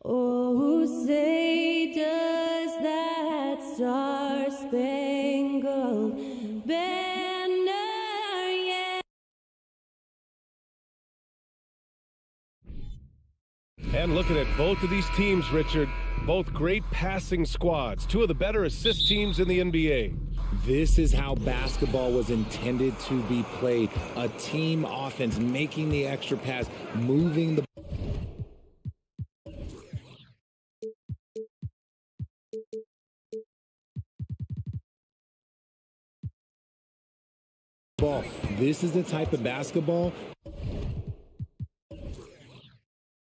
Oh, say does that star-spangled banner yet? And looking at both of these teams, Richard, both great passing squads, two of the better assist teams in the NBA. This is how basketball was intended to be played. A team offense, making the extra pass, moving the ball. This is the type of basketball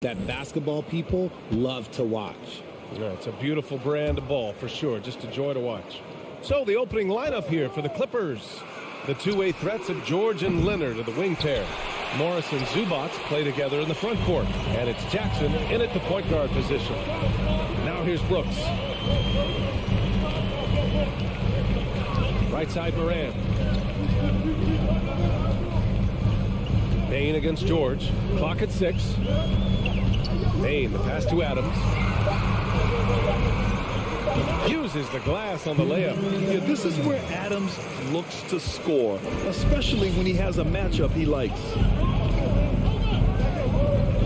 that basketball people love to watch. Yeah, it's a beautiful brand of ball for sure. Just a joy to watch. So the opening lineup here for the Clippers. The two-way threats of George and Leonard of the wing pair. Morris and Zubac play together in the front court. And it's Jackson in at the point guard position. Now here's Brooks. Right side Moran. Payne against George. Clock at 6. Payne, the pass to Adams. Uses the glass on the layup. Yeah, this is where Adams looks to score, especially when he has a matchup he likes.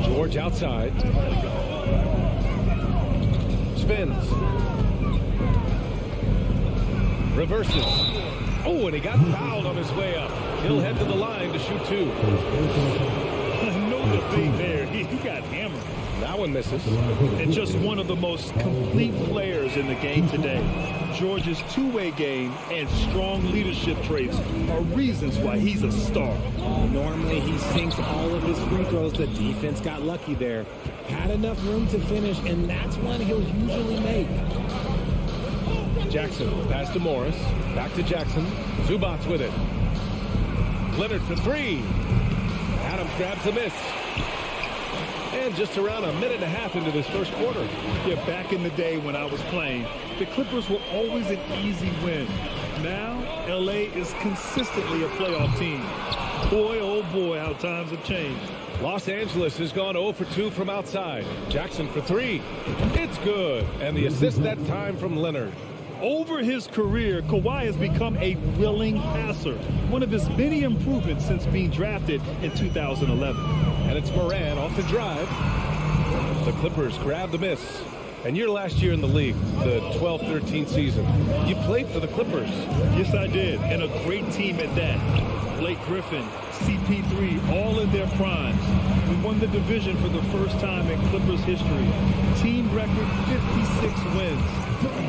George outside. Spins. Reverses. Oh, and he got fouled on his way up. He'll head to the line to shoot 2. No debate there. He got hammered. That one misses. And just one of the most complete players in the game today. George's two-way game and strong leadership traits are reasons why he's a star. Normally he sinks all of his free throws. The defense got lucky there. Had enough room to finish, and that's one he'll usually make. Jackson, pass to Morris. Back to Jackson. Zubac with it. Leonard for 3. Adams grabs the miss. And just around a minute and a half into this first quarter. Yeah, back in the day when I was playing, the Clippers were always an easy win. Now, LA is consistently a playoff team. Boy, oh boy, how times have changed. Los Angeles has gone 0 for 2 from outside. Jackson for 3. It's good. And the assist that time from Leonard. Over his career, Kawhi has become a willing passer, one of his many improvements since being drafted in 2011. And it's Moran off the drive. The Clippers grab the miss. And your last year in the league, the 12-13 season, you played for the Clippers. Yes, I did, and a great team at that. Blake Griffin, CP3, all in their primes. We won the division for the first time in Clippers history. Team record 56 wins.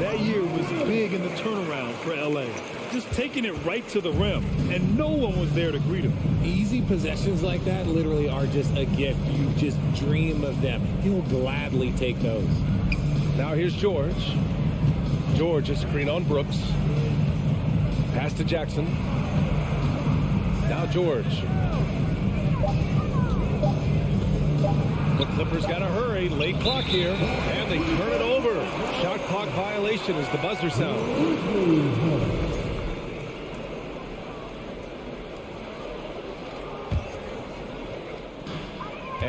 That year was big in the turnaround for LA. Just taking it right to the rim, and no one was there to greet him. Easy possessions like that literally are just a gift. You just dream of them. He'll gladly take those. Now here's George. George, a screen on Brooks. Pass to Jackson. Now George. The Clippers got to hurry. Late clock here. And they turn it over. Shot clock violation as the buzzer sounds.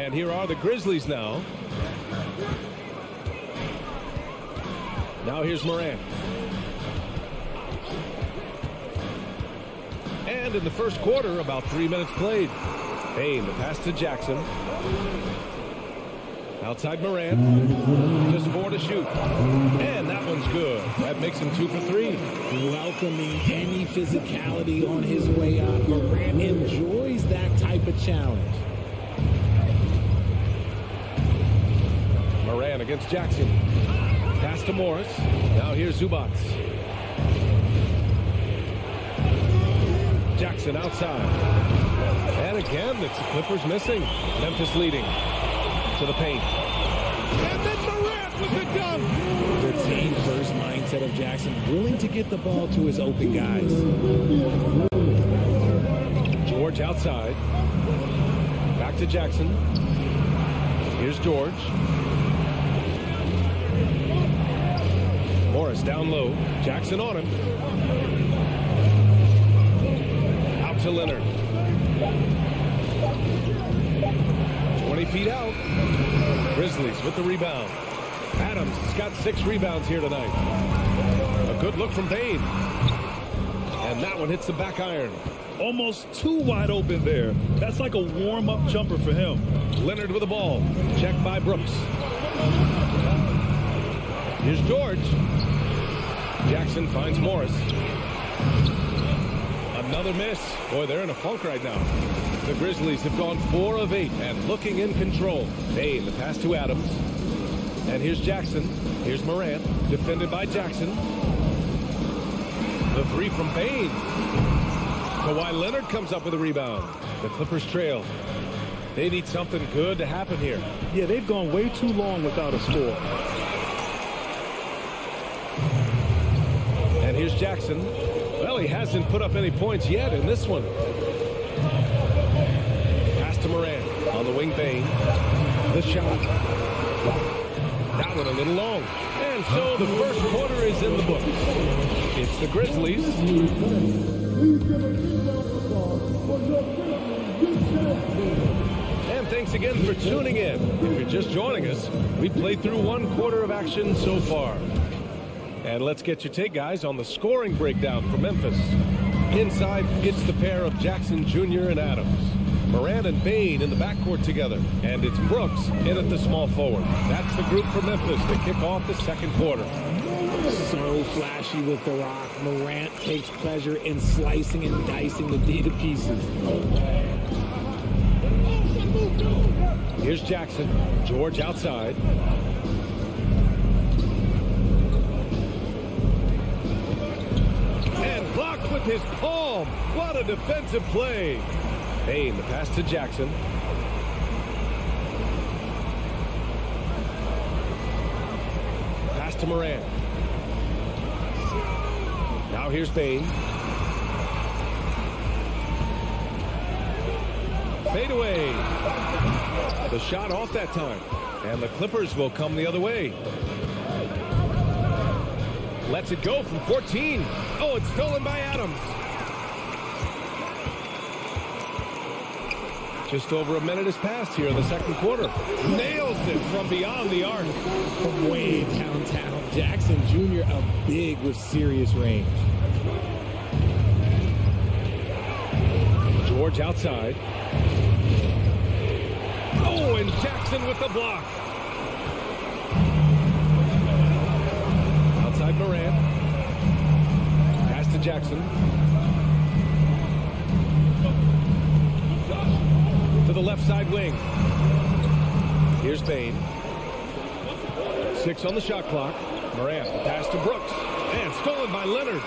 And here are the Grizzlies now. Now here's Morant. And in the first quarter, about 3 minutes played. Payne, the pass to Jackson. Outside Morant. Just 4 to shoot. And that one's good. That makes him 2 for 3. Welcoming any physicality on his way up. Morant enjoys that type of challenge. Morant against Jackson. Pass to Morris. Now here's Zubac. Jackson outside. And again, it's the Clippers missing. Memphis leading. To the paint. And then Morant with the dunk. The team first mindset of Jackson, willing to get the ball to his open guys. George outside. Back to Jackson. Here's George. Morris down low. Jackson on him. Out to Leonard. 20 feet out. Grizzlies with the rebound. Adams has got 6 rebounds here tonight. A good look from Payne. And that one hits the back iron. Almost too wide open there. That's like a warm-up jumper for him. Leonard with the ball. Checked by Brooks. Here's George. Jackson finds Morris. Another miss. Boy, they're in a funk right now. The Grizzlies have gone 4 of 8 and looking in control. Payne, the pass to Adams. And here's Jackson. Here's Morant. Defended by Jackson. The 3 from Payne. Kawhi Leonard comes up with a rebound. The Clippers trail. They need something good to happen here. Yeah, they've gone way too long without a score. And here's Jackson. Well, he hasn't put up any points yet in this one. Pass to Morant. On the wing, Payne. The shot. That one a little long. And so the first quarter is in the books. It's the Grizzlies. And thanks again for tuning in. If you're just joining us, we've played through 1 quarter of action so far. And let's get your take, guys, on the scoring breakdown for Memphis. Inside, it's the pair of Jackson Jr. and Adams. Morant and Payne in the backcourt together. And it's Brooks in at the small forward. That's the group for Memphis to kick off the second quarter. So flashy with the rock. Morant takes pleasure in slicing and dicing the D to pieces. Here's Jackson. George outside. And blocked with his palm. What a defensive play. Payne, the pass to Jackson. Pass to Morant. Now here's Payne. Fade away. The shot off that time. And the Clippers will come the other way. Lets it go from 14. Oh, it's stolen by Adams. Just over a minute has passed here in the second quarter. Nails it from beyond the arc. From way downtown, Jackson Jr. a big with serious range. George outside. Oh, and Jackson with the block. Outside Morant. Pass to Jackson. To the left side wing. Here's Payne. 6 on the shot clock. Morant, the pass to Brooks. And stolen by Leonard.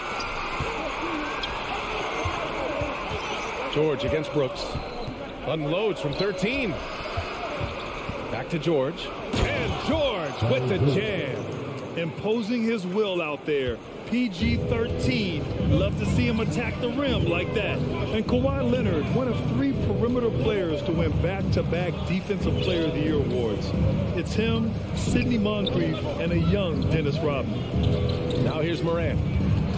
George against Brooks. Unloads from 13. Back to George. And George with the jam. Imposing his will out there. PG-13. Love to see him attack the rim like that. And Kawhi Leonard, one of 3 perimeter players to win back-to-back Defensive Player of the Year awards. It's him, Sidney Moncrief, and a young Dennis Rodman. Now here's Morant.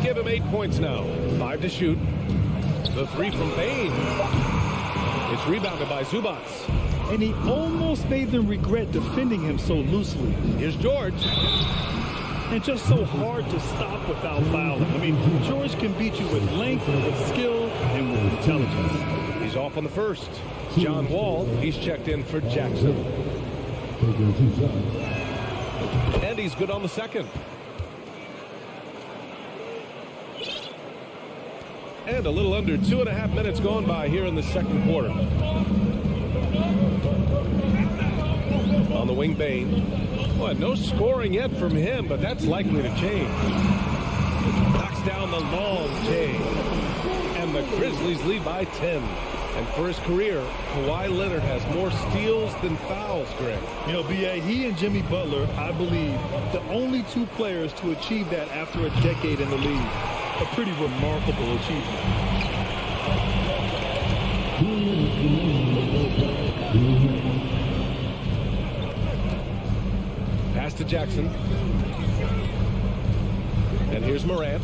Give him 8 points now. 5 to shoot. The 3 from Payne. It's rebounded by Zubac. and he almost made them regret defending him so loosely. Here's George. And just so hard to stop without fouling. I mean, George can beat you with length, with skill, and with intelligence. He's off on the first. John Wall, he's checked in for Jackson. And he's good on the second. And a little under 2.5 minutes gone by here in the second quarter. On the wing, Bain. Well, no scoring yet from him, but that's likely to change. Knocks down the long J. And the Grizzlies lead by 10. And for his career, Kawhi Leonard has more steals than fouls, Greg. You know, B.A., he and Jimmy Butler, I believe, the only two players to achieve that after a decade in the league. A pretty remarkable achievement. Pass to Jackson. And here's Morant.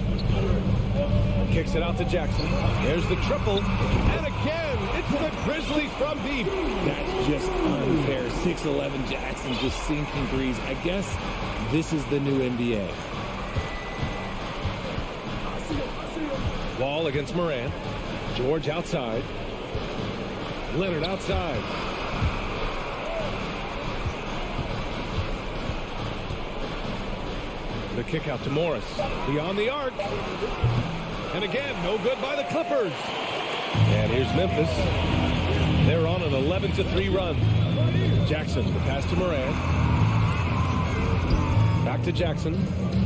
Kicks it out to Jackson. There's the triple. And again, it's the Grizzlies from deep. That's just unfair. 6'11" Jackson just sinking threes. I guess this is the new NBA. Wall against Morant. George outside. Leonard outside. The kick out to Morris. Beyond the arc. And again, no good by the Clippers. And here's Memphis. They're on an 11-3 run. Jackson, the pass to Morant. Back to Jackson.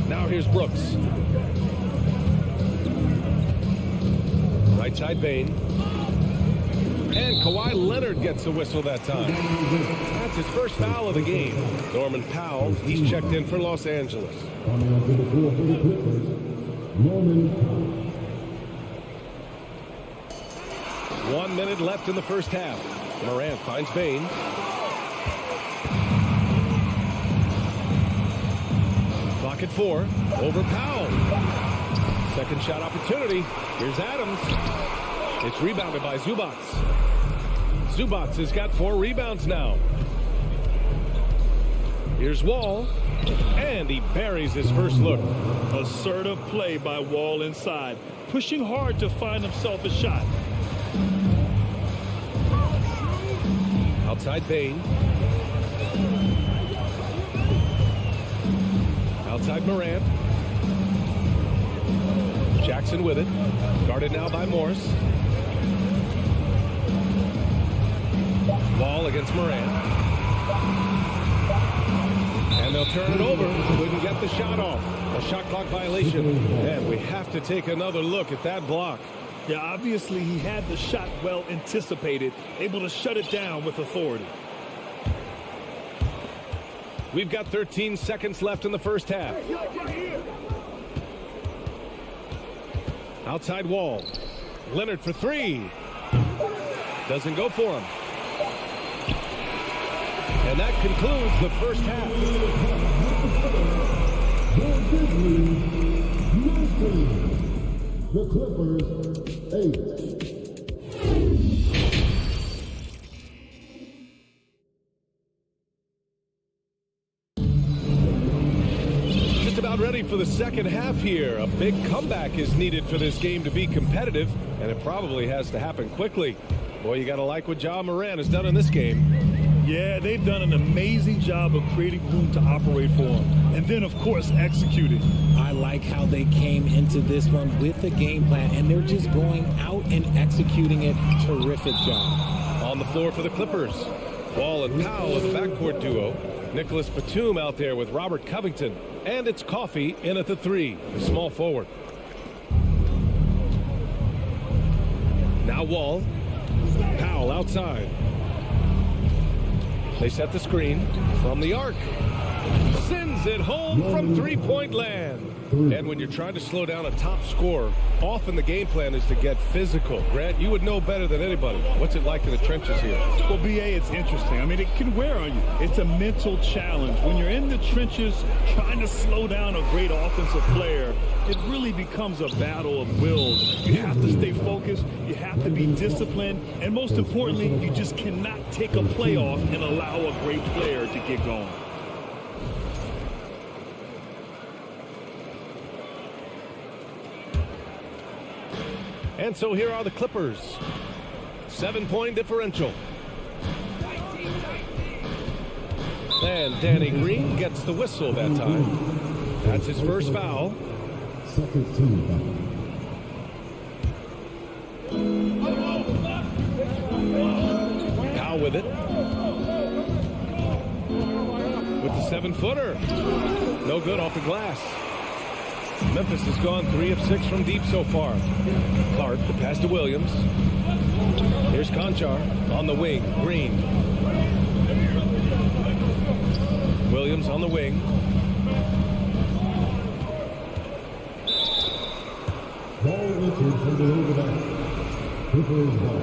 Now here's Brooks. Right side, Bain. And Kawhi Leonard gets a whistle that time. That's his first foul of the game. Norman Powell, he's checked in for Los Angeles. 1 minute left in the first half. Morant finds Bain. Clock at 4. Over Powell. Second shot opportunity. Here's Adams. It's rebounded by Zubac. Zubac has got 4 rebounds now. Here's Wall. And he buries his first look. Assertive play by Wall inside. Pushing hard to find himself a shot. Outside Bain. Outside Morant. Jackson with it. Guarded now by Morris. Wall against Morant. And they'll turn it over. Couldn't get the shot off. A shot clock violation. And we have to take another look at that block. Yeah, obviously he had the shot well anticipated, able to shut it down with authority. We've got 13 seconds left in the first half. Outside Wall. Leonard for 3. Doesn't go for him. And that concludes the first half. The Clippers 8. Just about ready for the second half here. A big comeback is needed for this game to be competitive, and it probably has to happen quickly. Boy, you got to like what Ja Morant has done in this game. Yeah, they've done an amazing job of creating room to operate for him. And then, of course, executing. I like how they came into this one with a game plan, and they're just going out and executing it. Terrific job. On the floor for the Clippers. Wall and Powell as the backcourt duo. Nicholas Batum out there with Robert Covington. And it's Coffey in at the 3, the small forward. Now Wall. Powell outside. They set the screen from the arc. Sends it home from three-point land. And when you're trying to slow down a top scorer, often the game plan is to get physical. Grant, you would know better than anybody. What's it like in the trenches here? Well, BA, it's interesting. I mean, it can wear on you. It's a mental challenge. When you're in the trenches trying to slow down a great offensive player, it really becomes a battle of wills. You have to stay focused. You have to be disciplined. And most importantly, you just cannot take a play off and allow a great player to get going. And so here are the Clippers. 7-point differential. And Danny Green gets the whistle that time. That's his first foul. Second team foul. Powell with it. With the 7-footer. No good off the glass. Memphis has gone 3 of 6 from deep so far. Clark, the pass to Williams. Here's Conchar on the wing. Green. Williams on the wing. Ball entered from the overback. Clippers ball.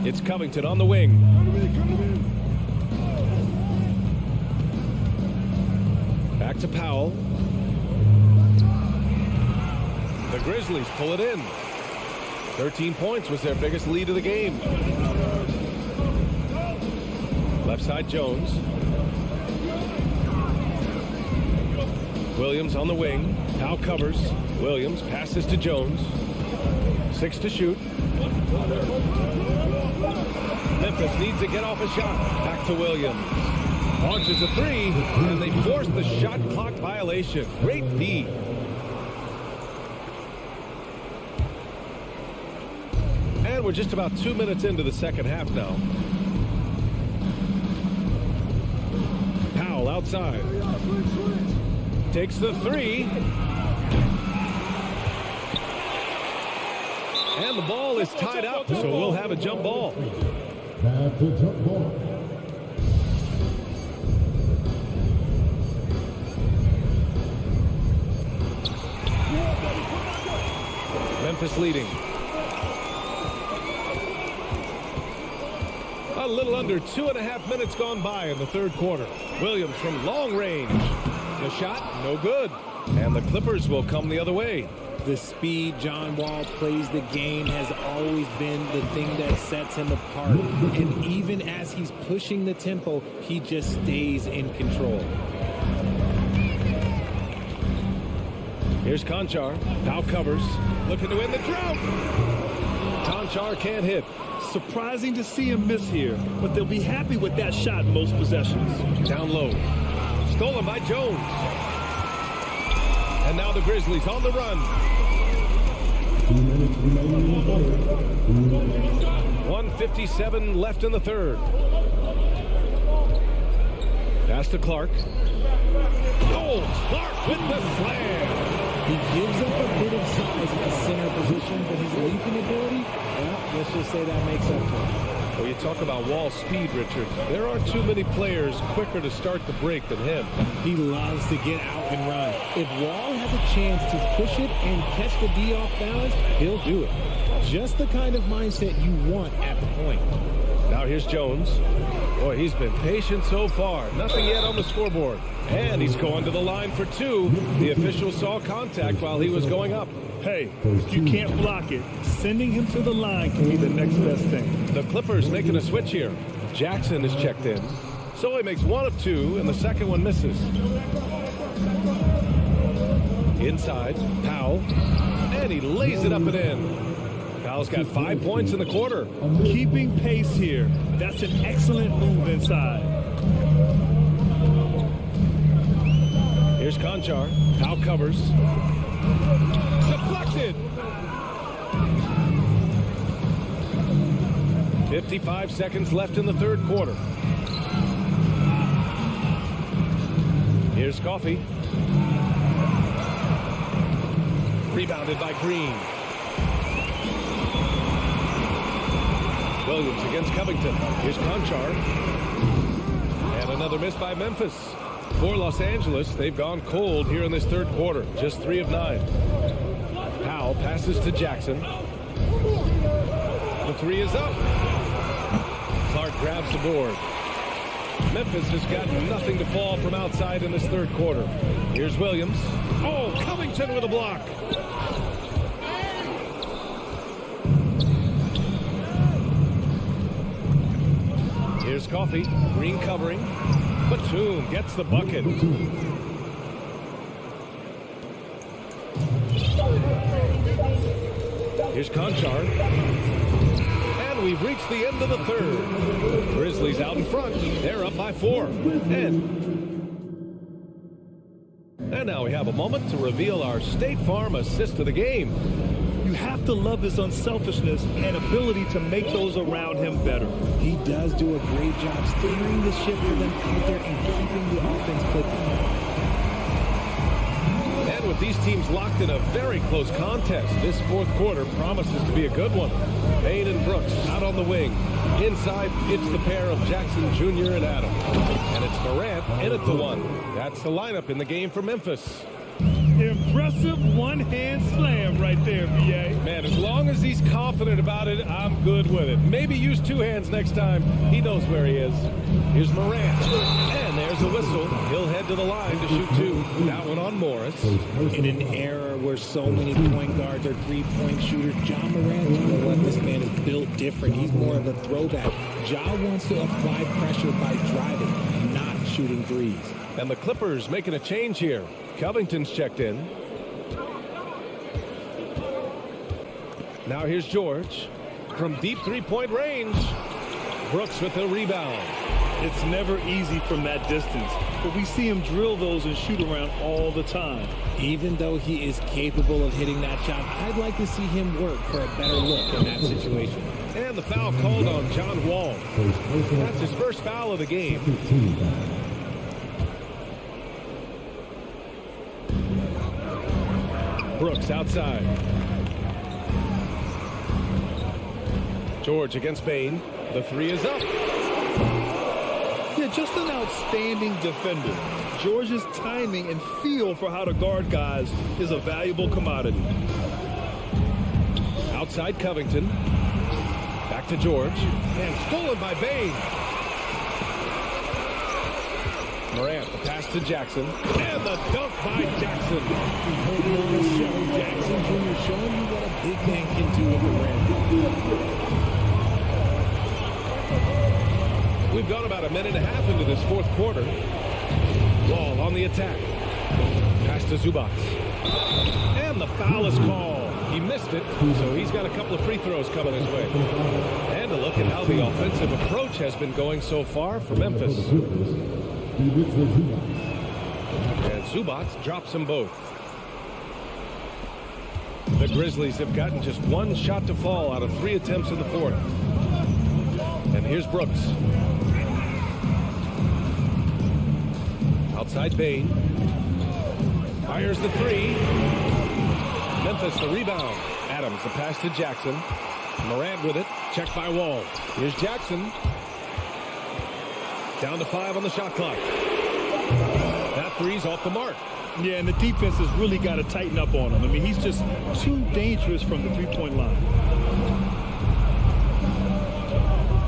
It's Covington on the wing. Back to Powell. The Grizzlies pull it in. 13 points was their biggest lead of the game. Left side Jones. Williams on the wing. Powell covers. Williams passes to Jones. 6 to shoot. Memphis needs to get off a shot. Back to Williams. Launches a 3, and they force the shot clock violation. Great D. And we're just about 2 minutes into the second half now. Powell outside. Takes the 3. And the ball is tied up, so we'll have a jump ball. That's a jump ball. Memphis leading. A little under 2.5 minutes gone by in the third quarter. Williams from long range. The shot, no good. And the Clippers will come the other way. The speed John Wall plays the game has always been the thing that sets him apart. And even as he's pushing the tempo, he just stays in control. Here's Conchar. Powell covers. Looking to win the drought. Conchar can't hit. Surprising to see him miss here, but they'll be happy with that shot in most possessions. Down low. Stolen by Jones. And now the Grizzlies on the run. 2 minutes remaining in the third. 1:57 left in the third. Pass to Clark. Oh, Clark with the slam. He gives up a bit of size at the center position, but his leaping ability, well, let's just say that makes up for it. Well, you talk about Wall speed, Richard. There are too many players quicker to start the break than him. He loves to get out and run. If Wall has a chance to push it and catch the D off balance, he'll do it. Just the kind of mindset you want at the point. Now here's Jones. Boy, he's been patient so far. Nothing yet on the scoreboard. And he's going to the line for 2. The official saw contact while he was going up. Hey, if you can't block it, sending him to the line can be the next best thing. The Clippers making a switch here. Jackson is checked in. So he makes 1 of 2, and the second one misses. Inside, Powell. And he lays it up and in. Powell's got 5 points in the quarter. Keeping pace here. That's an excellent move inside. Here's Conchar. Powell covers. Deflected. 55 seconds left in the third quarter. Here's Coffey. Rebounded by Green. Williams against Covington. Here's Conchar. And another miss by Memphis. For Los Angeles, they've gone cold here in this third quarter. Just 3 of 9. Powell passes to Jackson. The 3 is up. Clark grabs the board. Memphis has got nothing to fall from outside in this third quarter. Here's Williams. Oh, Covington with a block. Here's Coffey. Green covering. Batum gets the bucket. Here's Conchar. And we've reached the end of the third. Grizzlies out in front. They're up by 4. And now we have a moment to reveal our State Farm assist of the game. You have to love his unselfishness and ability to make those around him better. He does do a great job steering the ship for them out there and keeping the offense clicking. And with these teams locked in a very close contest, this fourth quarter promises to be a good one. Payne and Brooks out on the wing. Inside, it's the pair of Jackson Jr. and Adams. And it's Morant in at the 1. That's the lineup in the game for Memphis. Impressive one-hand slam right there, B.A. Man, as long as he's confident about it, I'm good with it. Maybe use 2 hands next time. He knows where he is. Here's Morant. And there's a whistle. He'll head to the line to shoot 2. That one on Morris. In an era where so many point guards are three-point shooters, Ja Morant, you know what? This man is built different. He's more of a throwback. Ja wants to apply pressure by driving, not shooting threes. And the Clippers making a change here. Covington's checked in. Now here's George. From deep three-point range. Brooks with the rebound. It's never easy from that distance, but we see him drill those and shoot around all the time. Even though he is capable of hitting that shot, I'd like to see him work for a better look in that situation. And the foul called on John Wall. That's his first foul of the game. Brooks outside. George against Payne. The 3 is up. Yeah, just an outstanding defender. George's timing and feel for how to guard guys is a valuable commodity. Outside Covington. Back to George. And stolen by Payne. Morant, the pass to Jackson. And the dunk by Jackson. Jackson Jr. showing you what a big man can do at the rim. We've gone about a minute and a half into this fourth quarter. Wall on the attack. Pass to Zubac. And the foul is called. He missed it, so he's got a couple of free throws coming his way. And a look at how the offensive approach has been going so far for Memphis. And Zubac drops them both. The Grizzlies have gotten just 1 shot to fall out of 3 attempts in the fourth. And here's Brooks. Outside Payne. Fires the 3. Memphis the rebound. Adams the pass to Jackson. Morant with it. Checked by Wall. Here's Jackson. Down to 5 on the shot clock. That 3's off the mark. Yeah, and the defense has really got to tighten up on him. I mean, he's just too dangerous from the three-point line.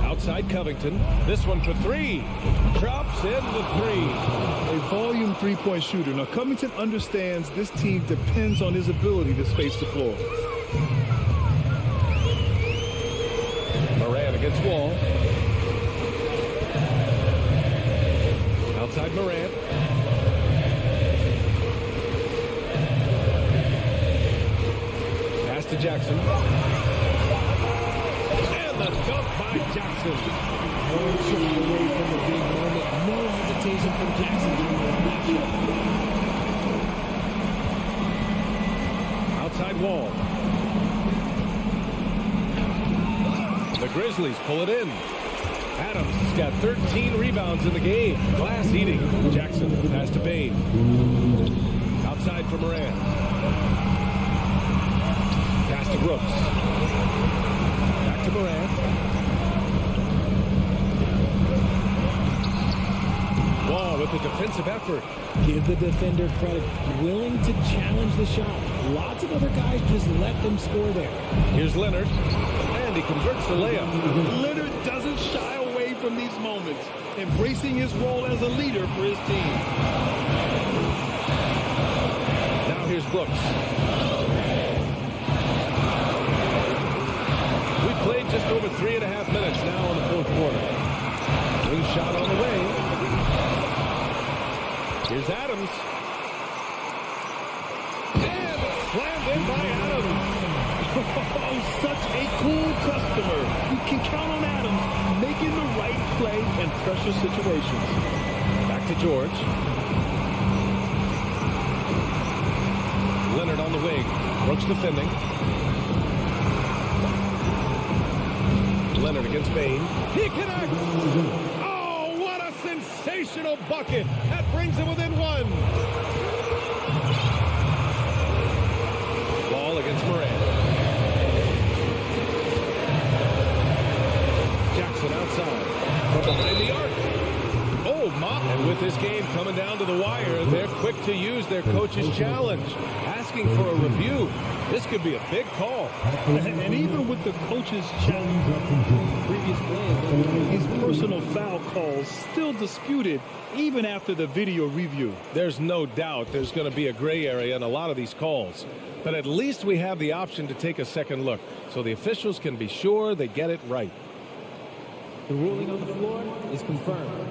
Outside Covington. This one for 3. Drops in the 3. A volume three-point shooter. Now, Covington understands this team depends on his ability to space the floor. Morant against Wall. Outside Morant. Pass to Jackson. And the dunk by Jackson. One shot away from the big moment. No hesitation from Jackson Jr. on that shot. Outside Wall. The Grizzlies pull it in. Adams has got 13 rebounds in the game. Glass eating. Jackson pass to Payne. Outside for Morant. Pass to Brooks. Back to Morant. Wall with the defensive effort. Give the defender credit. Willing to challenge the shot. Lots of other guys just let them score there. Here's Leonard, and he converts the layup. Leonard doesn't shy away from these moments, embracing his role as a leader for his team. Now here's Brooks. We played just over 3.5 minutes now in the fourth quarter. Wing shot on the way. Here's Adams. And slammed in by Adams. Oh, such a cool customer. You can count on Adams making the right play in pressure situations. Back to George. Leonard on the wing. Brooks defending. Leonard against Bain. He connects! Oh, what a sensational bucket! That brings him within one. Ball against Moran. Jackson outside. From behind the arc. Oh, my. And with this game coming down to the wire, they're quick to use their coach's challenge. Asking for a review. This could be a big call. And even with the coach's challenge previous plays, these personal foul calls still disputed even after the video review. There's no doubt there's going to be a gray area in a lot of these calls. But at least we have the option to take a second look so the officials can be sure they get it right. The ruling on the floor is confirmed.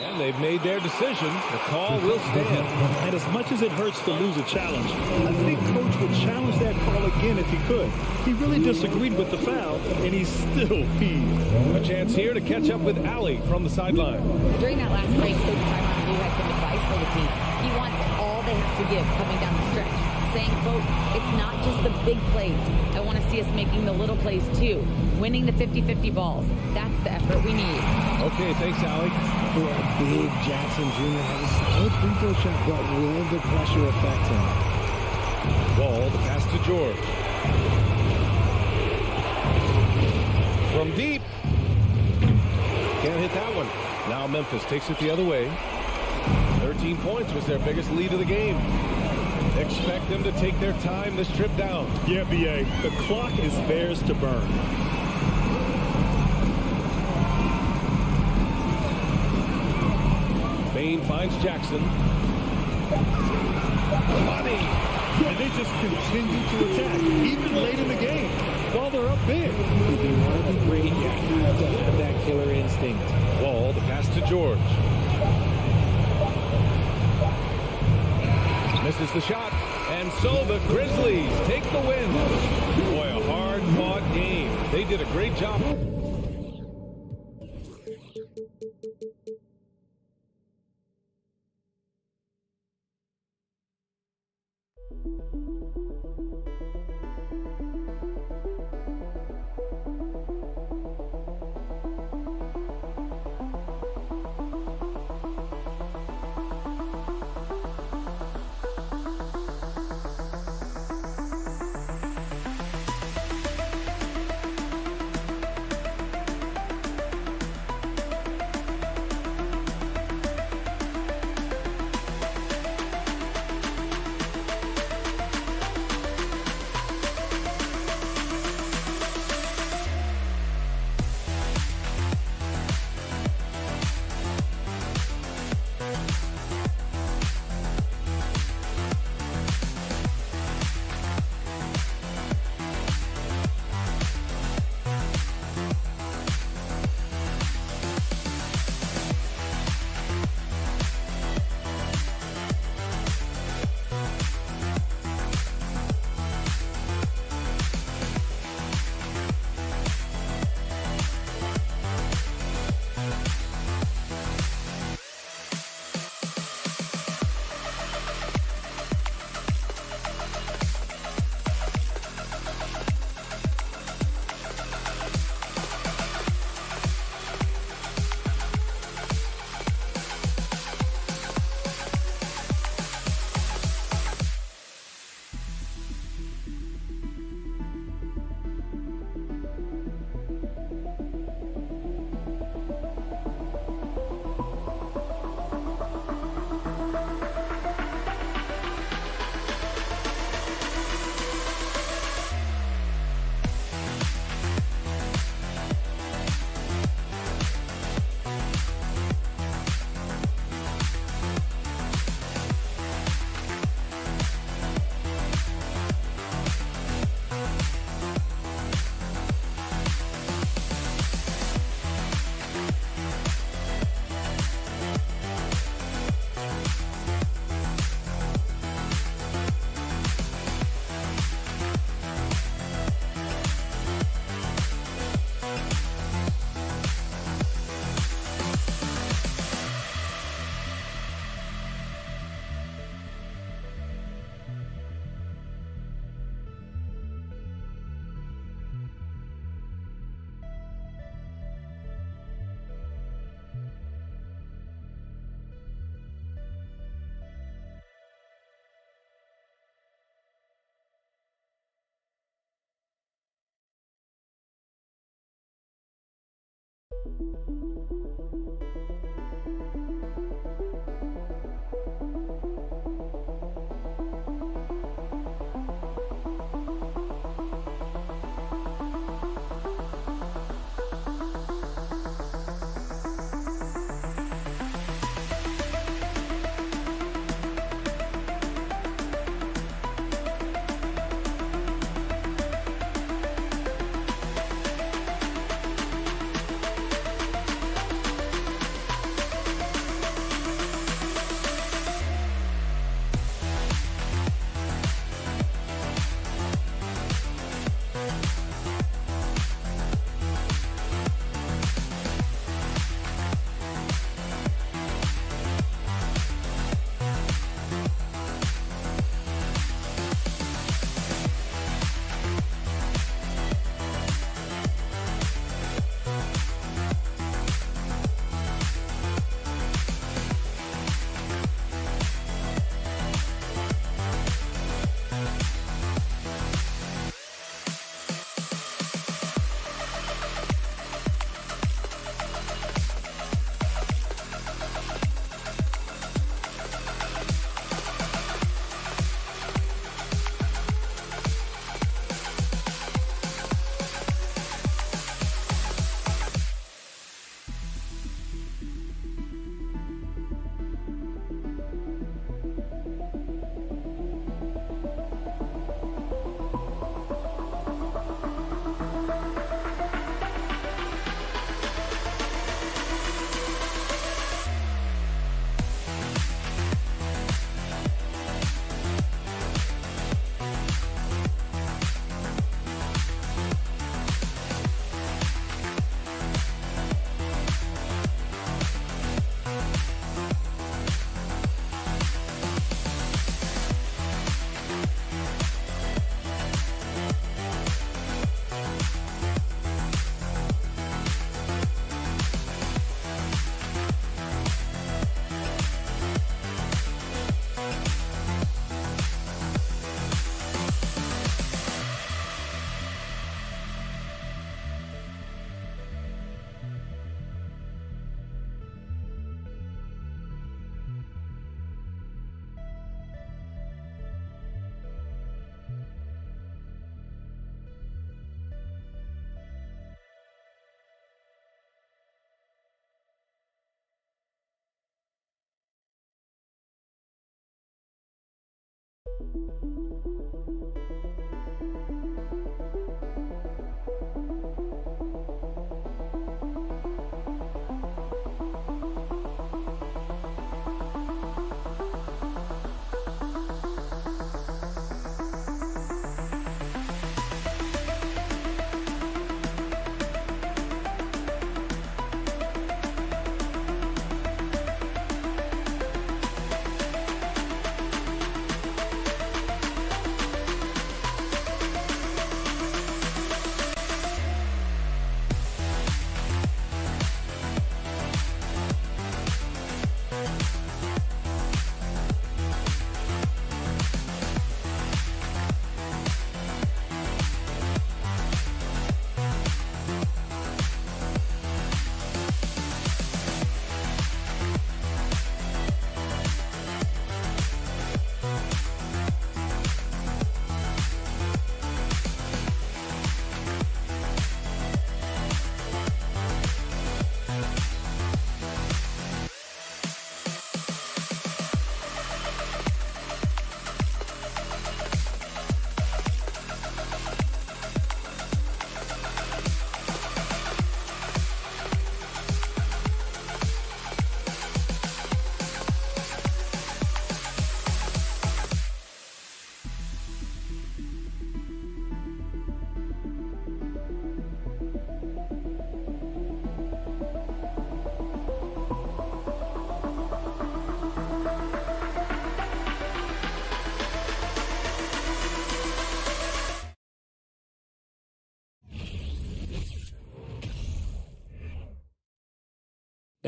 And they've made their decision. The call will stand. And as much as it hurts to lose a challenge, I think Coach would challenge that call again if he could. He really disagreed with the foul, and he's still peeved. A chance here to catch up with Allie from the sideline. During that last break, Coach Tyron had some advice for the team. He wants all they have to give coming down the stretch, saying, quote, it's not just the big plays. I want to see us making the little plays too, winning the 50-50 balls. That's the effort we need. Okay, thanks, Allie. For a big Jackson Jr. has a solid free throw shot, but will the pressure affect him? Ball, the pass to George. From deep. Can't hit that one. Now Memphis takes it the other way. 13 points was their biggest lead of the game. Expect them to take their time this trip down. Yeah, B.A., the clock is theirs to burn. Bain finds Jackson. Money! And they just continue to attack, even late in the game, while they're up big. If you want to be great, you have to have that killer instinct. Wall, the pass to George. Misses the shot. And so the Grizzlies take the win. Boy, a hard-fought game. They did a great job.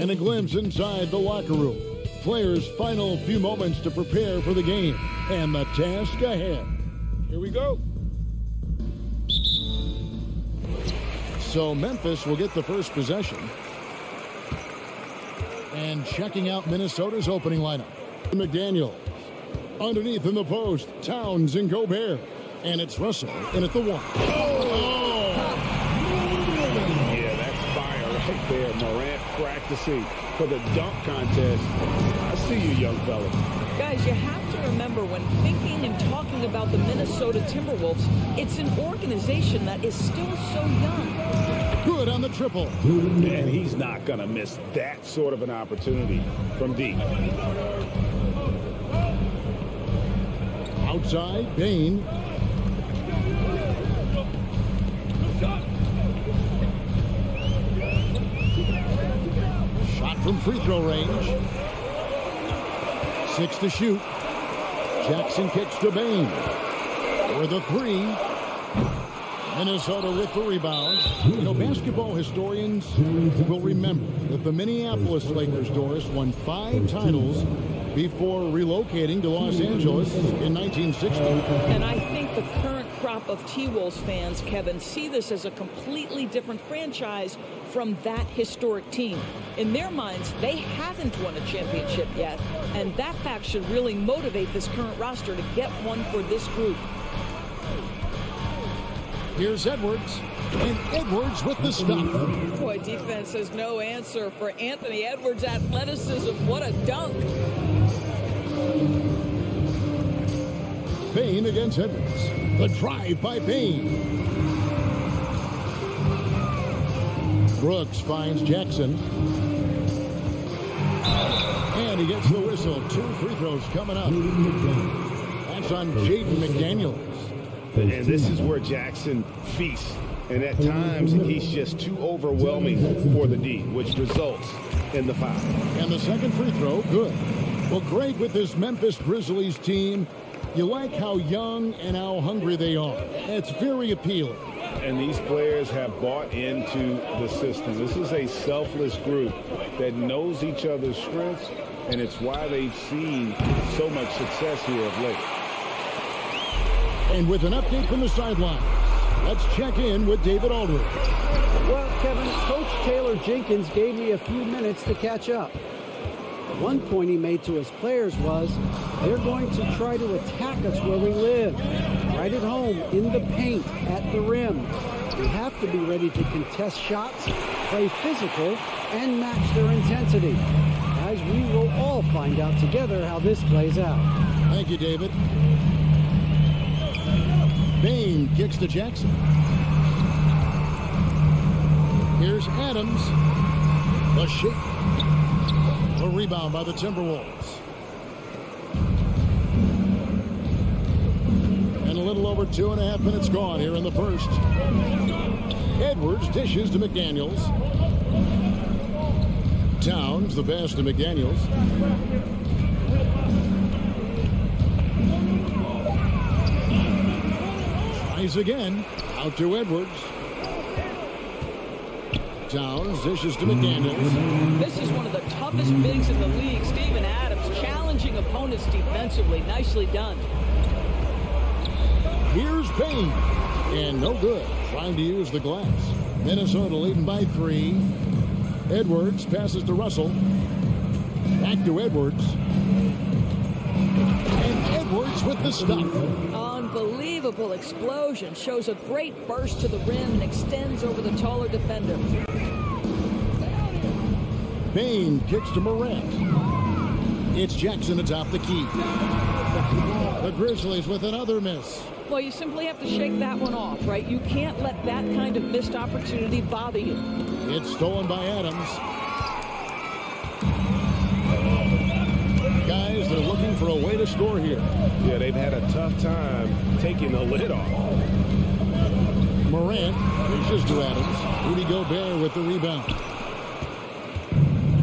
And a glimpse inside the locker room. Players' final few moments to prepare for the game and the task ahead. Here we go. So Memphis will get the first possession. And checking out Minnesota's opening lineup. McDaniel. Underneath in the post, Towns and Gobert. And it's Russell in at the 1. Yeah, that's fire right there. Morant practicing for the dunk contest. I see you, young fella. Guys, you have to remember when thinking and talking about the Minnesota Timberwolves, it's an organization that is still so young. Good on the triple. And he's not going to miss that sort of an opportunity from deep. Outside, Bain. Shot from free throw range. 6 to shoot. Jackson kicks to Bain. For the 3. Minnesota with the rebound. You know, basketball historians will remember that the Minneapolis Lakers, Doris, won 5 titles before relocating to Los Angeles in 1960. And I think the current crop of T-Wolves fans, Kevin, see this as a completely different franchise from that historic team. In their minds, they haven't won a championship yet, and that fact should really motivate this current roster to get one for this group. Here's Edwards, and Edwards with the stuff. Boy, defense has no answer for Anthony Edwards' athleticism. What a dunk. Bain against Edwards. The drive by Bain. Brooks finds Jackson. And he gets the whistle. 2 free throws coming up. That's on Jaden McDaniels. And this is where Jackson feasts. And at times, he's just too overwhelming for the D, which results in the foul. And the second free throw, good. Well, Greg, with this Memphis Grizzlies team, you like how young and how hungry they are. It's very appealing. And these players have bought into the system. This is a selfless group that knows each other's strengths, and it's why they've seen so much success here of late. And with an update from the sidelines, let's check in with David Aldridge. Well, Kevin, Coach Taylor Jenkins gave me a few minutes to catch up. One point he made to his players was, they're going to try to attack us where we live, right at home, in the paint, at the rim. We have to be ready to contest shots, play physical, and match their intensity. Guys, we will all find out together how this plays out. Thank you, David. Bain kicks to Jackson. Here's Adams. The shake. A rebound by the Timberwolves. And a little over 2.5 minutes gone here in the first. Edwards dishes to McDaniels. Towns, the pass to McDaniels. Tries again. Out to Edwards. Towns dishes to McDaniels. This is one of the toughest bigs in the league. Steven Adams challenging opponents defensively. Nicely done. Here's Bain. And no good. Trying to use the glass. Minnesota leading by 3. Edwards passes to Russell. Back to Edwards. And Edwards with the stuff. Unbelievable explosion. Shows a great burst to the rim and extends over the taller defender. Bain kicks to Morant. It's Jackson atop the key. The Grizzlies with another miss. Well, you simply have to shake that one off, right? You can't let that kind of missed opportunity bother you. It's stolen by Adams. Guys, they're looking for a way to score here. Yeah, they've had a tough time taking the lid off. Morant reaches to Adams. Rudy Gobert with the rebound.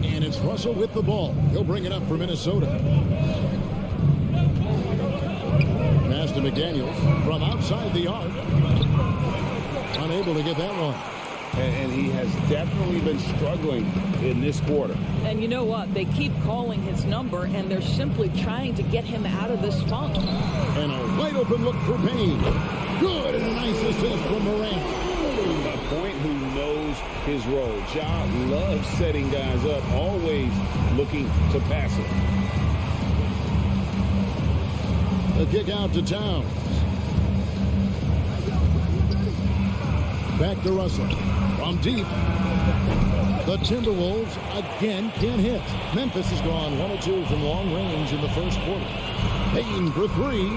And it's Russell with the ball. He'll bring it up for Minnesota. Pass to McDaniels from outside the arc. Unable to get that one. And he has definitely been struggling in this quarter. And you know what? They keep calling his number, and they're simply trying to get him out of this funk. And a wide open look for Bain. Good, and a nice assist from Morant. A point who knows his role. Ja loves setting guys up, always looking to pass it. The kick out to Towns. Back to Russell. From deep. The Timberwolves again can't hit. Memphis has gone 1 of 2 from long range in the first quarter. Payton for 3.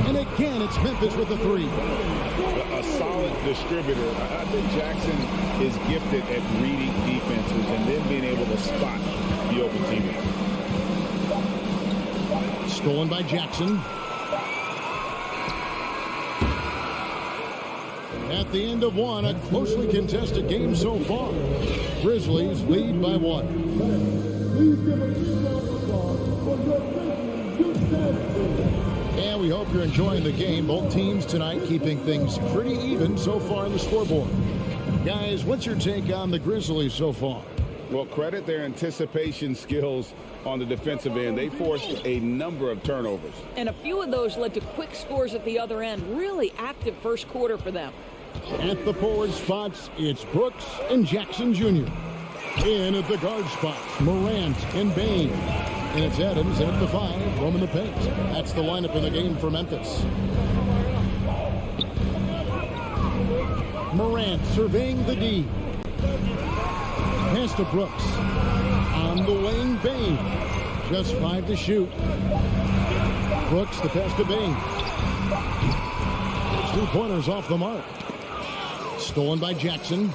And again, it's Memphis with the 3. A solid distributor. I think Jackson is gifted at reading defenses and then being able to spot the open teammate. Stolen by Jackson. At the end of one, a closely contested game so far. Grizzlies lead by 1. And we hope you're enjoying the game. Both teams tonight keeping things pretty even so far on the scoreboard. Guys, what's your take on the Grizzlies so far? Well, credit their anticipation skills on the defensive end. They forced a number of turnovers. And a few of those led to quick scores at the other end. Really active first quarter for them. At the forward spots, it's Brooks and Jackson Jr. In at the guard spots, Morant and Bain. And it's Adams at the 5, roaming the paint. That's the lineup in the game for Memphis. Morant surveying the D. Pass to Brooks. On the wing, Bain. Just 5 to shoot. Brooks, the pass to Bain. 2 pointers off the mark. Stolen by Jackson.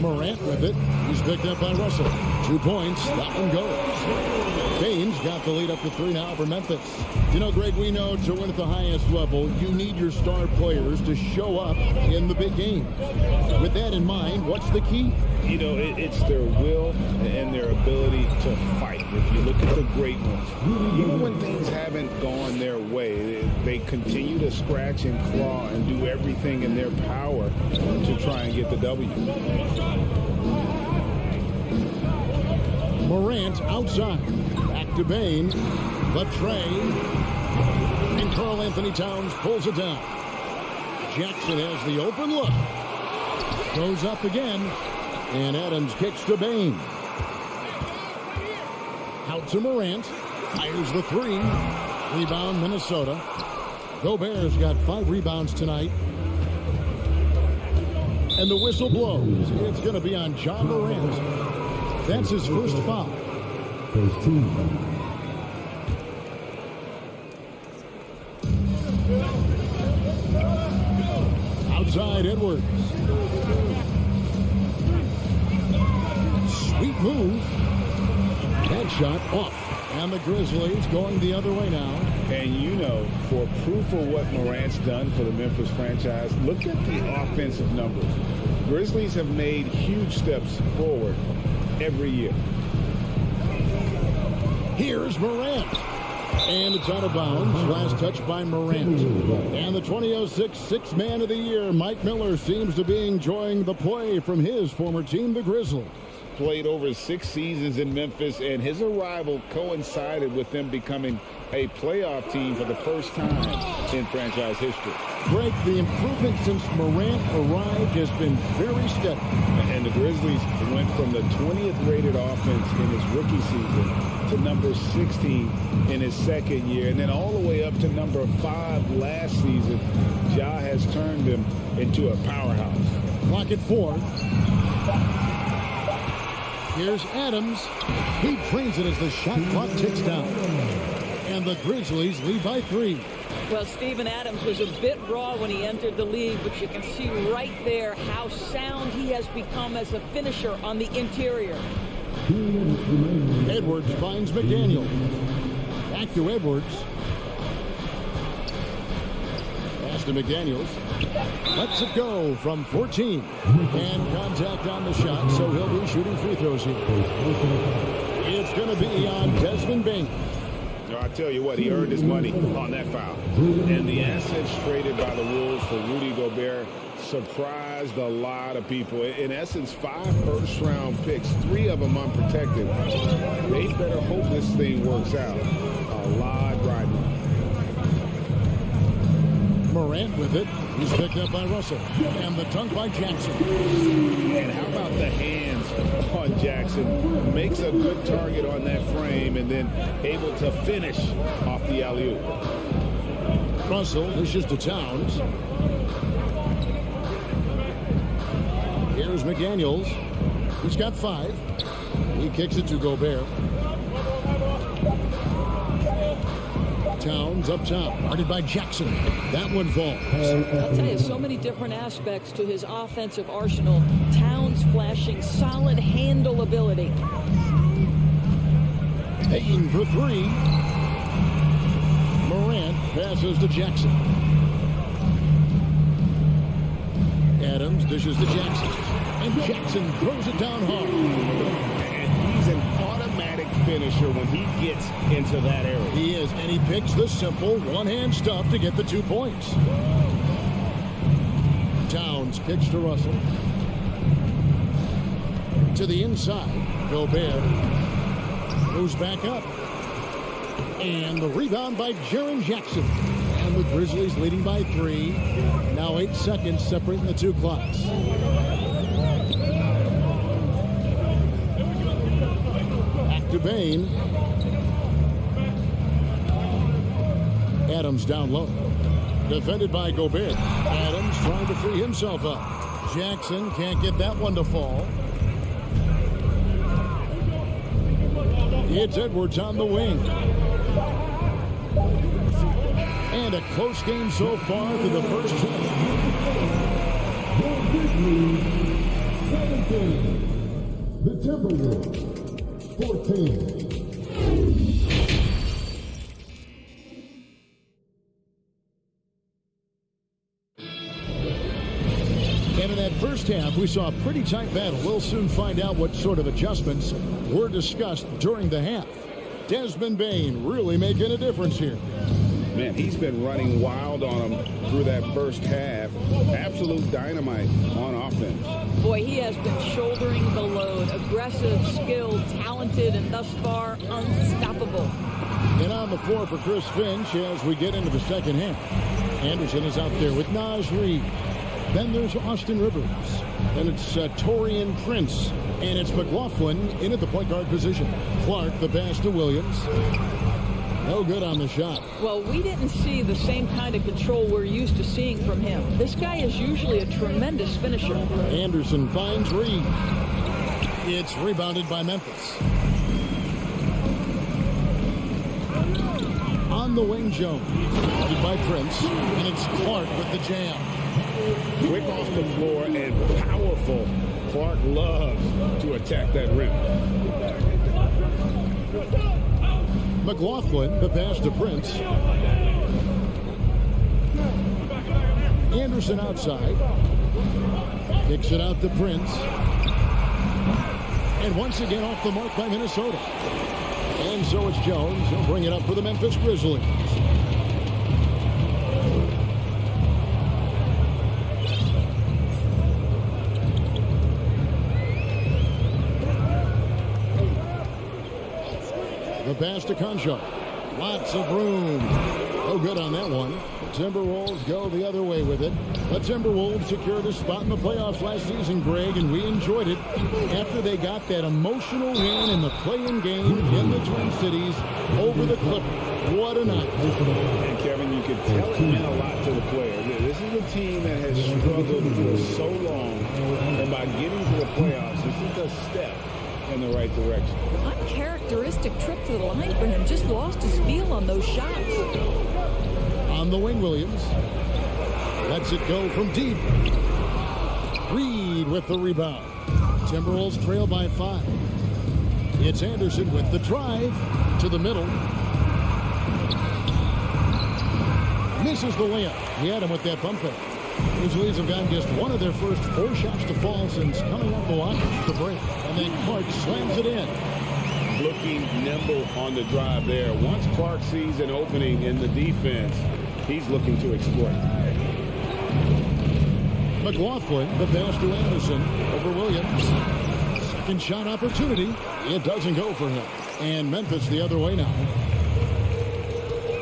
Morant with it. He's picked up by Russell. 2 points. That one goes. Bain's got the lead up to 3 now for Memphis. You know, Greg, we know to win at the highest level, you need your star players to show up in the big game. With that in mind, what's the key? You know, it's their will and their ability to fight. If you look at the great ones, even when things haven't gone their way, they continue to scratch and claw and do everything in their power to try and get the W. Morant outside. Back to Bain. The tray. And Karl Anthony Towns pulls it down. Jackson has the open look. Goes up again. And Adams kicks to Bain. Out to Morant. Fires the 3. Rebound Minnesota. Gobert's got 5 rebounds tonight. And the whistle blows. It's going to be on John Morant. That's his first foul. First team. Outside Edwards. Sweet move. That shot off. And the Grizzlies going the other way now. And you know, for proof of what Morant's done for the Memphis franchise, look at the offensive numbers. Grizzlies have made huge steps forward every year. Here's Morant. And it's out of bounds. Last touch by Morant. And the 2006 Sixth Man of the Year, Mike Miller, seems to be enjoying the play from his former team, the Grizzlies. Played over 6 seasons in Memphis, and his arrival coincided with them becoming a playoff team for the first time in franchise history. Greg, the improvement since Morant arrived has been very steady. And the Grizzlies went from the 20th rated offense in his rookie season to number 16 in his second year, and then all the way up to number 5 last season. Ja has turned them into a powerhouse. Clock at 4. Here's Adams. He trains it as the shot clock ticks down. And the Grizzlies lead by 3. Well, Steven Adams was a bit raw when he entered the league, but you can see right there how sound he has become as a finisher on the interior. Edwards finds McDaniel. Back to Edwards. Pass to McDaniels. Lets it go from 14. And contact on the shot, so he'll be shooting free throws here. It's going to be on Desmond Bain. I tell you what, he earned his money on that foul. And the assets traded by the Wolves for Rudy Gobert surprised a lot of people. In essence, 5 first-round picks, 3 of them unprotected. They better hope this thing works out. A lot riding on. Morant with it. He's picked up by Russell. And the dunk by Jackson. And how about the hands on Jackson? Makes a good target on that frame and then able to finish off the alley-oop. Russell dishes to Towns. Here's McDaniels. He's got 5. He kicks it to Gobert. Towns up top, guarded by Jackson. That one falls. I'll tell you, so many different aspects to his offensive arsenal. Towns flashing solid handle ability. Payton for 3. Morant passes to Jackson. Adams dishes to Jackson. And Jackson throws it down hard. And he's an automatic finisher when he gets into that area. He is, and he picks the simple one-hand stuff to get the 2 points. Towns kicks to Russell. To the inside, Gobert moves back up. And the rebound by Jaren Jackson. And the Grizzlies leading by 3. Now 8 seconds separating the 2 clocks. Back to Bain. Adams down low. Defended by Gobert. Adams trying to free himself up. Jackson can't get that one to fall. It's Edwards on the wing. And a close game so far through the first 2. 17. The Timberwolves. 14. And in that first half, we saw a pretty tight battle. We'll soon find out what sort of adjustments were discussed during the half. Desmond Bain really making a difference here. Man, he's been running wild on him through that first half. Absolute dynamite on offense. Boy, he has been shouldering the load. Aggressive, skilled, talented, and thus far unstoppable. And on the floor for Chris Finch as we get into the second half. Anderson is out there with Naj Reid. Then there's Austin Rivers. Then it's Taurean Prince. And it's McLaughlin in at the point guard position. Clark, the pass to Williams. No good on the shot. Well, we didn't see the same kind of control we're used to seeing from him. This guy is usually a tremendous finisher. Anderson finds Reed. It's rebounded by Memphis. On the wing, Jones. Guarded by Prince. And it's Clark with the jam. Quick off the floor and powerful. Clark loves to attack that rim. McLaughlin, the pass to Prince. Anderson outside. Kicks it out to Prince. And once again off the mark by Minnesota. And so it's Jones. He'll bring it up for the Memphis Grizzlies. The pass to Concho. Lots of room. Oh, good on that one. The Timberwolves go the other way with it. The Timberwolves secured a spot in the playoffs last season, Greg, and we enjoyed it after they got that emotional win in the play-in game in the Twin Cities over the Clippers. What a night. And Kevin, you could tell it meant a lot to the players. This is a team that has struggled for so long, and by getting to the playoffs, this is a step in the right direction. Uncharacteristic trip to the line for him. Just lost his feel on those shots. On the wing, Williams. Lets it go from deep. Reed with the rebound. Timberwolves trail by 5. It's Anderson with the drive to the middle. Misses the layup. He had him with that bump fake. Grizzlies have gotten just one of their first 4 shots to fall since coming off the line to break. And then Clark slams it in. Looking nimble on the drive there. Once Clark sees an opening in the defense, he's looking to exploit. McLaughlin, the pass to Anderson over Williams. Second shot opportunity. It doesn't go for him. And Memphis the other way now.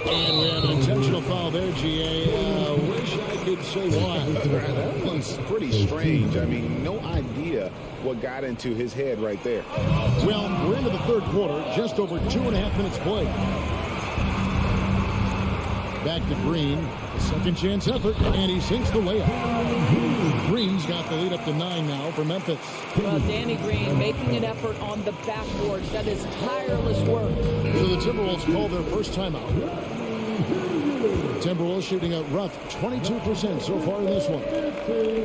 And we have an intentional foul there, GA. Wish I could say why. That one's pretty strange. I mean, no idea what got into his head right there. Well, we're into the third quarter. Just over 2.5 minutes played. Back to Green. A second chance effort, and he sinks the layup. Green's got the lead up to 9 now for Memphis. Well, Danny Green making an effort on the backboards. That is tireless work. So the Timberwolves call their first timeout. Timberwolves shooting a rough 22% so far in this one.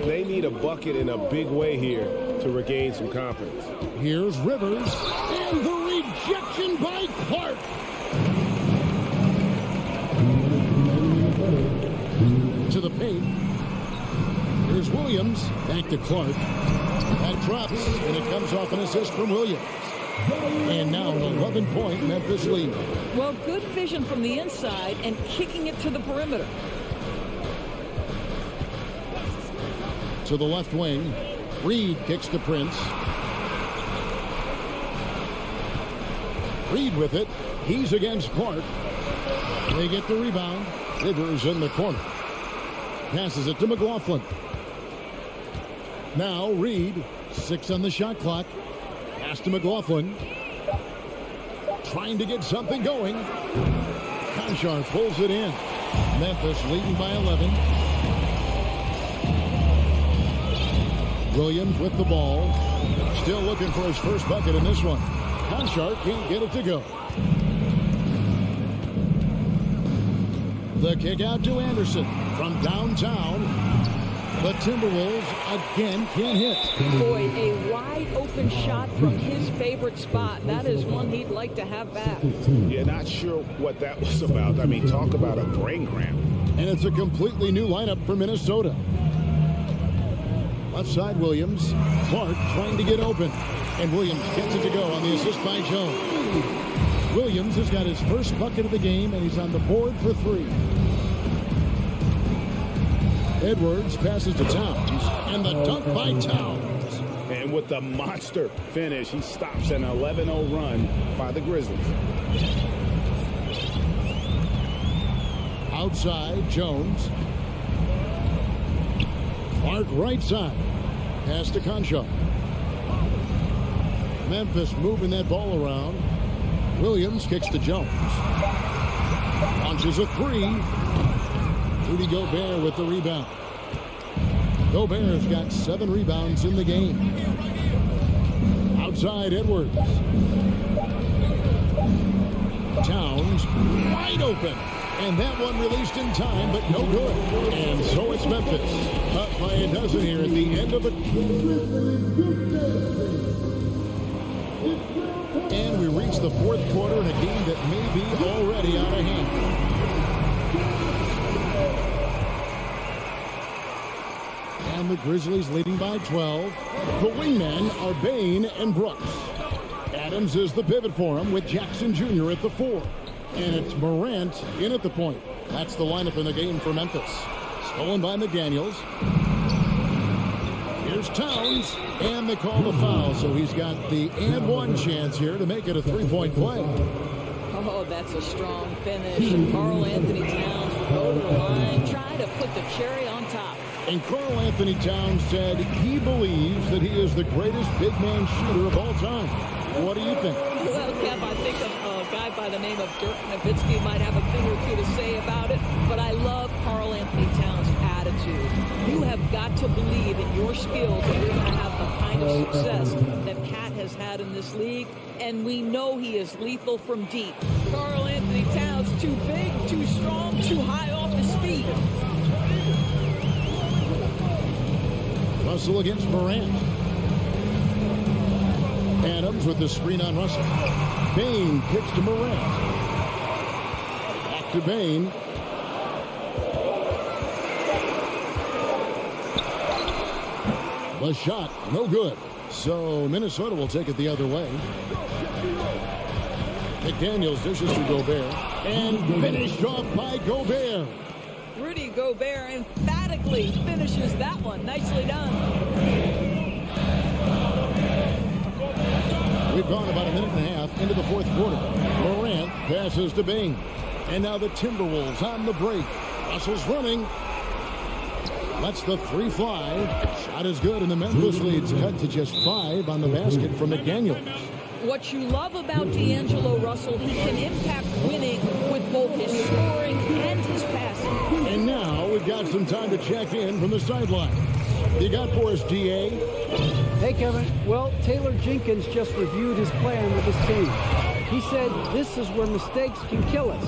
They need a bucket in a big way here to regain some confidence. Here's Rivers, and the rejection by Clark. To the paint. Here's Williams. Back to Clark. That drops, and it comes off an assist from Williams. And now an 11-point Memphis lead. Well, good vision from the inside and kicking it to the perimeter. To the left wing. Reed kicks to Prince. Reed with it. He's against Clark. They get the rebound. Rivers in the corner. Passes it to McLaughlin. Now Reed. 6 on the shot clock. Pass to McLaughlin. Trying to get something going. Conchar pulls it in. Memphis leading by 11. Williams with the ball. Still looking for his first bucket in this one. Conchar can't get it to go. The kick out to Anderson from downtown. The Timberwolves again can't hit. Boy, a wide open shot from his favorite spot. That is one he'd like to have back. Yeah, not sure what that was about. I mean, talk about a brain cramp. And it's a completely new lineup for Minnesota. Left side Williams. Clark trying to get open. And Williams gets it to go on the assist by Jones. Williams has got his first bucket of the game, and he's on the board for 3. Edwards passes to Towns, and the dunk by Towns. And with the monster finish, he stops an 11-0 run by the Grizzlies. Outside, Jones. Clark right side. Pass to Conchar. Memphis moving that ball around. Williams kicks to Jones. Launches a 3. Rudy Gobert with the rebound. Gobert's got 7 rebounds in the game. Outside, Edwards. Towns wide open. And that one released in time, but no good. And so it's Memphis. Up by a dozen here at the end of it. And we reach the fourth quarter in a game that may be already out of hand. And the Grizzlies leading by 12. The wingmen are Bain and Brooks. Adams is the pivot for him with Jackson Jr. at the 4. And it's Morant in at the point. That's the lineup in the game for Memphis. Stolen by McDaniels. Here's Towns, and they call the foul. So he's got the and one chance here to make it a 3-point play. Oh, that's a strong finish. And Karl Anthony Towns will go to the line, try to put the cherry on top. And Karl Anthony Towns said he believes that he is the greatest big man shooter of all time. What do you think? Well, Kev, I think a guy by the name of Dirk Nowitzki might have a thing or two to say about it, but I love Karl Anthony Towns' attitude. You have got to believe in your skills if you're going to have the kind of success that Cat has had in this league, and we know he is lethal from deep. Karl Anthony Towns, too big, too strong, too high off his feet. Russell against Morant. Adams with the screen on Russell. Bain kicks to Morant. Back to Bain. The shot, no good. So Minnesota will take it the other way. McDaniels dishes to Gobert. And finished off by Gobert. Rudy Gobert emphatically finishes that one. Nicely done. We've gone about a minute and a half into the fourth quarter. Morant passes to Bain. And now the Timberwolves on the break. Russell's running. Lets the three fly. Shot is good, and the Memphis lead's cut to just 5 on the basket from McDaniels. What you love about D'Angelo Russell, he can impact winning with both his scoring and his passing. And now we've got some time to check in from the sideline. You got for us, D.A.? Hey, Kevin. Well, Taylor Jenkins just reviewed his plan with his team. He said, this is where mistakes can kill us.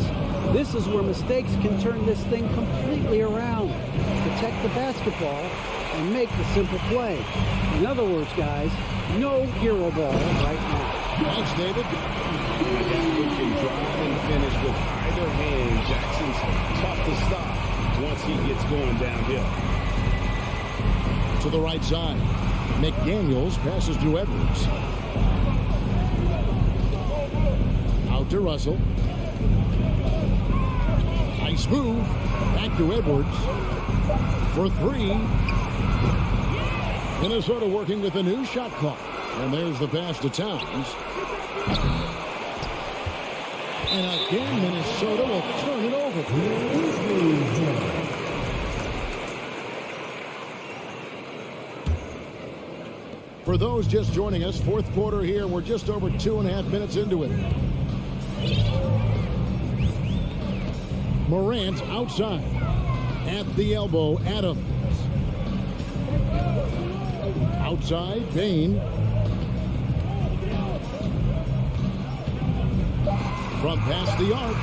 This is where mistakes can turn this thing completely around. Protect the basketball and make the simple play. In other words, guys, no hero ball right now. Thanks, David. A guy who can drive and finish with either hand. Jackson's tough to stop once he gets going downhill. To the right side. McDaniels passes to Edwards. Out to Russell. Nice move. Back to Edwards. For 3. Minnesota working with a new shot clock. And there's the pass to Towns. And again, Minnesota will turn it over. For those just joining us, fourth quarter here. We're just over 2.5 minutes into it. Morant outside. At the elbow, Adams. Outside, Bain. From past the arc.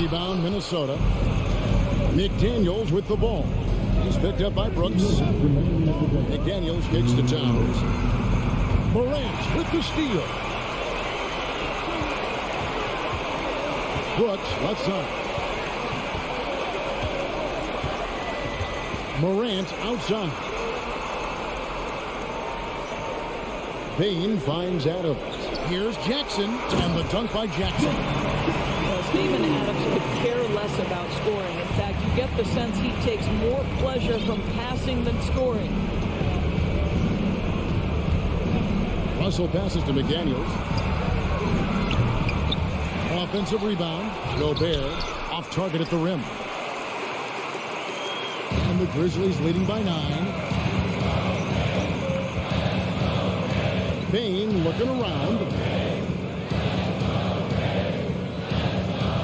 Rebound, Minnesota. McDaniels with the ball. He's picked up by Brooks. McDaniels kicks to Towns. Morant with the steal. Brooks, left side. Morant outside. Bain finds Adams. Here's Jackson, and the dunk by Jackson. Well, Steven Adams could care less about scoring. In fact, you get the sense he takes more pleasure from passing than scoring. Russell passes to McDaniels. Offensive rebound. Gobert off target at the rim. And the Grizzlies leading by 9. Bain looking around.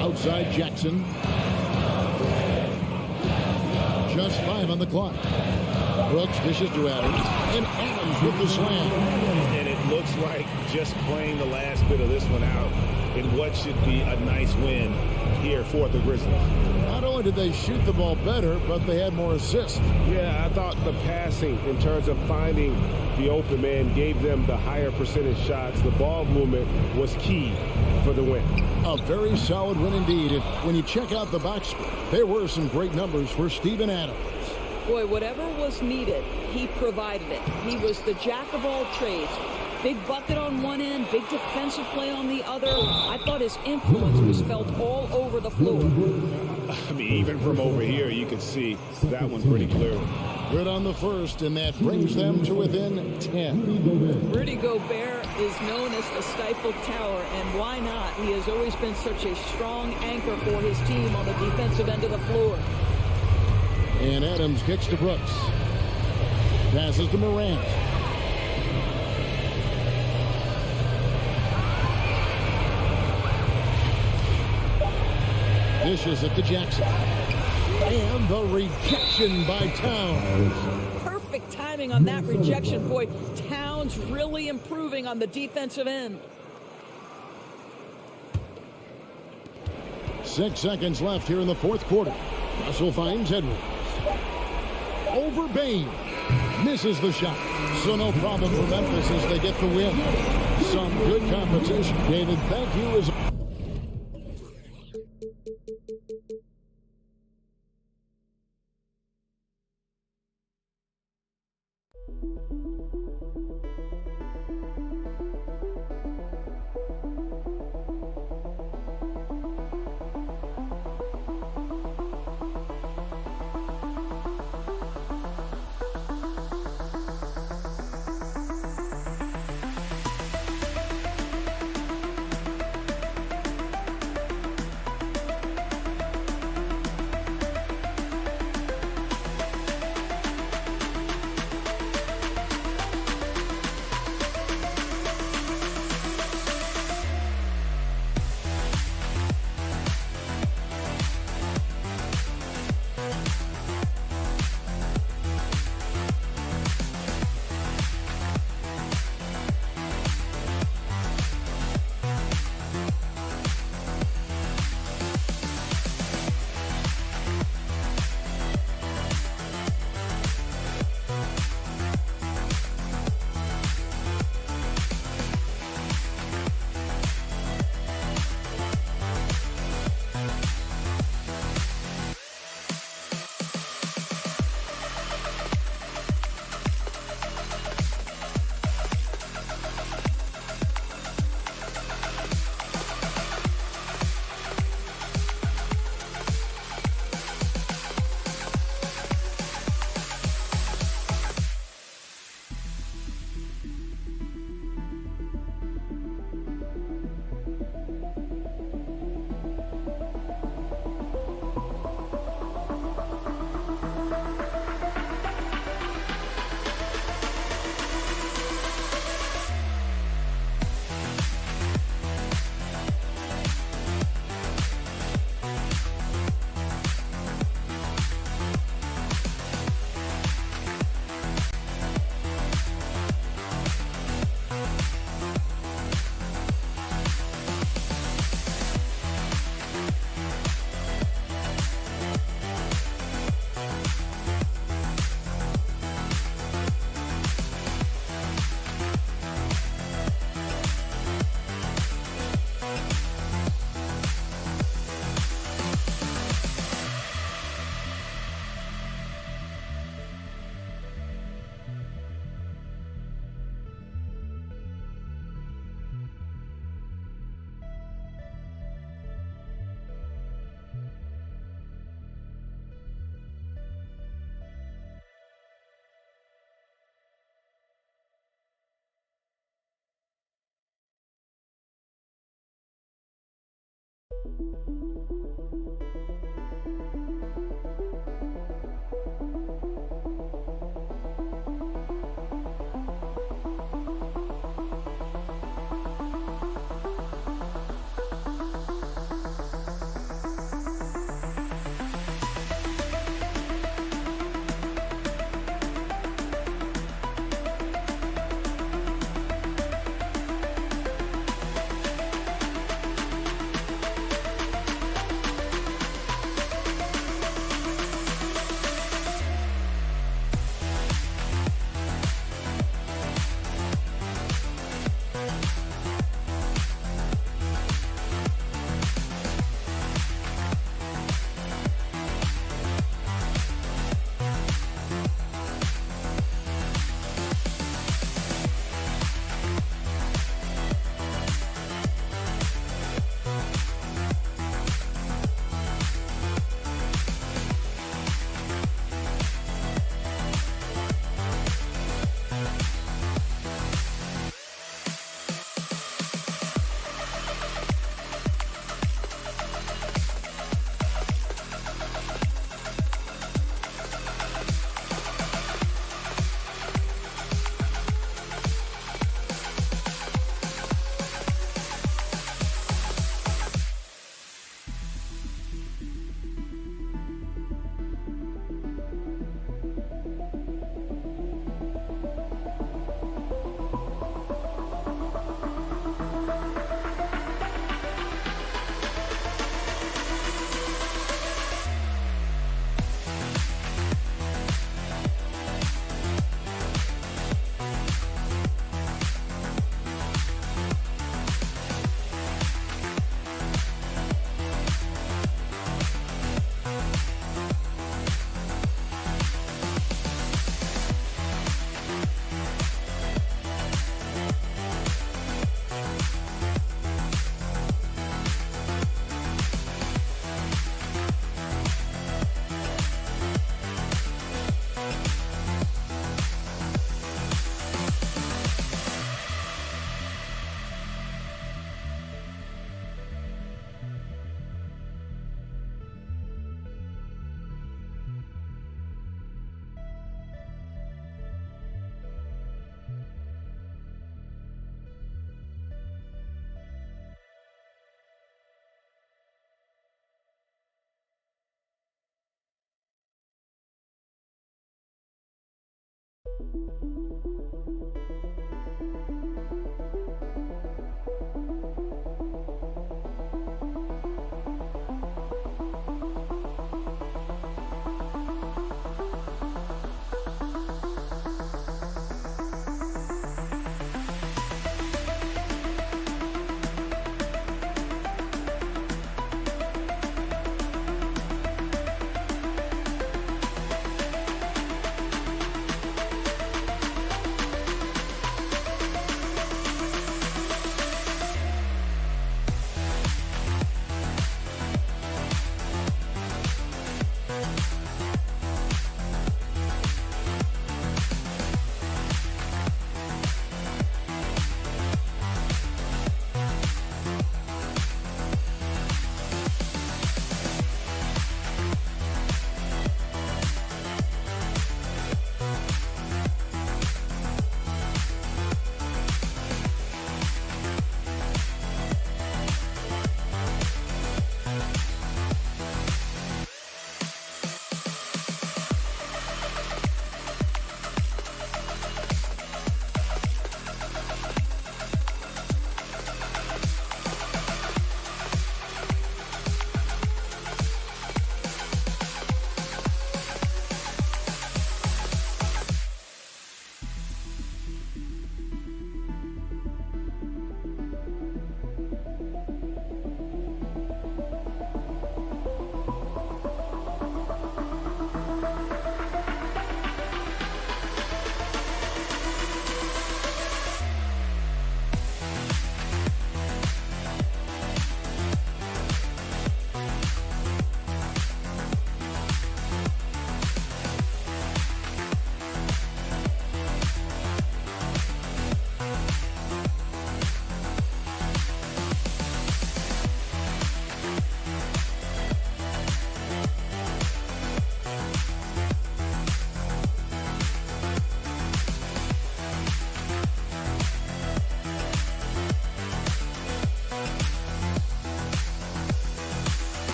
Outside Jackson. Just 5 on the clock. Brooks dishes to Adams. And Adams with the slam. And it looks like just playing the last bit of this one out in what should be a nice win here for the Grizzlies. Not only did they shoot the ball better, but they had more assists. Yeah, I thought the passing in terms of finding the open man gave them the higher percentage shots. The ball movement was key for the win. A very solid win indeed. And when you check out the box score, there were some great numbers for Steven Adams. Boy, whatever was needed, he provided it. He was the jack of all trades. Big bucket on one end, big defensive play on the other. I thought his influence was felt all over the floor. I mean, even from over here, you could see that one pretty clearly. Good on the first, and that brings them to within 10. Rudy Gobert is known as the stifled tower, and why not? He has always been such a strong anchor for his team on the defensive end of the floor. And Adams kicks to Brooks. Passes to Morant. Dishes it to Jackson. And the rejection by Towns. Perfect timing on that rejection. Boy, Towns really improving on the defensive end. 6 seconds left here in the fourth quarter. Russell finds Edwards. Over Bain. Misses the shot. So no problem for Memphis as they get the win. Some good competition. David, thank you.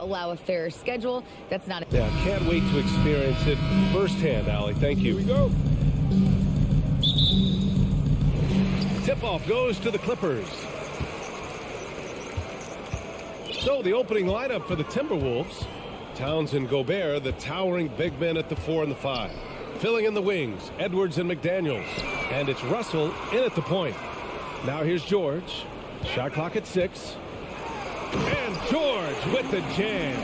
allow a fair schedule. That's not a Yeah, can't wait to experience it firsthand, Allie. Thank you. Here we go. Tip-off goes to the Clippers. So the opening lineup for the Timberwolves. Towns and Gobert, the towering big men at the 4 and the 5. Filling in the wings, Edwards and McDaniels. And it's Russell in at the point. Now here's George. Shot clock at 6. And George with the jam.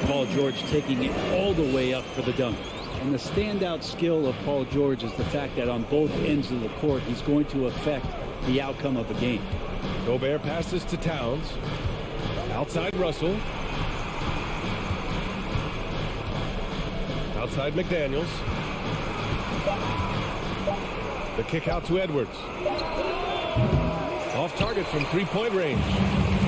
Paul George taking it all the way up for the dunk. And the standout skill of Paul George is the fact that on both ends of the court, he's going to affect the outcome of the game. Gobert passes to Towns. Outside Russell. Outside McDaniels. The kick out to Edwards. Off target from three-point range.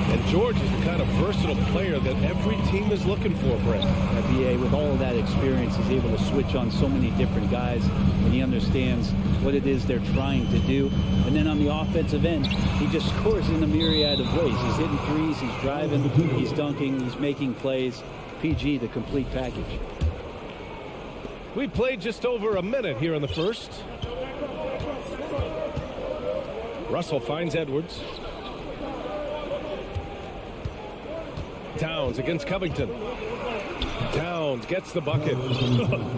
And George is the kind of versatile player that every team is looking for, Brett. BA, with all of that experience, is able to switch on so many different guys, and he understands what it is they're trying to do. And then on the offensive end, he just scores in a myriad of ways. He's hitting threes, he's driving, he's dunking, he's making plays. PG, the complete package. We played just over a minute here in the first. Russell finds Edwards. Towns against Covington. Towns gets the bucket.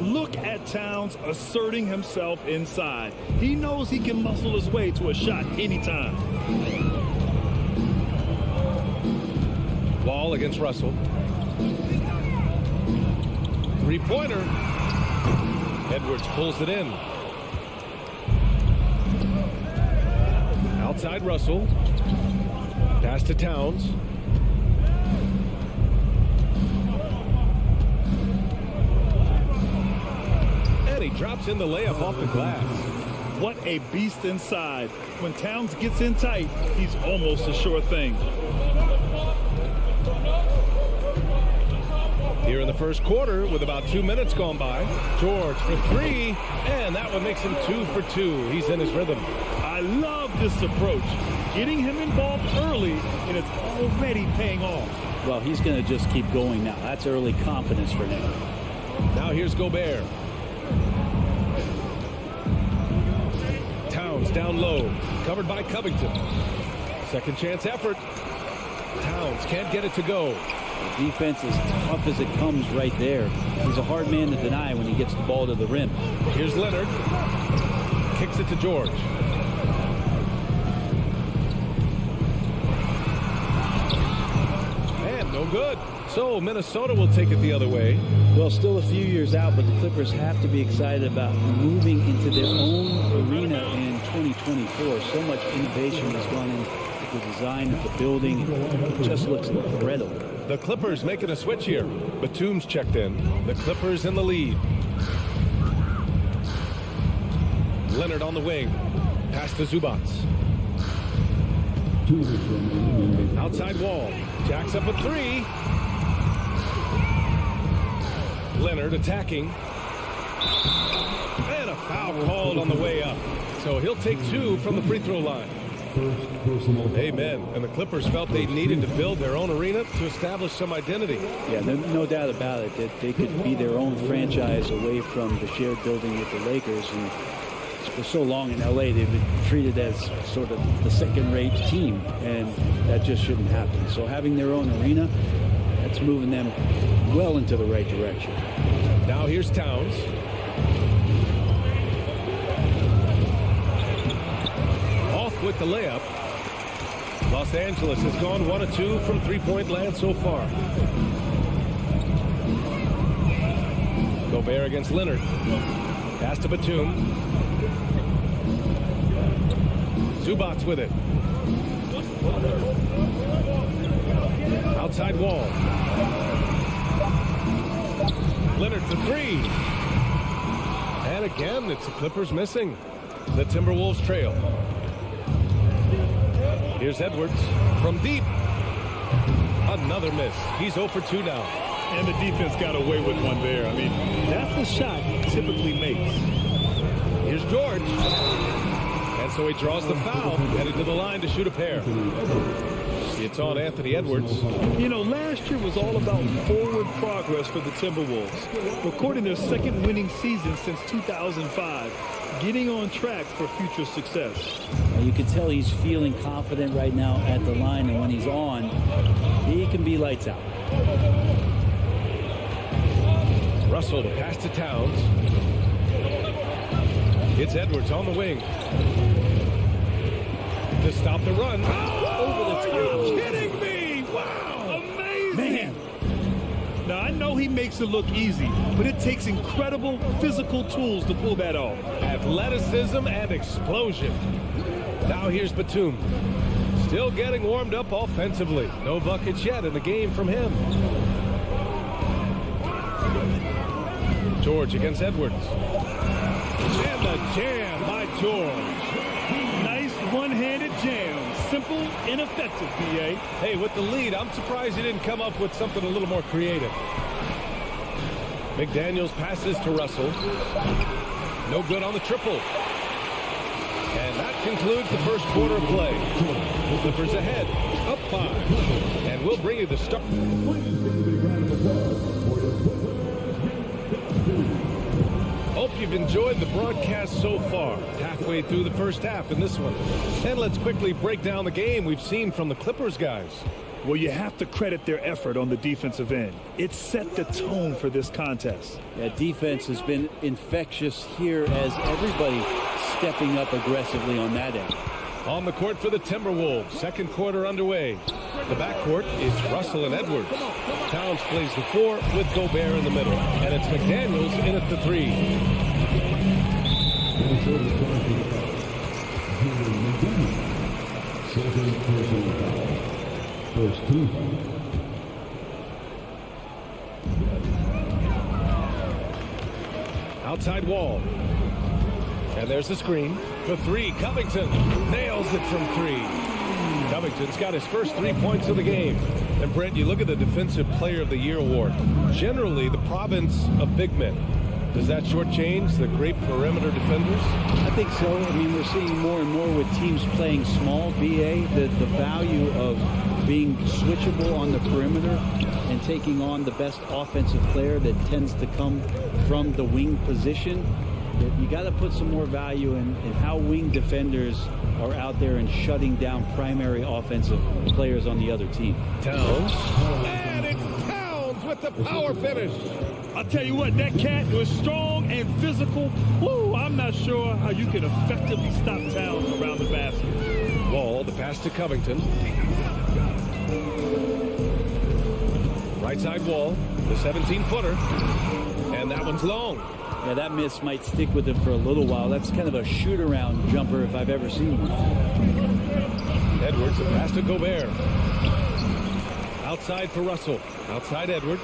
Look at Towns asserting himself inside. He knows he can muscle his way to a shot anytime. Ball against Russell. Three-pointer. Edwards pulls it in. Outside Russell. Pass to Towns. And he drops in the layup off the glass. What a beast inside. When Towns gets in tight, he's almost a sure thing. Here in the first quarter, with about 2 minutes gone by, George for three, and that one makes him 2 for 2. He's in his rhythm. I love this approach. getting him involved early, and it's already paying off. Well, he's going to just keep going now. That's early confidence for him. Now here's Gobert. Towns down low, covered by Covington. Second chance effort. Towns can't get it to go. The defense is tough as it comes right there. He's a hard man to deny when he gets the ball to the rim. Here's Leonard. Kicks it to George. And no good. So Minnesota will take it the other way. Well, still a few years out, but the Clippers have to be excited about moving into their own arena in 2024. So much innovation has gone into the design of the building. It just looks incredible. The Clippers making a switch here. Batum's checked in. The Clippers in the lead. Leonard on the wing. Pass to Zubac. Outside wall. Jacks up a three. Leonard attacking. And a foul called on the way up. So he'll take two from the free throw line. Amen. And the Clippers felt they needed to build their own arena to establish some identity. Yeah, no doubt about it that they could be their own franchise away from the shared building with the Lakers. And for so long in LA, they've been treated as sort of the second-rate team, and that just shouldn't happen. So having their own arena, that's moving them well into the right direction. Now here's Towns. Off with the layup. Los Angeles has gone 1 of 2 from three-point land so far. Gobert against Leonard. Pass to Batum. Zubac with it. Outside wall. Leonard for three. And again, it's the Clippers missing. The Timberwolves trail. Here's Edwards from deep. Another miss. He's 0 for 2 now. And the defense got away with one there. I mean, that's a shot he typically makes. Here's George. And so he draws the foul, headed to the line to shoot a pair. It's on Anthony Edwards. You know, last year was all about forward progress for the Timberwolves. Recording their second winning season since 2005. Getting on track for future success. You can tell he's feeling confident right now at the line, and when he's on, he can be lights out. Russell to pass to Towns. It's Edwards on the wing. To stop the run. Over the top. Are you kidding me? Wow. Amazing. Man. Now, I know he makes it look easy, but it takes incredible physical tools to pull that off. Athleticism and explosion. Now here's Batum. Still getting warmed up offensively. No buckets yet in the game from him. George against Edwards. And the jam by George. Nice one-handed jam. Simple and effective, B.A. Hey, with the lead, I'm surprised he didn't come up with something a little more creative. McDaniels passes to Russell. No good on the triple. And that concludes the first quarter of play. The Clippers ahead, up 5. And we'll bring you the start. Hope you've enjoyed the broadcast so far. Halfway through the first half in this one. And let's quickly break down the game we've seen from the Clippers guys. Well, you have to credit their effort on the defensive end. It set the tone for this contest. Yeah, defense has been infectious here as everybody stepping up aggressively on that end. On the court for the Timberwolves. Second quarter underway. The backcourt is Russell and Edwards. Towns plays the 4 with Gobert in the middle. And it's McDaniels in at the 3. Outside wall. And there's the screen. For 3, Covington nails it from 3. Covington's got his first 3 points of the game. And Brent, you look at the Defensive Player of the Year award. Generally the province of big men. Does that shortchange the great perimeter defenders? I think so. I mean, we're seeing more and more with teams playing small, BA, the value of being switchable on the perimeter and taking on the best offensive player that tends to come from the wing position. You got to put some more value in how wing defenders are out there and shutting down primary offensive players on the other team. Towns. And it's Towns with the power finish. I'll tell you what, that cat was strong and physical. Woo, I'm not sure how you can effectively stop Towns around the basket. Wall, the pass to Covington. Right side Wall, the 17-footer. And that one's long. Yeah, that miss might stick with him for a little while. That's kind of a shoot-around jumper if I've ever seen one. Edwards, the pass to Gobert. Outside for Russell. Outside Edwards.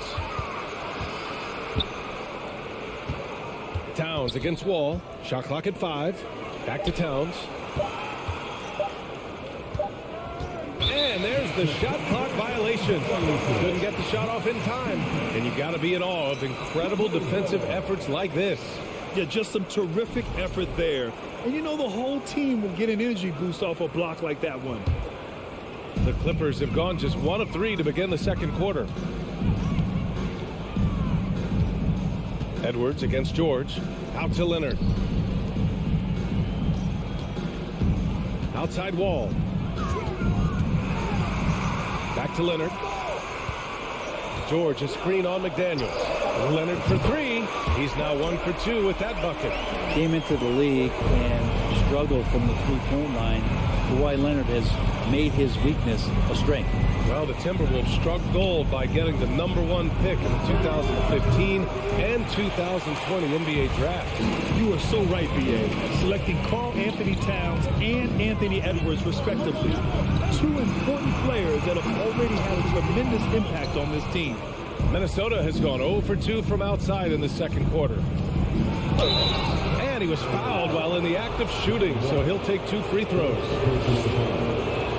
Towns against Wall. Shot clock at 5. Back to Towns. And there's the shot clock violation. Couldn't get the shot off in time. And you got to be in awe of incredible defensive efforts like this. Yeah, just some terrific effort there. And you know the whole team will get an energy boost off a block like that one. The Clippers have gone just 1 of 3 to begin the second quarter. Edwards against George. Out to Leonard. Outside Wall. Back to Leonard. George, a screen on McDaniels. Leonard for 3. He's now 1 for 2 with that bucket. Came into the league and struggled from the three-point line. Kawhi Leonard has made his weakness a strength. Well, the Timberwolves struck gold by getting the #1 pick in the 2015 and 2020 NBA draft. You are so right, B.A. Selecting Karl Anthony Towns and Anthony Edwards, respectively. 2 important players that have already had a tremendous impact on this team. Minnesota has gone 0 for 2 from outside in the second quarter. And he was fouled while in the act of shooting, so he'll take 2 free throws.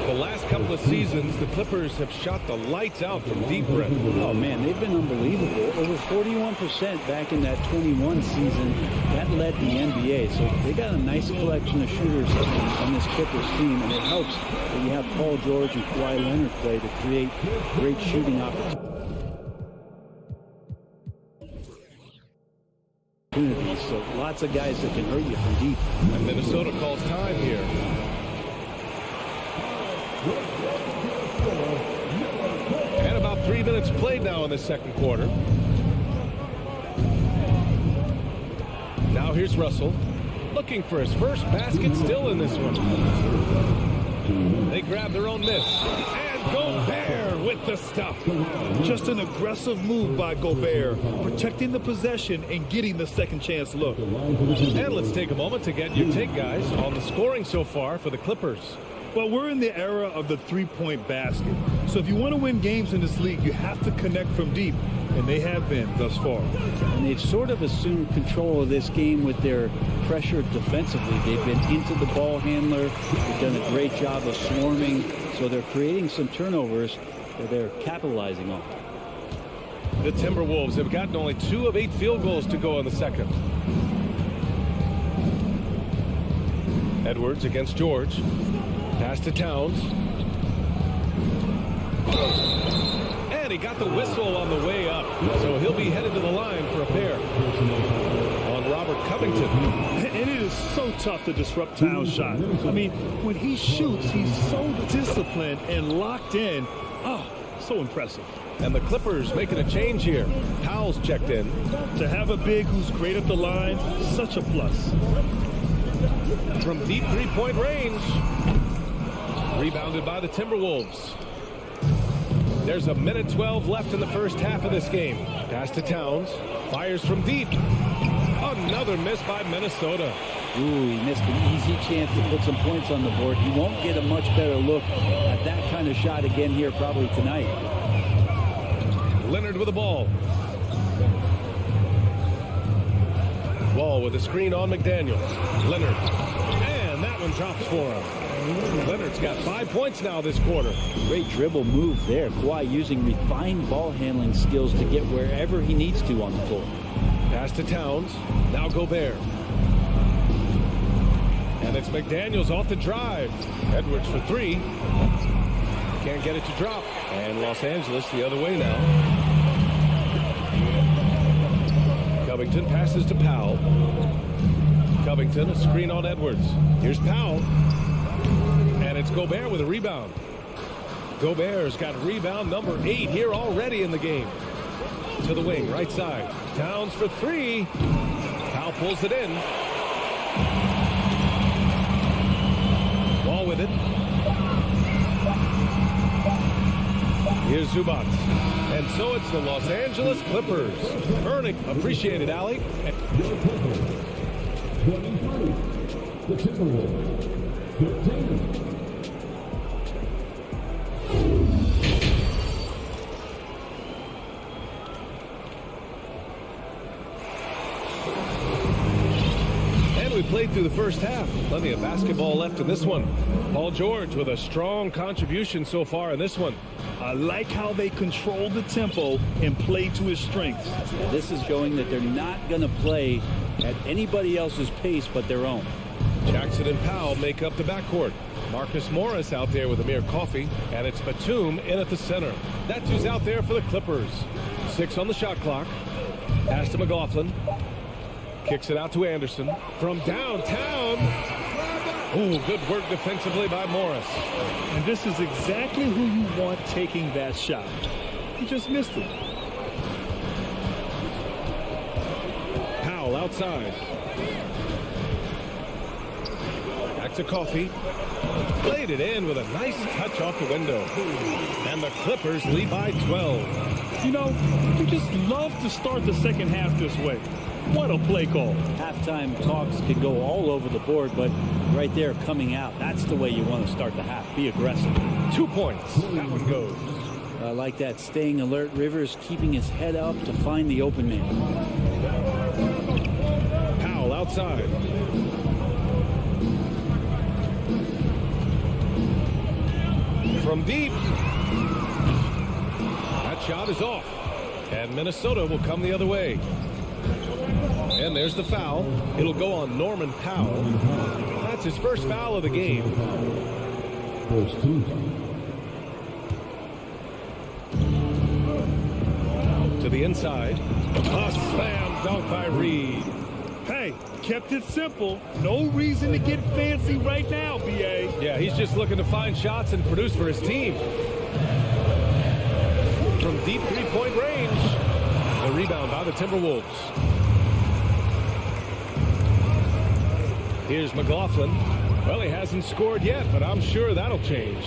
The last couple of seasons, the Clippers have shot the lights out from deep red. Oh, man, they've been unbelievable. Over 41% back in that 21 season. That led the NBA. So they got a nice collection of shooters on this Clippers team, and it helps that you have Paul George and Kawhi Leonard play to create great shooting opportunities. So lots of guys that can hurt you from deep. And Minnesota calls time here. And about 3 minutes played now in the second quarter. Now here's Russell, looking for his first basket, still in this one. They grab their own miss. And Gobert with the stuff. Just an aggressive move by Gobert, protecting the possession and getting the second chance look. And let's take a moment to get your take, guys, on the scoring so far for the Clippers. Well, we're in the era of the three-point basket. So if you want to win games in this league, you have to connect from deep. And they have been thus far. And they've sort of assumed control of this game with their pressure defensively. They've been into the ball handler. They've done a great job of swarming. So they're creating some turnovers that they're capitalizing on. The Timberwolves have gotten only 2 of 8 field goals to go in the second. Edwards against George. Pass to Towns. And he got the whistle on the way up. So he'll be headed to the line for a pair on Robert Covington. And it is so tough to disrupt Towns' shot. I mean, when he shoots, he's so disciplined and locked in. Oh, so impressive. And the Clippers making a change here. Powell's checked in. To have a big who's great at the line, such a plus. From deep three-point range. Rebounded by the Timberwolves. There's 1:12 left in the first half of this game. Pass to Towns. Fires from deep. Another miss by Minnesota. Ooh, he missed an easy chance to put some points on the board. He won't get a much better look at that kind of shot again here probably tonight. Leonard with the ball. Wall with a screen on McDaniels. Leonard. And that one drops for him. Leonard's got 5 points now this quarter. Great dribble move there. Kawhi using refined ball handling skills to get wherever he needs to on the floor. Pass to Towns. Now Gobert. And it's McDaniels off the drive. Edwards for three. Can't get it to drop. And Los Angeles the other way now. Covington passes to Powell. Covington, a screen on Edwards. Here's Powell. And it's Gobert with a rebound. Gobert's got rebound number 8 here already in the game. To the wing, right side. Towns for three. Powell pulls it in. Wall with it. Here's Zubac. And so it's the Los Angeles Clippers. Earning. Appreciate it, Allie. The Timberwolves, 15. We played through the first half. Plenty of basketball left in this one. Paul George with a strong contribution so far in this one. I like how they control the tempo and play to his strengths. This is showing that they're not going to play at anybody else's pace but their own. Jackson and Powell make up the backcourt. Marcus Morris out there with Amir Coffey, and it's Batum in at the center. That's who's out there for the Clippers. 6 on the shot clock. Pass to McLaughlin. Kicks it out to Anderson from downtown. Ooh, good work defensively by Morris. And this is exactly who you want taking that shot. He just missed it. Powell outside. Back to Coffey. Played it in with a nice touch off the window. And the Clippers lead by 12. You know, you just love to start the second half this way. What a play call. Halftime talks can go all over the board, but right there coming out, that's the way you want to start the half. Be aggressive. 2 points. That one goes. I like that. Staying alert. Rivers keeping his head up to find the open man. Powell outside. From deep. That shot is off. And Minnesota will come the other way. And there's the foul. It'll go on Norman Powell. That's his first foul of the game. First team. To the inside. A slam dunk by Reed. Hey, kept it simple. No reason to get fancy right now, B.A. Yeah, he's just looking to find shots and produce for his team. From deep three-point range. The rebound by the Timberwolves. Here's McLaughlin. Well, he hasn't scored yet, but I'm sure that'll change.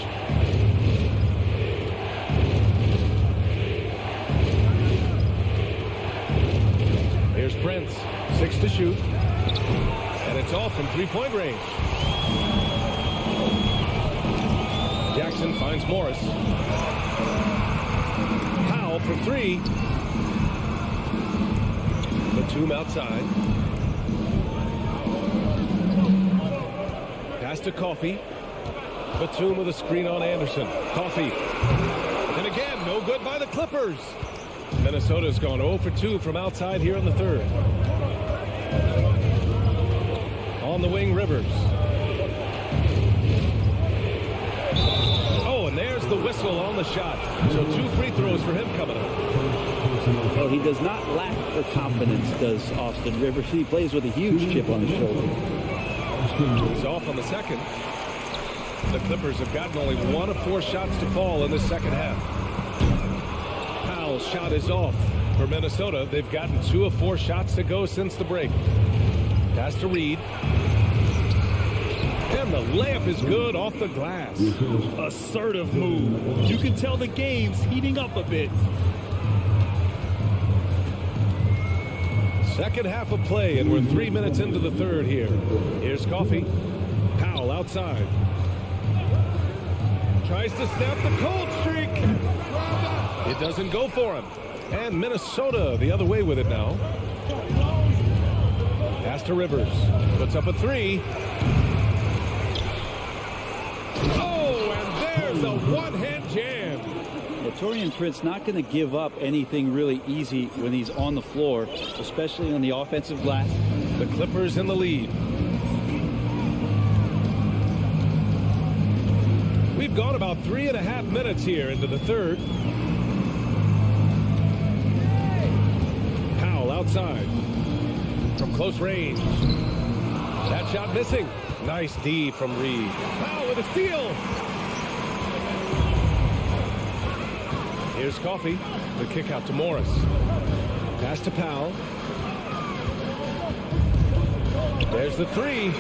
Here's Prince. 6 to shoot. And it's off from three-point range. Jackson finds Morris. Powell for three. Batum outside. Pass to Coffey. Batum with a screen on Anderson. Coffey. And again, no good by the Clippers. Minnesota's gone 0 for 2 from outside here in the third. On the wing, Rivers. Oh, and there's the whistle on the shot. So 2 free throws for him coming up. Well, he does not lack the confidence, does Austin Rivers. He plays with a huge chip on his shoulder. He's off on the second. The Clippers have gotten only 1 of 4 shots to fall in this second half. Powell's shot is off. For Minnesota, they've gotten 2 of 4 shots to go since the break. Pass to Reed. And the layup is good off the glass. Assertive move. You can tell the game's heating up a bit. Second half of play, and we're 3 minutes into the third here. Here's Coffey. Powell outside. Tries to snap the cold streak. It doesn't go for him. And Minnesota the other way with it now. Pass to Rivers. Puts up a 3. Oh, and there's a one-hand jam. Well, Taurean Prince not going to give up anything really easy when he's on the floor, especially on the offensive glass. The Clippers in the lead. We've gone about 3.5 minutes here into the third. Powell outside from close range. That shot missing. Nice D from Reed. Powell with a steal. Here's Coffey. The kick out to Morris. Pass to Powell. There's the three.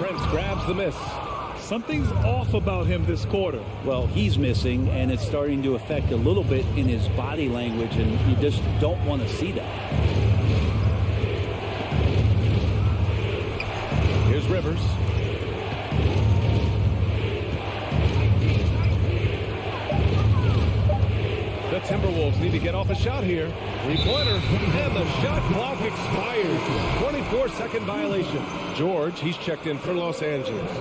Prince grabs the miss. Something's off about him this quarter. Well, he's missing, and it's starting to affect a little bit in his body language, and you just don't want to see that. Here's Rivers. The Timberwolves need to get off a shot here. Three-pointer, and the shot clock expired. 24-second violation. George, he's checked in for Los Angeles.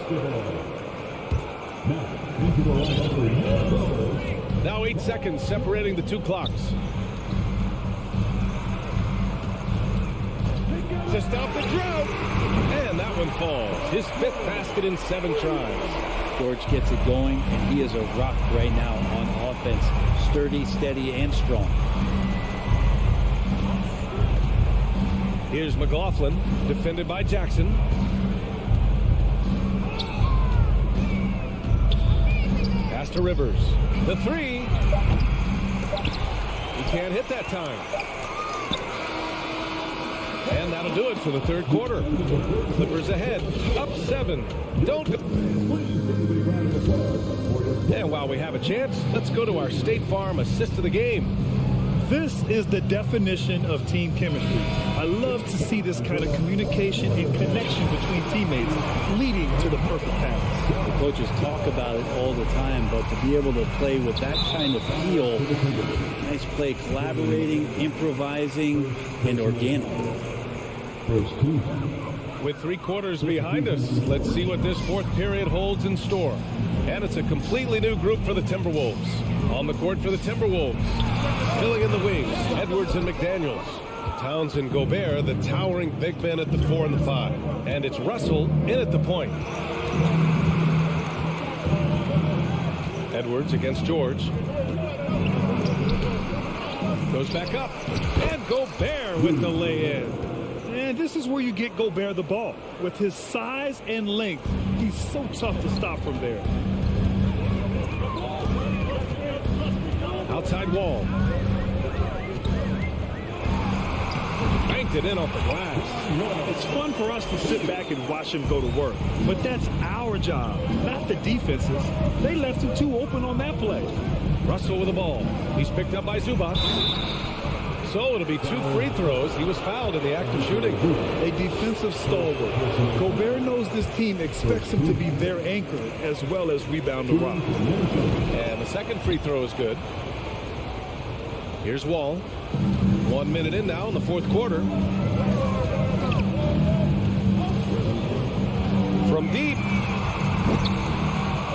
Now 8 seconds separating the two clocks. To stop the drought. And that one falls. His 5th basket in 7 tries. George gets it going, and he is a rock right now on offense. Sturdy, steady, and strong. Here's McLaughlin, defended by Jackson. Pass to Rivers. The three. He can't hit that time. And that'll do it for the third quarter. Clippers ahead, up 7. Don't go. And while we have a chance, let's go to our State Farm assist of the game. This is the definition of team chemistry. I love to see this kind of communication and connection between teammates leading to the perfect pass. The coaches talk about it all the time, but to be able to play with that kind of feel, nice play, collaborating, improvising, and organic. With 3 quarters behind us, let's see what this fourth period holds in store. And it's a completely new group for the Timberwolves. On the court for the Timberwolves, filling in the wings, Edwards and McDaniels. Towns and Gobert, the towering big men at the 4 and the 5. And it's Russell in at the point. Edwards against George. Goes back up. And Gobert with the lay-in. And this is where you get Gobert the ball. With his size and length, he's so tough to stop from there. Outside wall. Banked it in off the glass. It's fun for us to sit back and watch him go to work. But that's our job, not the defense's. They left him too open on that play. Russell with the ball. He's picked up by Zubac. So it'll be 2 free throws. He was fouled in the act of shooting. A defensive stalwart. Gobert knows this team expects him to be their anchor as well as rebound the rock. And the second free throw is good. Here's Wall. 1 minute in now in the fourth quarter. From deep.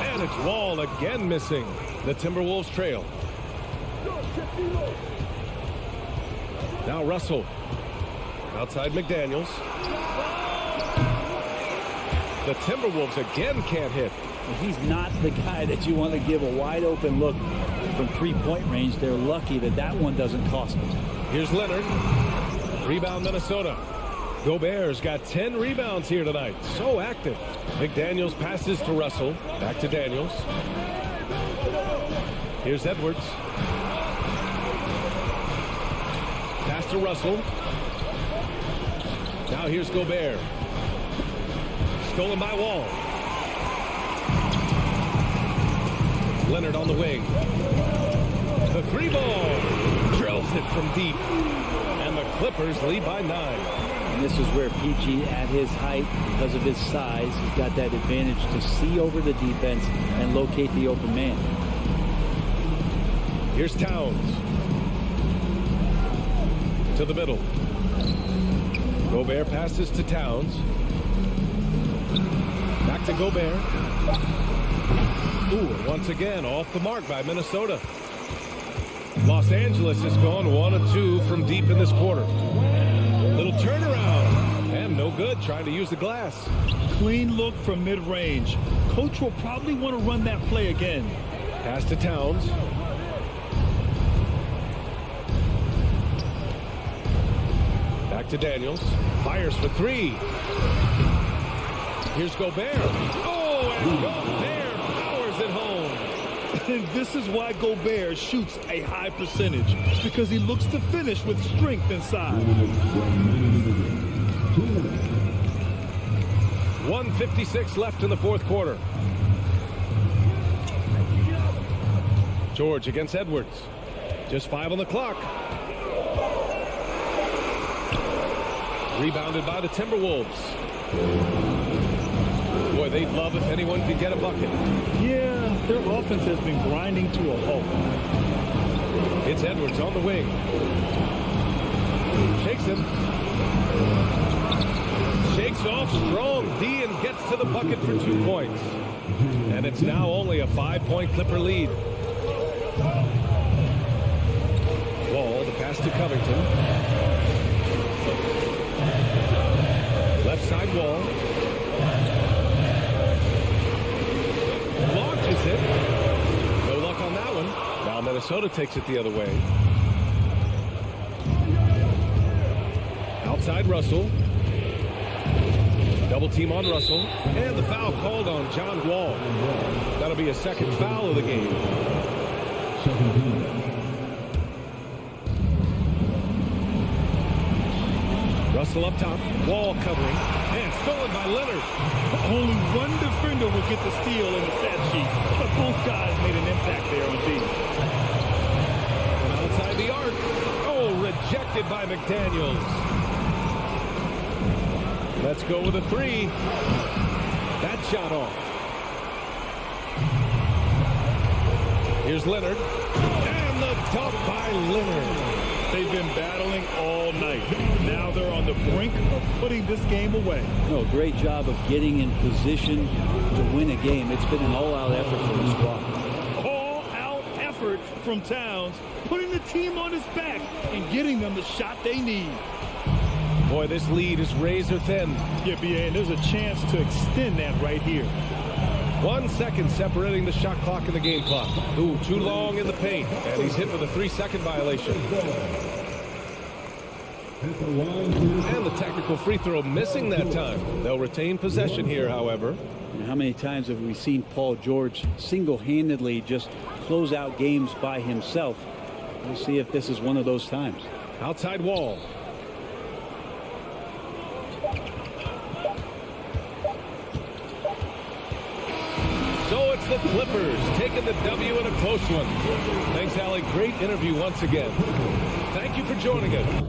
And it's Wall again missing. The Timberwolves trail. Now Russell. Outside McDaniels. The Timberwolves again can't hit. He's not the guy that you want to give a wide open look from 3-point range. They're lucky that that one doesn't cost them. Here's Leonard. Rebound Minnesota. Gobert's got 10 rebounds here tonight. So active. McDaniels passes to Russell. Back to Daniels. Here's Edwards. Pass to Russell. Now here's Gobert. Stolen by Wall. Leonard on the wing. The 3-ball. Drills it from deep. And the Clippers lead by 9. And this is where PG, at his height, because of his size, he's got that advantage to see over the defense and locate the open man. Here's Towns. To the middle. Gobert passes to Towns. Back to Gobert. Ooh, and once again, off the mark by Minnesota. Los Angeles has gone 1 of 2 from deep in this quarter. Little turnaround, and no good, trying to use the glass. Clean look from mid-range. Coach will probably want to run that play again. Pass to Towns. Back to Daniels. Fires for 3. Here's Gobert. Oh, and Gobert powers it home. And this is why Gobert shoots a high percentage, because he looks to finish with strength inside. 1:56 left in the fourth quarter. George against Edwards. Just 5 on the clock. Rebounded by the Timberwolves. Boy, they'd love if anyone could get a bucket. Yeah, their offense has been grinding to a halt. It's Edwards on the wing. Shakes him. Shakes off strong D and gets to the bucket for 2 points. And it's now only a 5-point Clipper lead. Wall, the pass to Covington. Left side Wall. Launches it. No luck on that one. Now Minnesota takes it the other way. Outside Russell. Double team on Russell. And the foul called on John Wall. That'll be a second foul of the game. Russell up top. Wall covering. And stolen by Leonard. Only one defender will get the steal in the stat sheet, but both guys made an impact there on D. Outside the arc. Oh, rejected by McDaniels. Let's go with a 3. That shot off. Here's Leonard. And the dunk by Leonard. They've been battling all night. Now they're on the brink of putting this game away. No, great job of getting in position to win a game. It's been an all-out effort from the squad. All-out effort from Towns, putting the team on his back and getting them the shot they need. Boy, this lead is razor thin. Yeah, B.A., and there's a chance to extend that right here. 1 second separating the shot clock and the game clock. Ooh, too long in the paint. And he's hit with a 3-second violation. And the technical free throw missing that time. They'll retain possession here, however. And how many times have we seen Paul George single-handedly just close out games by himself? We'll see if this is one of those times. Outside Wall. So it's the Clippers taking the W in a close one. Thanks, Allie. Great interview once again. Thank you for joining us.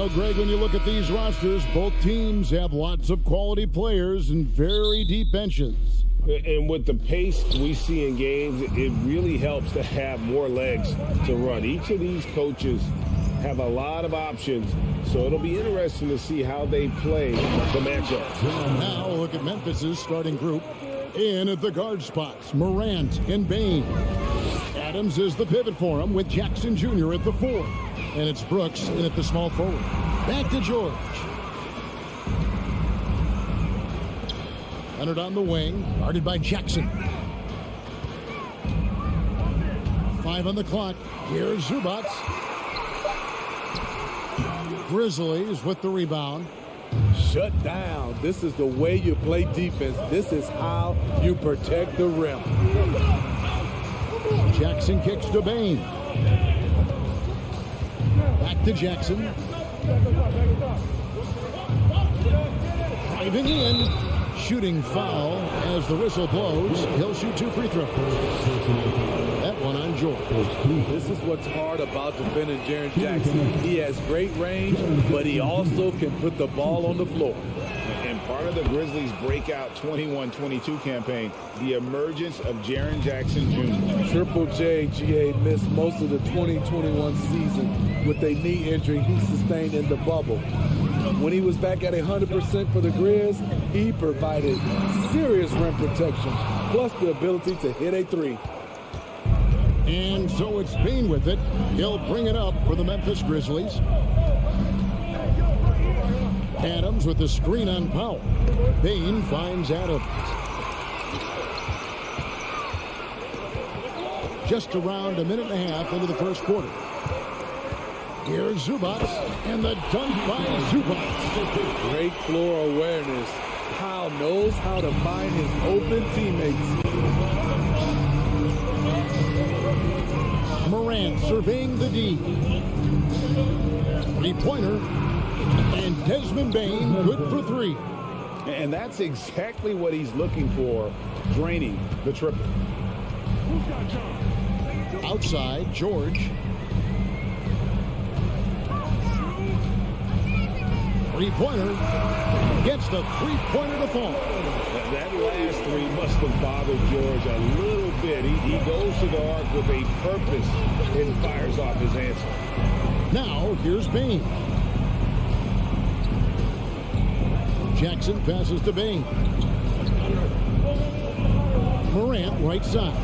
Now, Greg, when you look at these rosters, both teams have lots of quality players and very deep benches. And with the pace we see in games, it really helps to have more legs to run. Each of these coaches have a lot of options, so it'll be interesting to see how they play the matchups. Now look at Memphis's starting group. In at the guard spots, Morant and Bain. Adams is the pivot for him with Jackson Jr. at the 4. And it's Brooks in at the small forward. Back to George. Leonard on the wing, guarded by Jackson. 5 on the clock. Here's Zubac. Grizzlies with the rebound. Shut down. This is the way you play defense. This is how you protect the rim. Jackson kicks to Bain. Back to Jackson. Driving in. Shooting foul as the whistle blows. He'll shoot 2 free throws. That one on George. This is what's hard about defending Jaren Jackson. He has great range, but he also can put the ball on the floor. And part of the Grizzlies' breakout 21-22 campaign, the emergence of Jaren Jackson Jr. Triple J GA missed most of the 2021 season with a knee injury he sustained in the bubble. When he was back at 100% for the Grizz, he provided serious rim protection, plus the ability to hit a 3. And so it's Bain with it. He'll bring it up for the Memphis Grizzlies. Adams with the screen on Powell. Bain finds Adams. Just around a minute and a half into the first quarter. Here's Zubac, and the dunk by Zubac. Great floor awareness. Powell knows how to find his open teammates. Morant surveying the D. 3-pointer. And Desmond Bain good for 3. And that's exactly what he's looking for, draining the triple. Outside, George. 3-pointer. Gets the 3-pointer to fall. That last 3 must have bothered George a little bit. He goes to the arc with a purpose and fires off his answer. Now, here's Bain. Jackson passes to Bain. Morant, right side.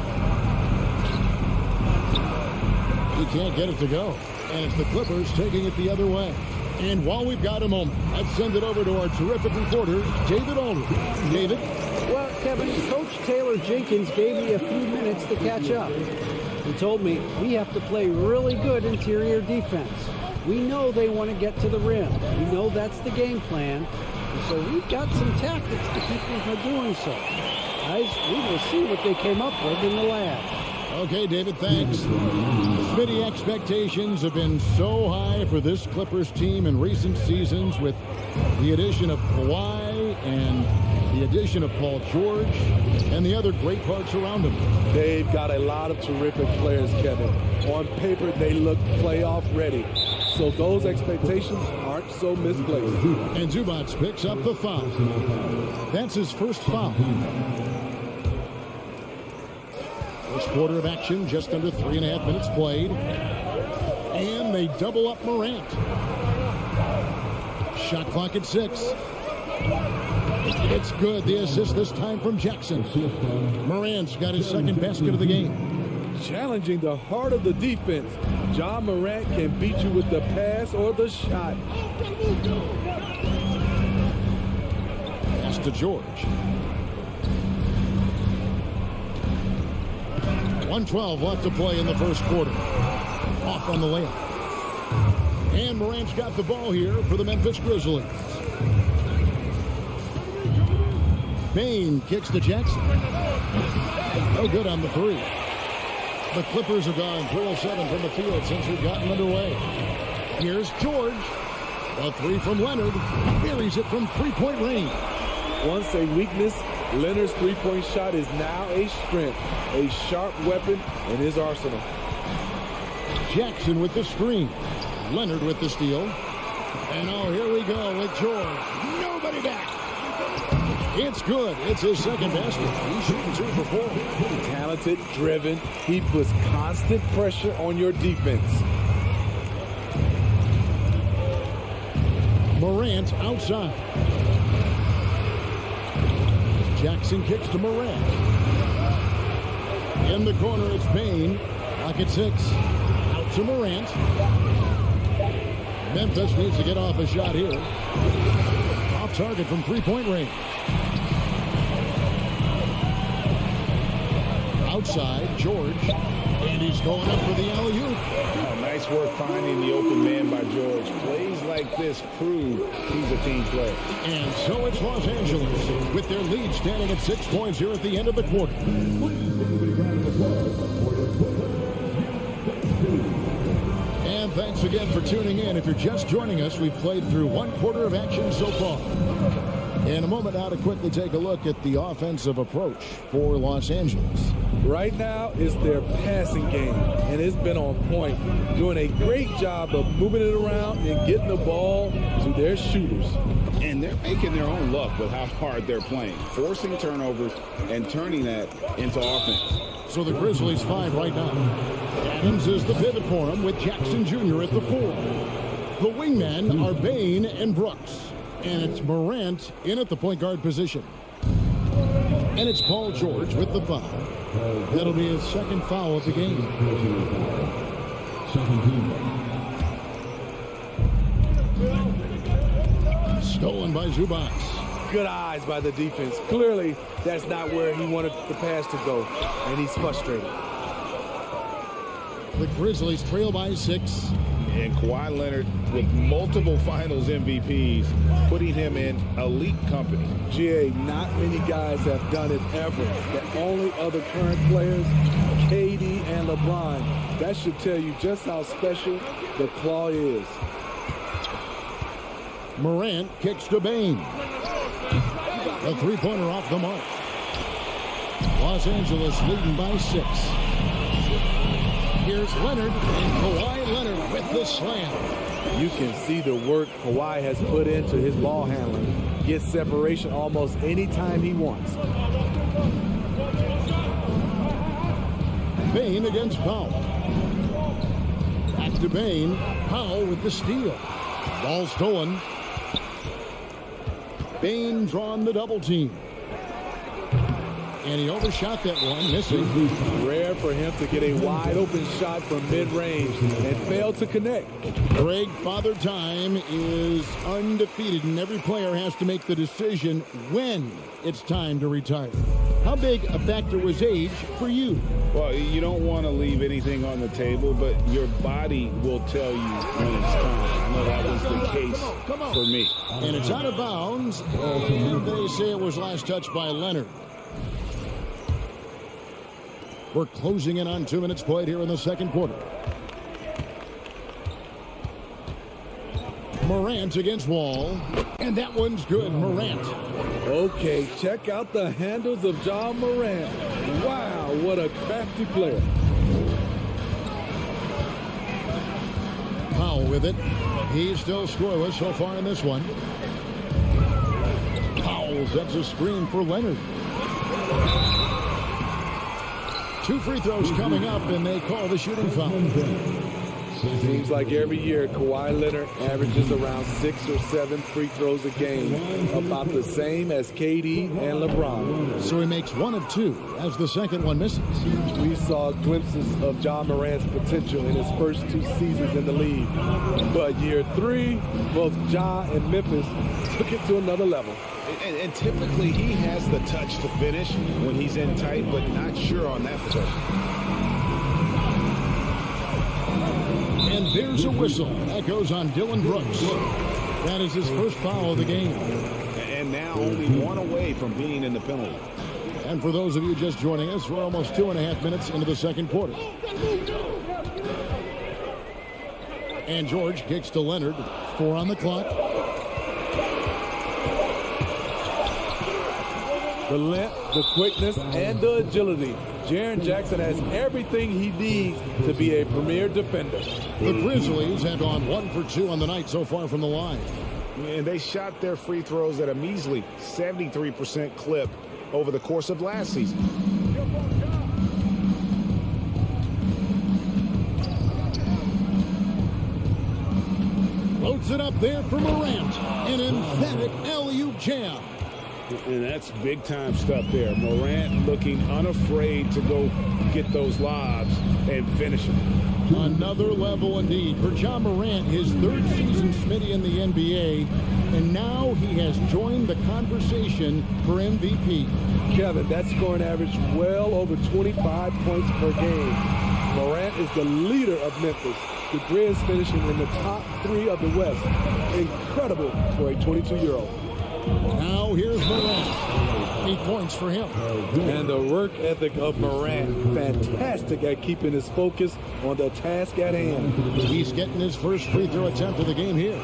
He can't get it to go. And it's the Clippers taking it the other way. And while we've got a moment, let's send it over to our terrific reporter, David Aldridge. David? Well, Kevin, Coach Taylor Jenkins gave me a few minutes to catch up. He told me we have to play really good interior defense. We know they want to get to the rim. We know that's the game plan. And so we've got some tactics to keep them from doing so. Guys, we will see what they came up with in the lab. Okay, David, thanks. Smitty, expectations have been so high for this Clippers team in recent seasons with the addition of Kawhi and the addition of Paul George and the other great parts around him. They've got a lot of terrific players, Kevin. On paper, they look playoff ready. So those expectations aren't so misplaced. And Zubac picks up the foul. That's his first foul. First quarter of action, just under 3.5 minutes played. And they double up Morant. Shot clock at 6. It's good. The assist this time from Jackson. Morant's got his second basket of the game. Challenging the heart of the defense. John Morant can beat you with the pass or the shot. Pass to George. 1:12 left to play in the first quarter. Off on the layup. And Morant's got the ball here for the Memphis Grizzlies. Bain kicks to Jackson. No good on the 3. The Clippers have gone 3 of 7 from the field since we've gotten underway. Here's George. A 3 from Leonard. Buries it from 3-point range. Once a weakness, Leonard's 3-point shot is now a strength, a sharp weapon in his arsenal. Jackson with the screen. Leonard with the steal. And oh, here we go with George. Nobody back. It's good. It's his second basket. He's shooting 2 for 4. Talented, driven. He puts constant pressure on your defense. Morant outside. Jackson kicks to Morant. In the corner, it's Bain. Lock at 6. Out to Morant. Memphis needs to get off a shot here. Off target from three-point range. Outside, George. And he's going up for the alley-oop. Oh, nice work finding the open man by George. Plays like this prove he's a team player. And so it's Los Angeles with their lead standing at 6 points here at the end of the quarter. And thanks again for tuning in. If you're just joining us, we've played through 1 quarter of action so far. In a moment now to quickly take a look at the offensive approach for Los Angeles. Right now is their passing game, and it's been on point. Doing a great job of moving it around and getting the ball to their shooters. And they're making their own luck with how hard they're playing, forcing turnovers and turning that into offense. So the Grizzlies 5 right now. Adams is the pivot for him with Jackson Jr. at the 4. The wingmen are Bain and Brooks. And it's Morant in at the point guard position. And it's Paul George with the foul. That'll be his second foul of the game. Stolen by Zubac. Good eyes by the defense. Clearly, that's not where he wanted the pass to go, and he's frustrated. The Grizzlies trail by 6. And Kawhi Leonard with multiple finals MVPs, putting him in elite company. GA, not many guys have done it ever. The only other current players, KD and LeBron. That should tell you just how special the claw is. Morant kicks to Bain. A three-pointer off the mark. Los Angeles leading by 6. Here's Leonard, and Kawhi Leonard with the slam. You can see the work Kawhi has put into his ball handling. Gets separation almost any time he wants. Bain against Powell. Back to Bain. Powell with the steal. Ball stolen. Bain drawn the double team. And he overshot that one, missing. Rare for him to get a wide open shot from mid-range and fail to connect. Greg, Father Time is undefeated, and every player has to make the decision when it's time to retire. How big a factor was age for you? Well, you don't want to leave anything on the table, but your body will tell you when it's time. I know that was the case for me. And it's out of bounds, and they say it was last touched by Leonard. We're closing in on 2 minutes played here in the second quarter. Morant against Wall. And that one's good. Morant. Okay, check out the handles of John Morant. Wow, what a crafty player. Powell with it. He's still scoreless so far in this one. Powell sets a screen for Leonard. 2 free throws coming up, and they call the shooting foul. Seems like every year Kawhi Leonard averages around 6 or 7 free throws a game, about the same as KD and LeBron. So he makes 1 of 2 as the second one misses. We saw glimpses of John Morant's potential in his first 2 seasons in the league. But year 3, both Ja and Memphis took it to another level. And typically he has the touch to finish when he's in tight, but not sure on that possession. And there's a whistle. That goes on Dylan Brooks. That is his first foul of the game. And now only 1 away from being in the penalty. And for those of you just joining us, we're almost 2.5 minutes into the second quarter. And George kicks to Leonard. 4 on the clock. The length, the quickness, and the agility. Jaren Jackson has everything he needs to be a premier defender. The Grizzlies have gone 1 for 2 on the night so far from the line. And they shot their free throws at a measly 73% clip over the course of last season. Floats it up there for Morant. An emphatic alley-oop jam. And that's big-time stuff there. Morant looking unafraid to go get those lobs and finish them. Another level indeed for John Morant, his 3rd season Smitty in the NBA, and now he has joined the conversation for MVP. Kevin, that scoring average well over 25 points per game. Morant is the leader of Memphis. The Grizz finishing in the top 3 of the West. Incredible for a 22-year-old. Now here's Morant. 8 points for him. And the work ethic of Morant, fantastic at keeping his focus on the task at hand. He's getting his first free throw attempt of the game here.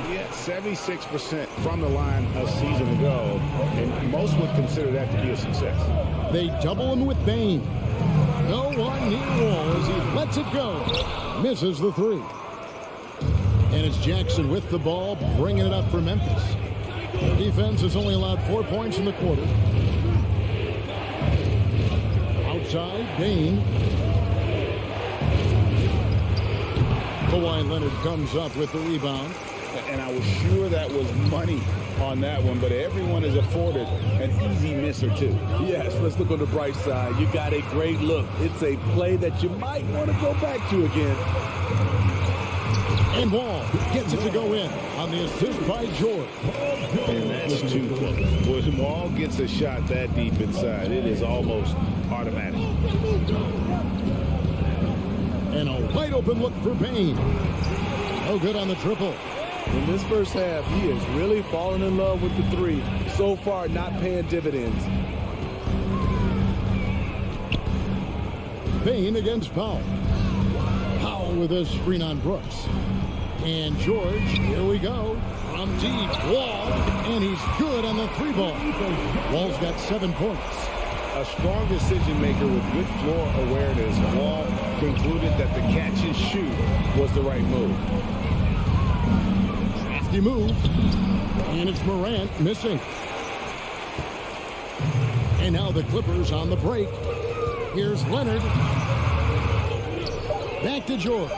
He had 76% from the line a season ago, and most would consider that to be a success. They double him with Bain. No one near wall as he lets it go. Misses the 3. And it's Jackson with the ball, bringing it up for Memphis. Defense has only allowed 4 points in the quarter. Outside, Bain. Kawhi Leonard comes up with the rebound. And I was sure that was money on that one, but everyone is afforded an easy miss or two. Yes, let's look on the bright side. You got a great look. It's a play that you might want to go back to again. And Wall gets it to go in on the assist by George. And that's too close. When Wall gets a shot that deep inside, it is almost automatic. And a wide open look for Bain. No good on the triple. In this first half, he is really falling in love with the 3. So far, not paying dividends. Bain against Powell. Powell with a screen on Brooks. And George, here we go. From deep, Wall, and he's good on the 3-ball. Wall's got 7 points. A strong decision maker with good floor awareness. Wall concluded that the catch and shoot was the right move. Crafty move. And it's Morant missing. And now the Clippers on the break. Here's Leonard. Back to George.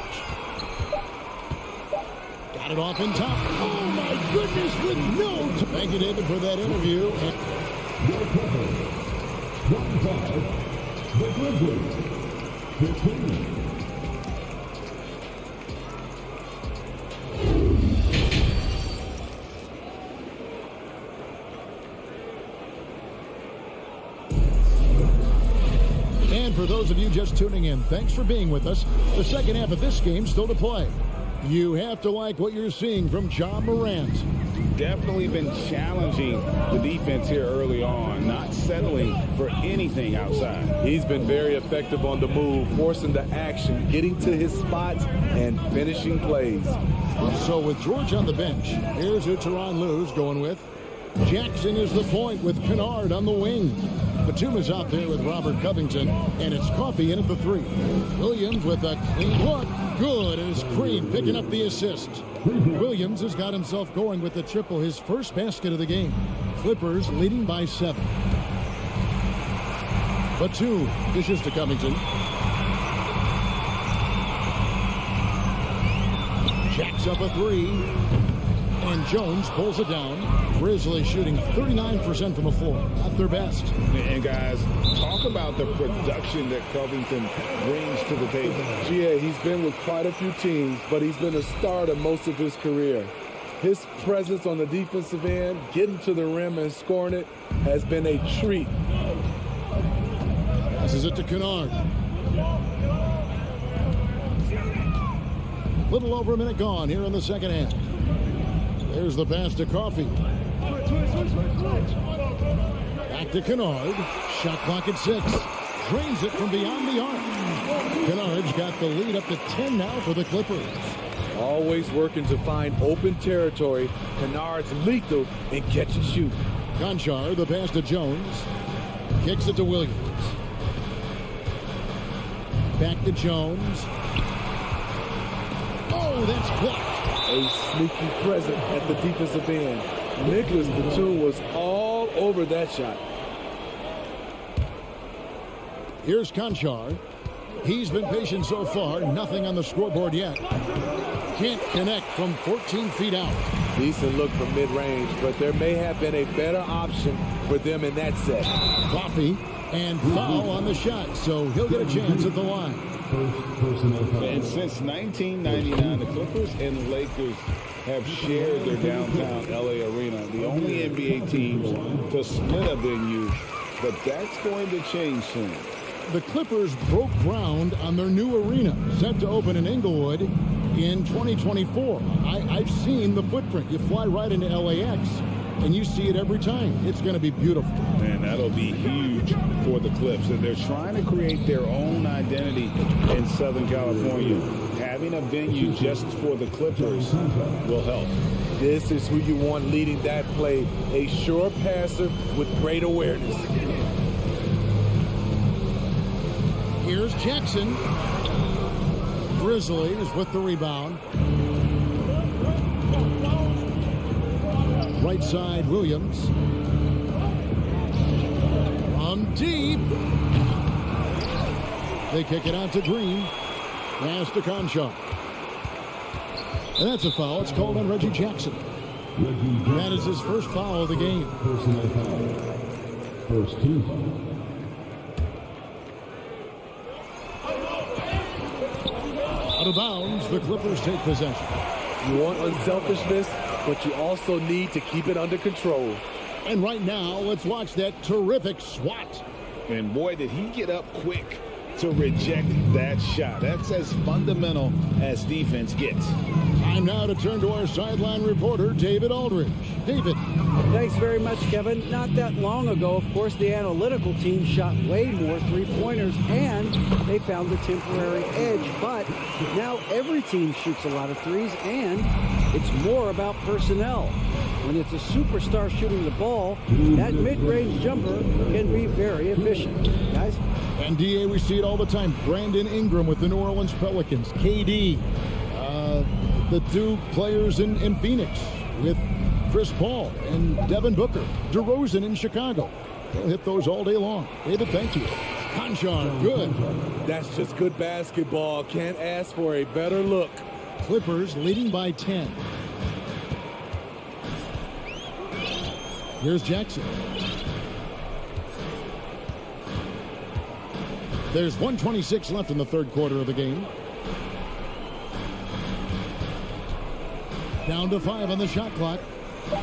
Got it off in top. Oh, my goodness, with no... Thank you, David, for that interview. The Grizzlies, 15. And for those of you just tuning in, thanks for being with us. The second half of this game still to play. You have to like what you're seeing from John Morant. Definitely been challenging the defense here early on, not settling for anything outside. He's been very effective on the move, forcing the action, getting to his spots, and finishing plays. So with George on the bench, here's who Tyronn Lue's going with. Jackson is the point with Kennard on the wing. Batum is out there with Robert Covington, and it's Coffey in at the 3. Williams with a clean look. Good, and it's Green picking up the assist. Williams has got himself going with the triple, his first basket of the game. Clippers leading by 7. Batum dishes to Covington. Jacks up a 3. And Jones pulls it down. Grizzlies shooting 39% from the floor. Not their best. And guys, talk about the production that Covington brings to the table. GA, he's been with quite a few teams, but he's been a starter most of his career. His presence on the defensive end, getting to the rim and scoring it, has been a treat. Passes it to Kennard. Little over a minute gone here in the second half. There's the pass to Coffey. Back to Kennard. Shot clock at 6. Drains it from beyond the arc. Kennard's got the lead up to 10 now for the Clippers. Always working to find open territory. Kennard's lethal in catch and shoot. Conchar, the pass to Jones. Kicks it to Williams. Back to Jones. Oh, that's blocked. A sneaky present at the defensive end. Nicholas Batum was all over that shot. Here's Conchar. He's been patient so far. Nothing on the scoreboard yet. Can't connect from 14 feet out. Decent look from mid-range, but there may have been a better option for them in that set. Coffee and foul on the shot, so he'll get a chance at the line. And since 1999, the Clippers and Lakers have shared their downtown LA arena, the only NBA teams to split a venue, but that's going to change soon. The Clippers broke ground on their new arena, set to open in Inglewood in 2024. I've seen the footprint. You fly right into LAX, and you see it every time. It's going to be beautiful. Man, that'll be huge for the Clips. And they're trying to create their own identity in Southern California. Having a venue just for the Clippers will help. This is who you want leading that play. A sure passer with great awareness. Here's Jackson. Grizzlies with the rebound. Right side, Williams. From deep. They kick it out to Green. Pass to Conchar. And that's a foul. It's called on Reggie Jackson. That is his first foul of the game. Personal foul. First team foul. Out of bounds, the Clippers take possession. You want unselfishness, but you also need to keep it under control. And right now, let's watch that terrific swat. And boy, did he get up quick to reject that shot. That's as fundamental as defense gets. Time now to turn to our sideline reporter, David Aldridge. David. Thanks very much, Kevin. Not that long ago, of course, the analytical team shot way more three-pointers, and they found a temporary edge. But now every team shoots a lot of threes, and it's more about personnel. When it's a superstar shooting the ball, that mid-range jumper can be very efficient. Guys? And DA, we see it all the time. Brandon Ingram with the New Orleans Pelicans. KD, the two players in Phoenix with Chris Paul and Devin Booker. DeRozan in Chicago. They'll hit those all day long. David, thank you. Conchar, good. That's just good basketball. Can't ask for a better look. Clippers leading by 10. Here's Jackson. There's 1:26 left in the third quarter of the game. Down to 5 on the shot clock.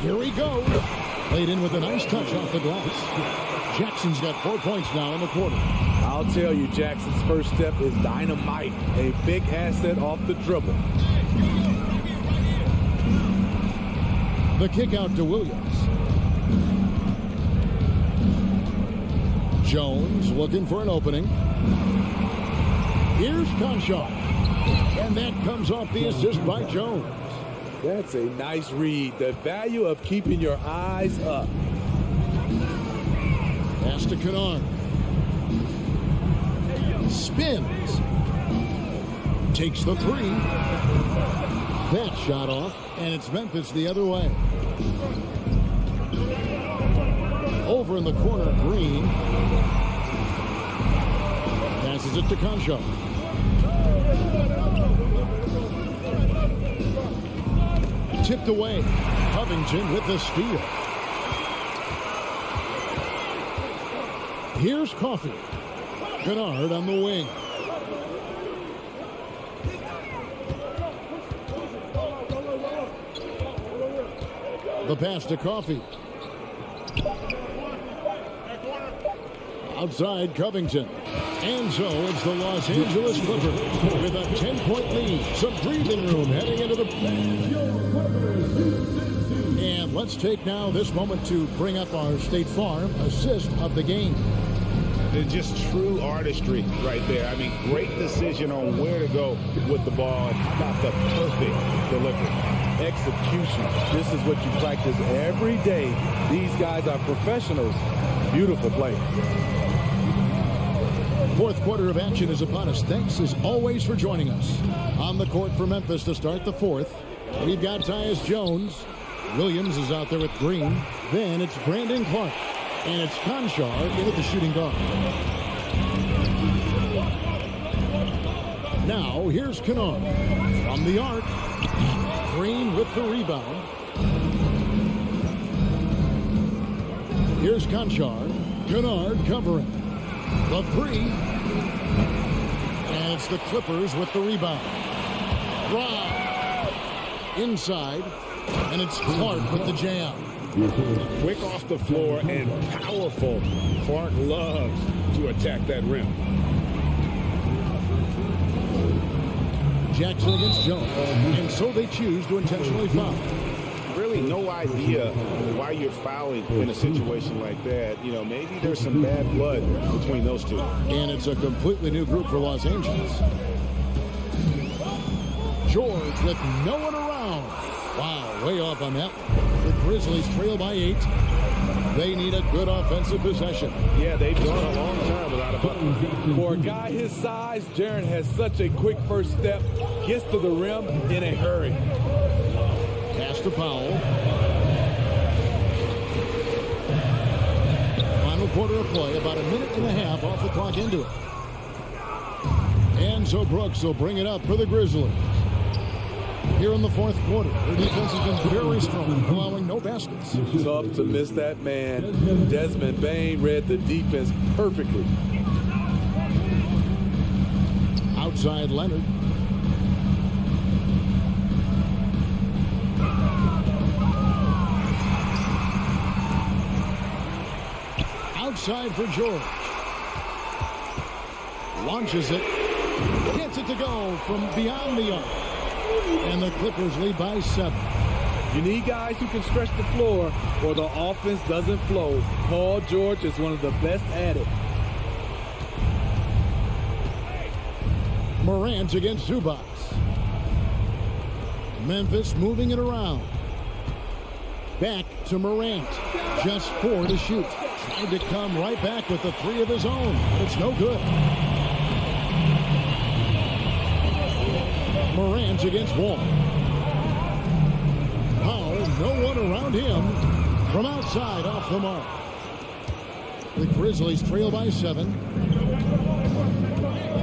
Here he goes. Played in with a nice touch off the glass. Jackson's got 4 points now in the quarter. I'll tell you, Jackson's first step is dynamite. A big asset off the dribble. The kick out to Williams. Jones looking for an opening. Here's Conchar. And that comes off the assist by Jones. That's a nice read. The value of keeping your eyes up. Pass to Kennard. Spins. Takes the three. That shot off, and it's Memphis the other way. Over in the corner, Green. Passes it to Conchar. Tipped away. Covington with the steal. Here's Coffee. Kennard on the wing. The pass to Coffee. Outside Covington. And so it's the Los Angeles Clippers with a 10-point lead. Some breathing room heading into the... And let's take now this moment to bring up our State Farm assist of the game. It's just true artistry right there. I mean, great decision on where to go with the ball. And how about the perfect delivery? Execution. This is what you practice every day. These guys are professionals. Beautiful play. Fourth quarter of action is upon us. Thanks as always for joining us. On the court for Memphis to start the fourth, we've got Tyus Jones. Williams is out there with Green. Then it's Brandon Clark. And it's Conchar in at the shooting guard. Now here's Kennard from the arc. Green with the rebound. Here's Conchar. Kennard covering. The three. And it's the Clippers with the rebound. Wow. Inside. And it's Clark with the jam. Quick off the floor and powerful. Clark loves to attack that rim. Jackson against Jones. And so they choose to intentionally foul. Really no idea why you're fouling in a situation like that. You know, maybe there's some bad blood between those two. And it's a completely new group for Los Angeles. George with no one around. Wow, way off on that. The Grizzlies trail by 8. They need a good offensive possession. Yeah, they've gone a long time without a bucket. For a guy his size, Jaren has such a quick first step. Gets to the rim in a hurry. Pass to Powell. Final quarter of play, about a minute and a half off the clock into it. And so Brooks will bring it up for the Grizzlies. Here in the fourth quarter, their defense has been very strong, allowing no baskets. Tough to miss that man. Desmond Bane read the defense perfectly. Outside Leonard. Outside for George. Launches it. Gets it to go from beyond the arc. And the Clippers lead by 7. You need guys who can stretch the floor or the offense doesn't flow. Paul George is one of the best at it. Morant against Zubac. Memphis moving it around. Back to Morant. Just 4 to shoot. Tried to come right back with the 3 of his own. It's no good. Morant against Wall. Powell, no one around him. From outside, off the mark. The Grizzlies trail by 7.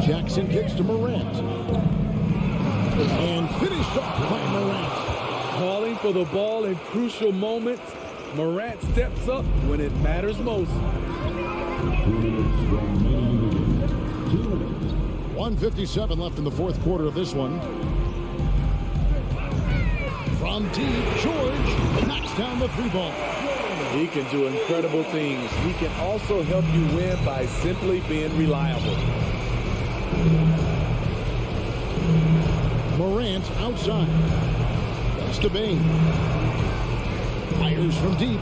Jackson kicks to Morant. And finished off by Morant. Calling for the ball in crucial moments. Morant steps up when it matters most. 1:57 left in the fourth quarter of this one. From deep, George knocks down the 3 ball. He can do incredible things. He can also help you win by simply being reliable. Morant outside. That's to Bane. Fires from deep.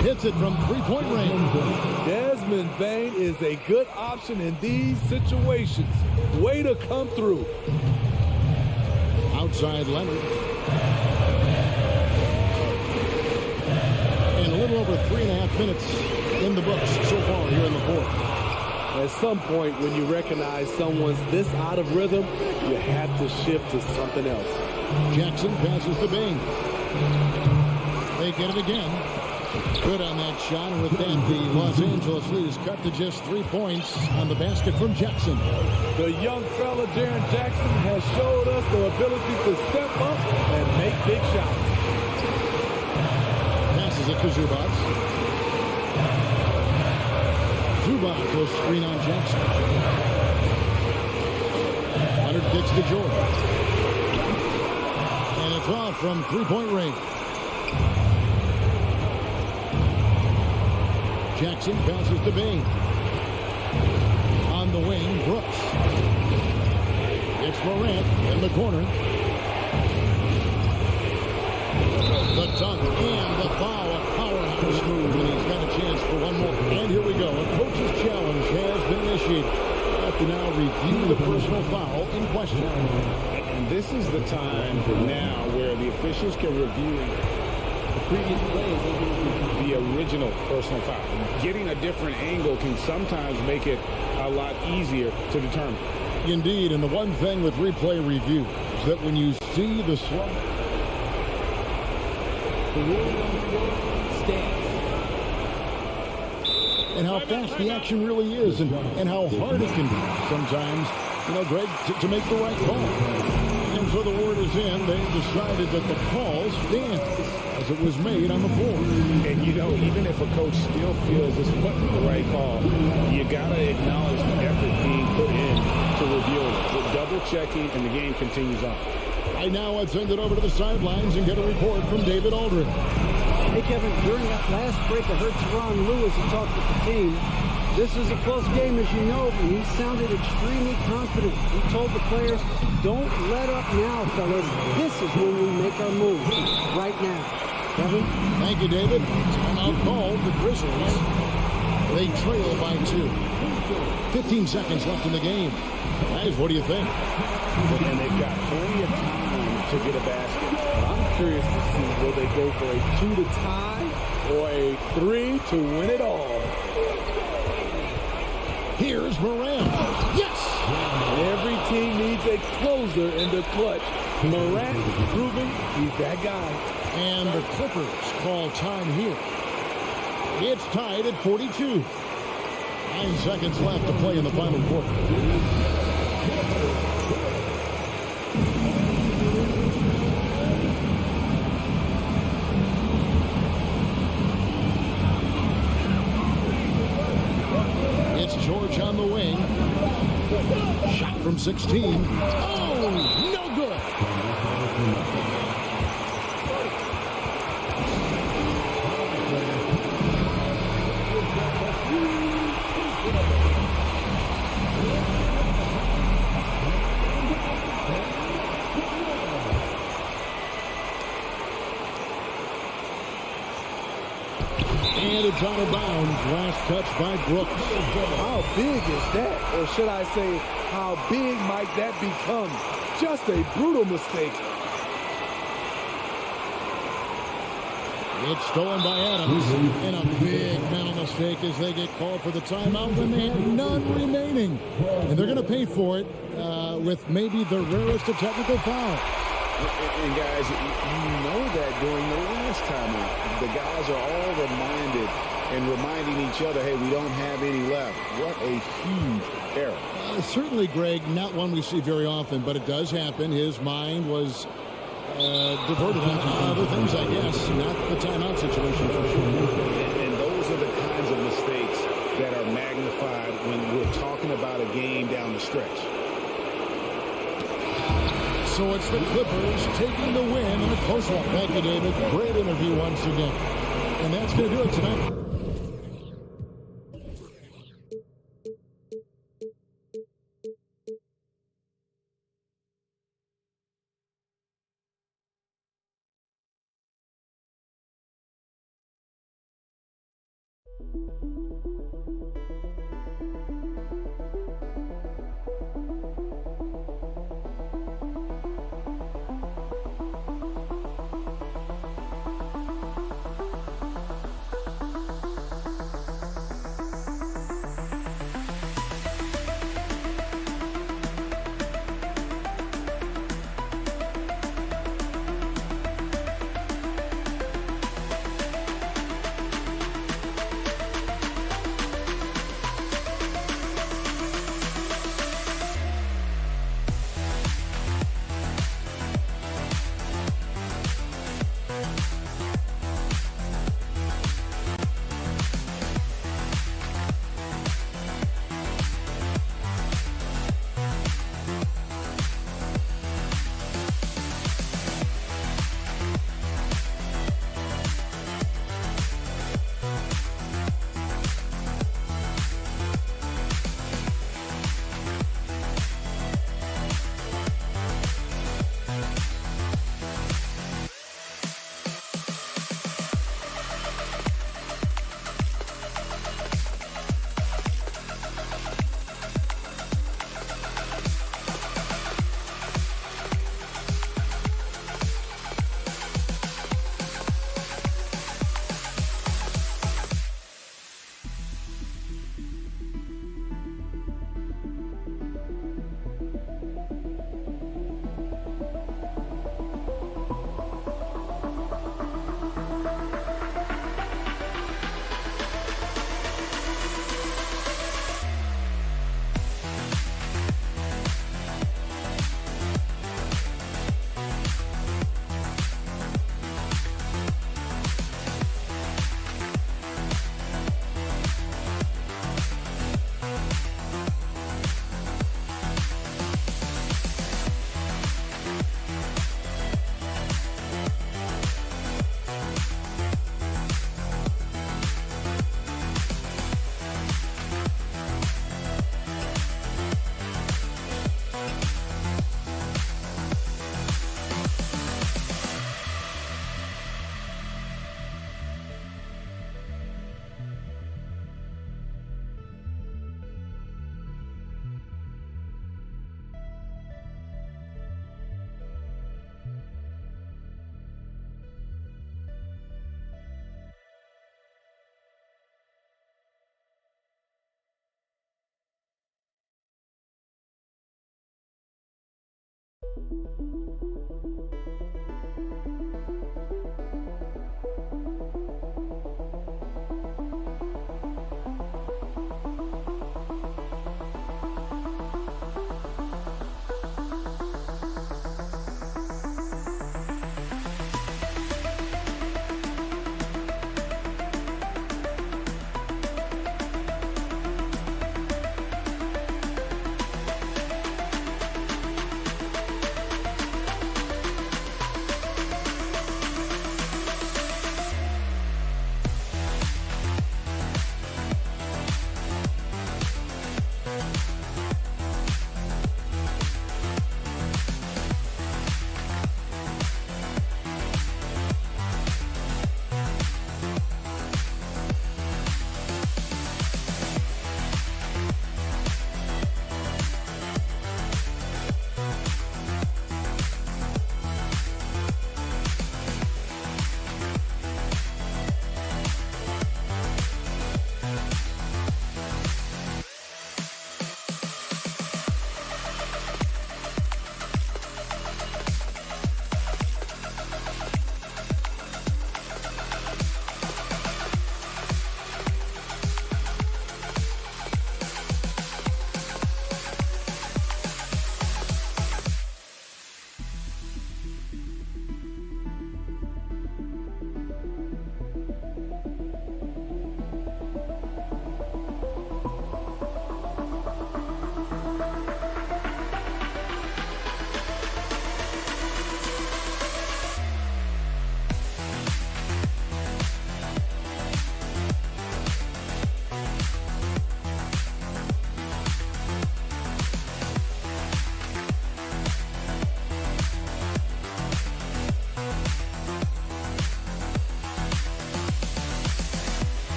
Hits it from 3-point range. Desmond Bane is a good option in these situations. Way to come through. Outside Leonard. And a little over 3.5 minutes in the books so far here in the fourth. At some point, when you recognize someone's this out of rhythm, you have to shift to something else. Jackson passes to Bane. They get it again. Good on that shot, and with that, the Los Angeles lead is cut to just 3 points on the basket from Jackson. The young fella, Jaren Jackson, has showed us the ability to step up and make big shots. Passes it to Zubac. Zubac will screen on Jackson. Leonard kicks to George. And it's off from 3-point range. Jackson passes to Bane. On the wing, Brooks. It's Morant in the corner. The dunk and the foul. A powerhouse move, and he's got a chance for one more. And here we go. A coach's challenge has been initiated. Have to now review the personal foul in question. And this is the time now where the officials can review previous plays. the the original personal foul. Getting a different angle can sometimes make it a lot easier to determine. Indeed, and the one thing with replay review is that when you see the slump, the rule on the floor stands. And how fast the action really is, and how hard it can be sometimes, Greg, to make the right call. And so the word is in. They decided that the call stands as it was made on the floor. And, even if a coach still feels this wasn't the right call, you got to acknowledge the effort being put in to review it. The double checking, and the game continues on. Right now, let's send it over to the sidelines and get a report from David Aldrin. Hey, Kevin, during that last break, I heard Teron Lewis talk with the team. This is a close game, as you know, and he sounded extremely confident. He told the players, don't let up now, fellas. This is when we make our move, right now. Kevin? Thank you, David. Timeout called the Grizzlies. They trail by 2. 15 seconds left in the game. Guys, what do you think? And they've got plenty of time to get a basket. I'm curious to see, will they go for a 2 to tie or a 3 to win it all? Here's Morant. Yes! Every team needs a closer in the clutch. Morant proving he's that guy. And the Clippers call time here. It's tied at 42. 9 seconds left to play in the final quarter. George on the wing. Shot from 16. Oh, no good. And it's out of bounds. Last touch by Brooks. How big is that? Or should I say, how big might that become? Just a brutal mistake. It's stolen by Adams. And a big mental mistake as they get called for the timeout when they have none remaining. And they're going to pay for it with maybe the rarest of technical fouls. And guys, you know that during the last timeout, the guys are all reminding each other, hey, we don't have any left. What a huge error. Certainly, Greg, not one we see very often, but it does happen. His mind was diverted on other things, I guess, not the timeout situation for sure. And those are the kinds of mistakes that are magnified when we're talking about a game down the stretch. So it's the Clippers taking the win in a close one. Thank you, David. Great interview once again. And that's going to do it tonight.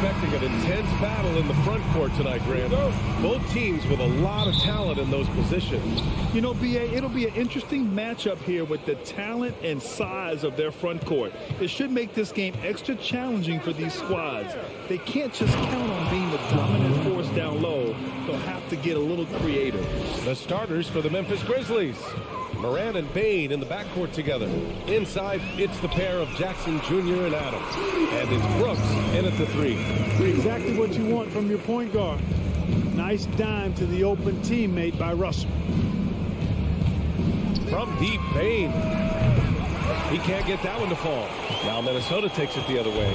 expecting an intense battle in the front court tonight, Grant. Both teams with a lot of talent in those positions. You know, B.A., it'll be an interesting matchup here with the talent and size of their front court. It should make this game extra challenging for these squads. They can't just count on being the dominant force down low. They'll have to get a little creative. The starters for the Memphis Grizzlies. Moran and Bain in the backcourt together. Inside, it's the pair of Jackson Jr. and Adams. And it's Brooks in at the three. Exactly what you want from your point guard. Nice dime to the open teammate by Russell. From deep, Bain. He can't get that one to fall. Now Minnesota takes it the other way.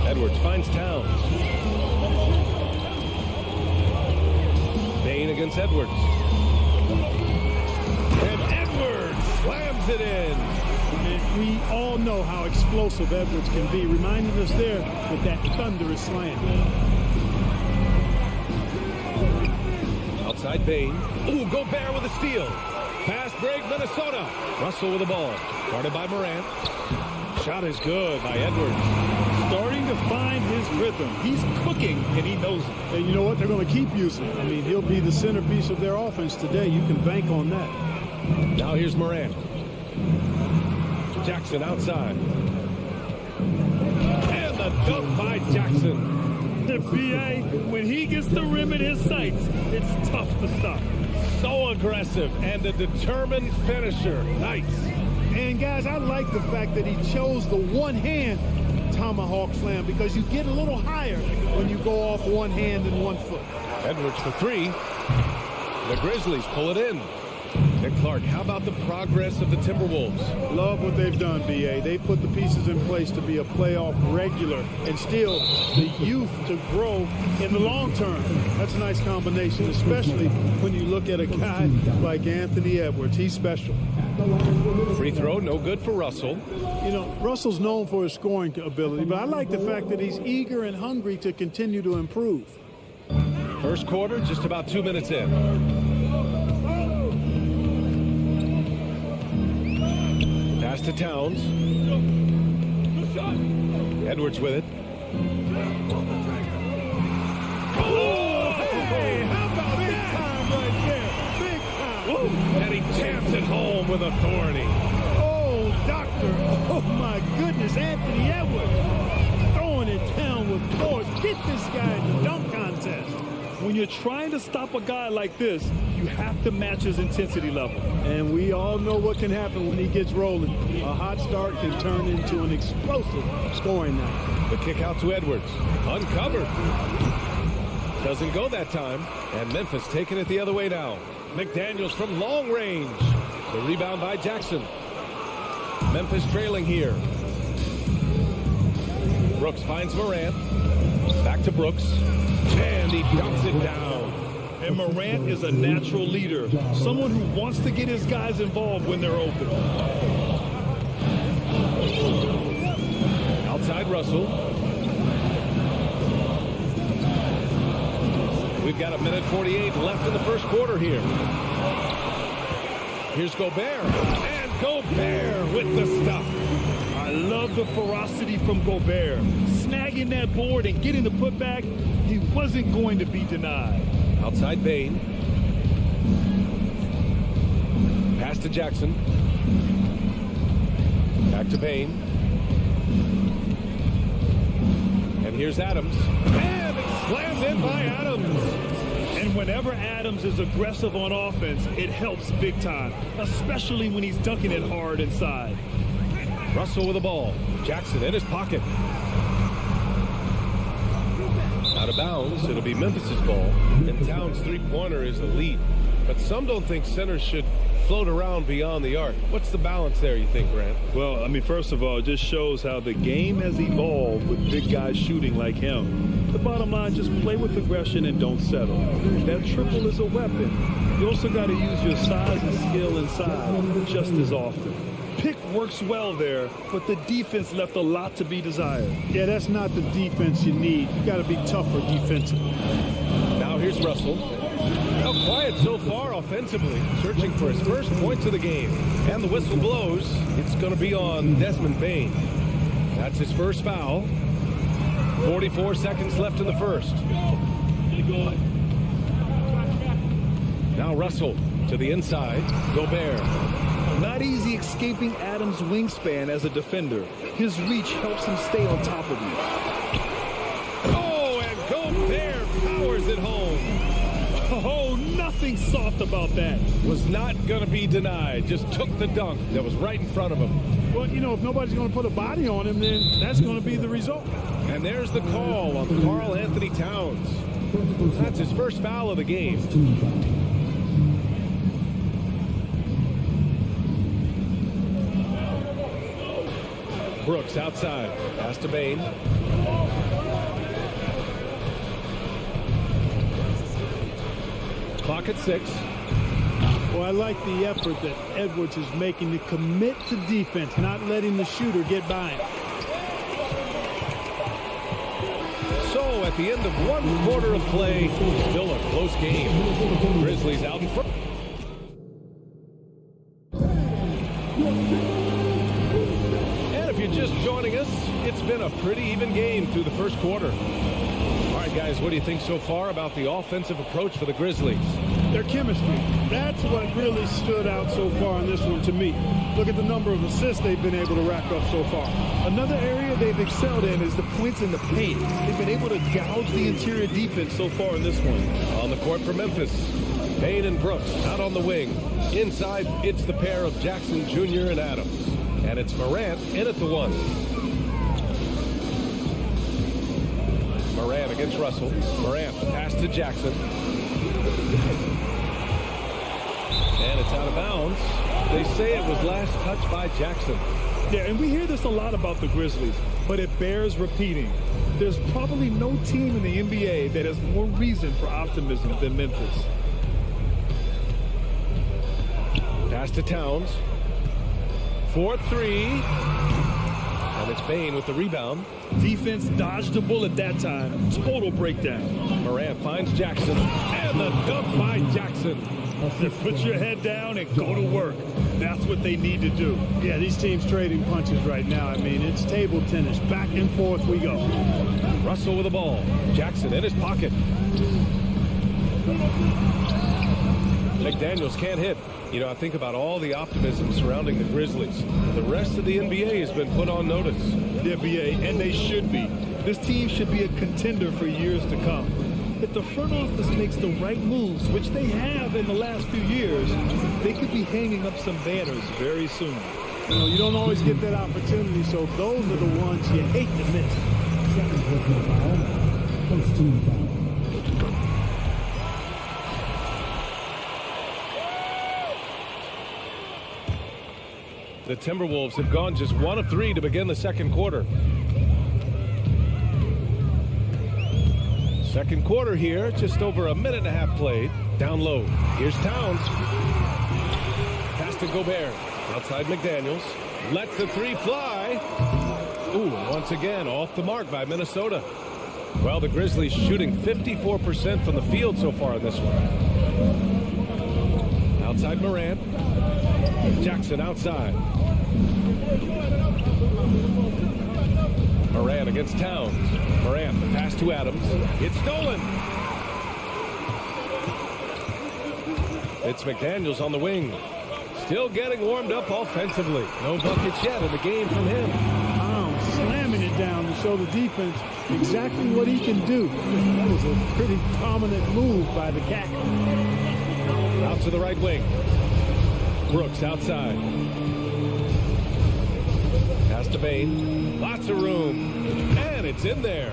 Edwards finds Towns. Bain against Edwards. And Edwards slams it in. And we all know how explosive Edwards can be, reminding us there with that thunderous slam. Outside Bain. Ooh, Gobert with a steal. Fast break, Minnesota. Russell with the ball. Guarded by Morant. Shot is good by Edwards. Starting to find his rhythm. He's cooking, and he knows it. And you know what? They're going to keep using it. I mean, he'll be the centerpiece of their offense today. You can bank on that. Now here's Morant. Jackson outside. And the dunk by Jackson. The BA, when he gets the rim in his sights, it's tough to stop. So aggressive and a determined finisher. Nice. And guys, I like the fact that he chose the one-hand tomahawk slam because you get a little higher when you go off one hand and 1 foot. Edwards for three. The Grizzlies pull it in. And Clark, how about the progress of the Timberwolves? Love what they've done, B.A. They've put the pieces in place to be a playoff regular and still the youth to grow in the long term. That's a nice combination, especially when you look at a guy like Anthony Edwards. He's special. Free throw, no good for Russell. You know, Russell's known for his scoring ability, but I like the fact that he's eager and hungry to continue to improve. First quarter, just about 2 minutes in. Pass to Towns. Edwards with it. Oh, hey, how about big time right there? Big time. Woo. And he jams it home with authority. Oh, doctor. Oh, my goodness. Anthony Edwards throwing it down with force. Get this guy in the dunk contest. When you're trying to stop a guy like this, you have to match his intensity level. And we all know what can happen when he gets rolling. A hot start can turn into an explosive scoring night. The kick out to Edwards. Uncovered. Doesn't go that time. And Memphis taking it the other way now. McDaniels from long range. The rebound by Jackson. Memphis trailing here. Brooks finds Morant. Back to Brooks. And he dumps it down. And Morant is a natural leader. Someone who wants to get his guys involved when they're open. Outside Russell. We've got 1:48 left in the first quarter here. Here's Gobert. And Gobert with the stuff. I love the ferocity from Gobert. Snagging that board and getting the putback, he wasn't going to be denied. Outside Bain. Pass to Jackson. Back to Bain. And here's Adams. And it's slammed in by Adams. And whenever Adams is aggressive on offense, it helps big time, especially when he's dunking it hard inside. Russell with the ball. Jackson in his pocket. Out of bounds, it'll be Memphis's ball. And Towns' three-pointer is elite. But some don't think centers should float around beyond the arc. What's the balance there, you think, Grant? Well, I mean, first of all, it just shows how the game has evolved with big guys shooting like him. The bottom line, just play with aggression and don't settle. That triple is a weapon. You also got to use your size and skill inside just as often. Pick works well there, but the defense left a lot to be desired. Yeah, that's not the defense you need. You got to be tougher defensively. Now here's Russell. How quiet so far offensively, searching for his first points of the game. And the whistle blows. It's going to be on Desmond Bain. That's his first foul. 44 seconds left in the first. Now Russell to the inside. Gobert. Not easy escaping Adams' wingspan as a defender. His reach helps him stay on top of you. Oh, and Gobert powers it home. Oh, nothing soft about that. Was not going to be denied. Just took the dunk that was right in front of him. Well, you know, if nobody's going to put a body on him, then that's going to be the result. And there's the call on Karl Anthony Towns. That's his first foul of the game. Brooks outside. Pass to Bain. Clock at 6. Well, I like the effort that Edwards is making to commit to defense, not letting the shooter get by him. So at the end of one quarter of play, still a close game. Grizzlies out in front. And if you're just joining us, it's been a pretty even game through the first quarter. All right, guys, what do you think so far about the offensive approach for the Grizzlies? Their chemistry. That's what really stood out so far in this one to me. Look at the number of assists they've been able to rack up so far. Another area they've excelled in is the points in the paint. They've been able to gouge the interior defense so far in this one. On the court for Memphis, Bain and Brooks out on the wing. Inside, it's the pair of Jackson Jr. and Adams. And it's Morant in at the 1. Morant against Russell. Morant pass to Jackson. And it's out of bounds. They say it was last touched by Jackson. Yeah, and we hear this a lot about the Grizzlies, but it bears repeating. There's probably no team in the NBA that has more reason for optimism than Memphis. Pass to Towns. 4-3. And it's Bain with the rebound. Defense dodged a bullet that time. Total breakdown. Morant finds Jackson. And the dunk by Jackson. Put your head down and go to work. That's what they need to do. Yeah, these teams trading punches right now. I mean, it's table tennis. Back and forth we go. Russell with the ball. Jackson in his pocket. McDaniels can't hit. You know, I think about all the optimism surrounding the Grizzlies. The rest of the NBA has been put on notice. The NBA, and they should be. This team should be a contender for years to come. If the front office makes the right moves, which they have in the last few years, they could be hanging up some banners very soon. You know, you don't always get that opportunity, so those are the ones you hate to miss. First team foul. The Timberwolves have gone just 1 of 3 to begin the second quarter. Second quarter here, just over a minute and a half played. Down low. Here's Towns. Pass to Gobert. Outside McDaniels. Lets the 3 fly. Ooh, once again, off the mark by Minnesota. Well, the Grizzlies shooting 54% from the field so far in this one. Outside Morant. Jackson outside. Morant against Towns. Morant, the pass to Adams. It's stolen. It's McDaniels on the wing. Still getting warmed up offensively. No buckets yet in the game from him. Slamming it down to show the defense exactly what he can do. That was a pretty prominent move by the Cat. Out to the right wing. Brooks outside. Pass to Bain. Lots of room. And it's in there.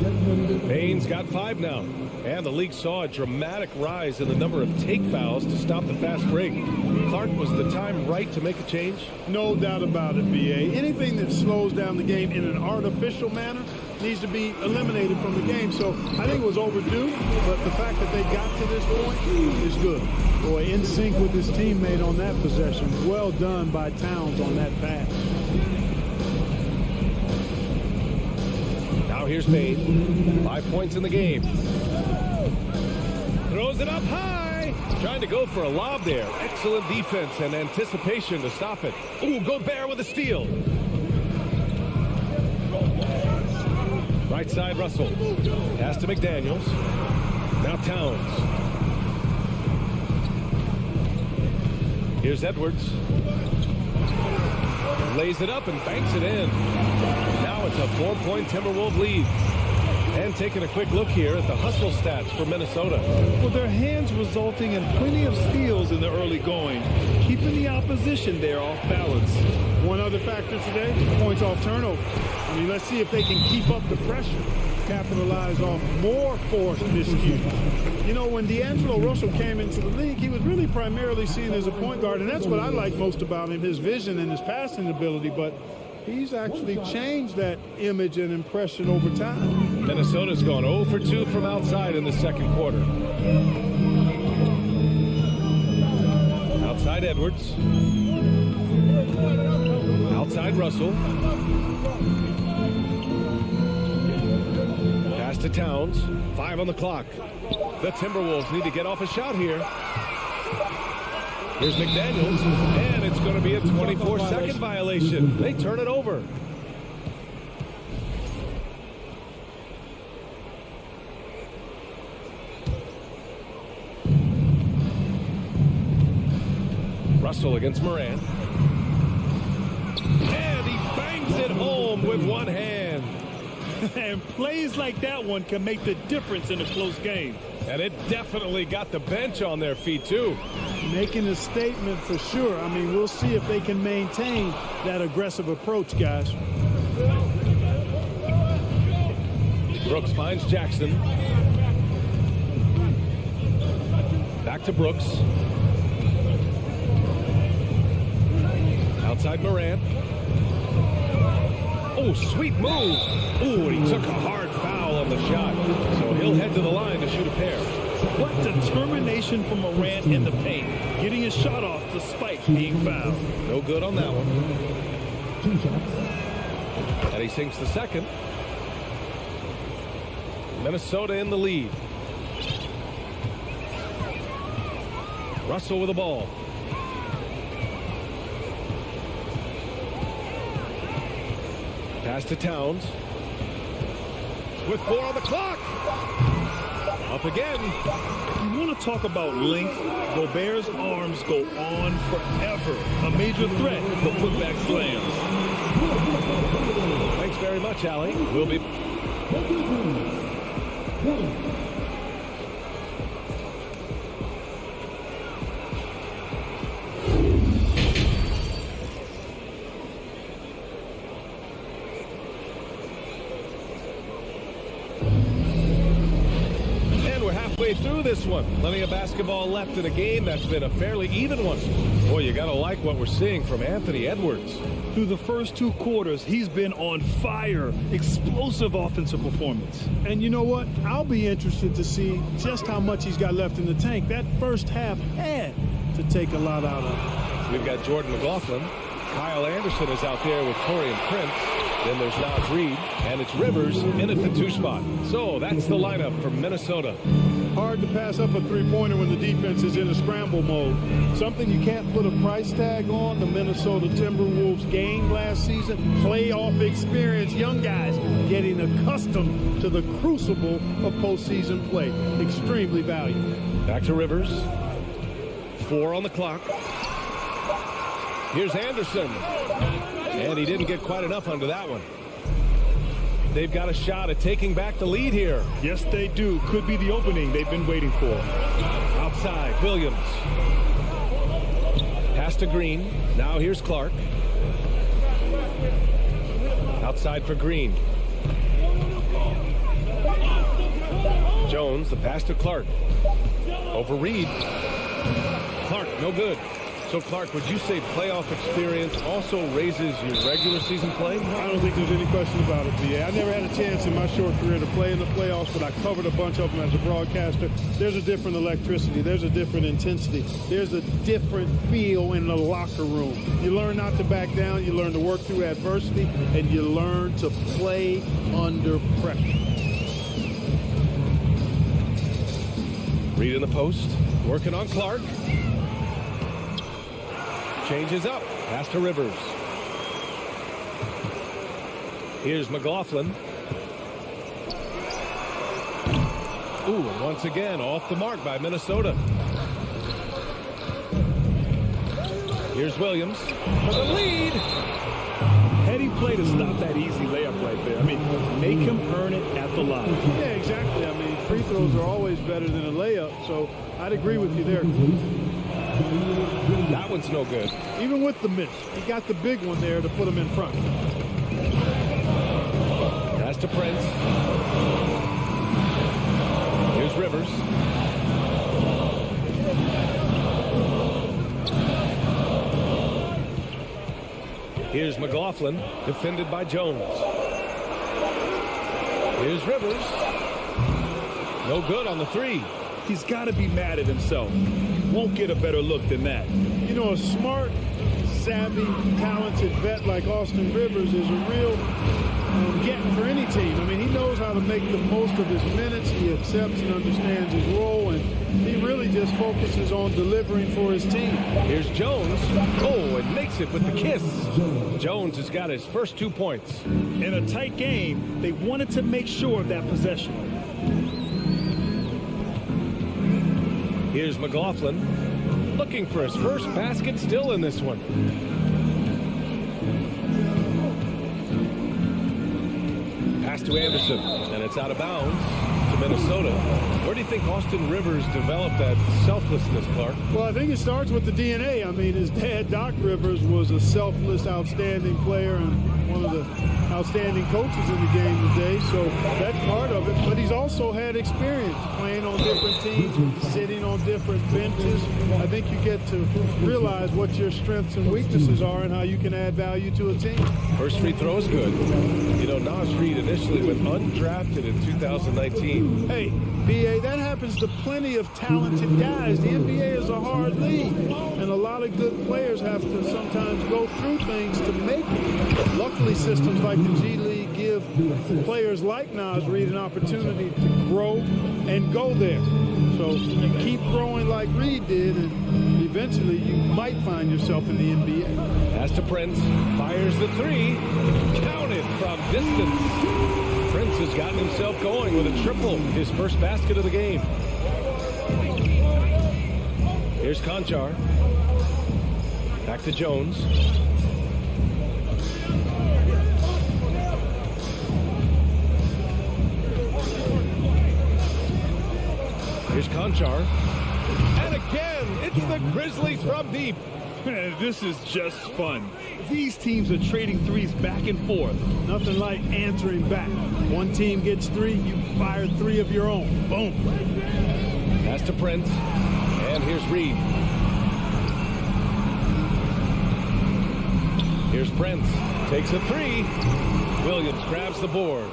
Bain's got 5 now. And the league saw a dramatic rise in the number of take fouls to stop the fast break. Clark, was the time right to make a change? No doubt about it, B.A. Anything that slows down the game in an artificial manner needs to be eliminated from the game. So I think it was overdue, but the fact that they got to this point is good. Boy, in sync with his teammate on that possession. Well done by Towns on that pass. Now here's Bain. 5 points in the game. Throws it up high. Trying to go for a lob there. Excellent defense and anticipation to stop it. Ooh, Gobert with a steal. Right side, Russell. Pass to McDaniels. Now Towns. Here's Edwards. Lays it up and banks it in. Now it's a 4-point Timberwolves lead. And taking a quick look here at the hustle stats for Minnesota. Well, their hands resulting in plenty of steals in the early going, keeping the opposition there off balance. One other factor today, points off turnover. I mean, let's see if they can keep up the pressure, capitalize on more forced miscues. You know, when D'Angelo Russell came into the league, he was really primarily seen as a point guard, and that's what I like most about him, his vision and his passing ability, but he's actually changed that image and impression over time. Minnesota's gone 0 for 2 from outside in the second quarter. Outside Edwards. Outside Russell. Pass to Towns. 5 on the clock. The Timberwolves need to get off a shot here. Here's McDaniels, and it's going to be a 24-second violation. They turn it over. Russell against Moran. And he bangs it home with one hand. And plays like that one can make the difference in a close game. And it definitely got the bench on their feet, too. Making a statement for sure. I mean, we'll see if they can maintain that aggressive approach, guys. Brooks finds Jackson. Back to Brooks. Outside Moran. Oh, sweet move. Oh, and he took a hard foul on the shot. So he'll head to the line to shoot a pair. What determination from Morant in the paint. Getting his shot off despite being fouled. No good on that one. And he sinks the second. Minnesota in the lead. Russell with the ball. Pass to Towns. With 4 on the clock. Up again. You want to talk about length? Gobert's arms go on forever. A major threat for putback slams. Thanks very much, Allie. We'll be... through this one. Plenty of basketball left in a game that's been a fairly even one. Boy, you gotta like what we're seeing from Anthony Edwards. Through the first 2 quarters, he's been on fire. Explosive offensive performance. And you know what? I'll be interested to see just how much he's got left in the tank. That first half had to take a lot out of him. We've got Jordan McLaughlin. Kyle Anderson is out there with Torian Prince. Then there's Naz Reid, and it's Rivers in at the 2 spot. So that's the lineup for Minnesota. Hard to pass up a three-pointer when the defense is in a scramble mode. Something you can't put a price tag on. The Minnesota Timberwolves game last season, playoff experience, young guys getting accustomed to the crucible of postseason play. Extremely valuable. Back to Rivers. 4 on the clock. Here's Anderson. And he didn't get quite enough under that one. They've got a shot at taking back the lead here. Yes, they do. Could be the opening they've been waiting for. Outside, Williams. Pass to Green. Now here's Clark. Outside for Green. Jones, the pass to Clark. Over Reed. Clark, no good. So, Clark, would you say playoff experience also raises your regular season play? I don't think there's any question about it, B.A. I never had a chance in my short career to play in the playoffs, but I covered a bunch of them as a broadcaster. There's a different electricity. There's a different intensity. There's a different feel in the locker room. You learn not to back down. You learn to work through adversity, and you learn to play under pressure. Reed in the post, working on Clark. Changes up. Pass to Rivers. Here's McLaughlin. Ooh, and once again, off the mark by Minnesota. Here's Williams for the lead. Heady play to stop that easy layup right there. I mean, make him earn it at the line. Yeah, exactly. I mean, free throws are always better than a layup, so I'd agree with you there. That one's no good. Even with the miss, he got the big one there to put him in front. Pass to Prince. Here's Rivers. Here's McLaughlin, defended by Jones. Here's Rivers. No good on the three. He's got to be mad at himself. Won't get a better look than that. You know, a smart, savvy, talented vet like Austin Rivers is a real get for any team. I mean, he knows how to make the most of his minutes. He accepts and understands his role, and he really just focuses on delivering for his team. Here's Jones. Oh, and makes it with the kiss. Jones has got his first 2 points. In a tight game, they wanted to make sure of that possession. Here's McLaughlin, looking for his first basket still in this one. Pass to Anderson, and it's out of bounds to Minnesota. Where do you think Austin Rivers developed that selflessness, Clark? Well, I think it starts with the DNA. I mean, his dad, Doc Rivers, was a selfless, outstanding player and one of the outstanding coaches in the game today, so that's part of it. But he's also had experience playing on different teams, sitting on different benches. I think you get to realize what your strengths and weaknesses are and how you can add value to a team. First free throw is good. You know, Nas Reed initially went undrafted in 2019. Hey, B.A., that happens to plenty of talented guys. The NBA is a hard league, and a lot of good players have to sometimes go through things to make it. Luckily, systems like the G League give players like Nas Reed an opportunity to grow and go there. So keep growing like Reed did, and eventually you might find yourself in the NBA. Pass to Prince, fires the three, counted from distance. Prince has gotten himself going with a triple, his first basket of the game. Here's Conchar. Back to Jones. Here's Conchar. And again, it's the Grizzlies from deep. This is just fun. These teams are trading threes back and forth. Nothing like answering back. One team gets three, you fire three of your own. Boom. Pass to Prince. And here's Reed. Here's Prince. Takes a three. Williams grabs the board.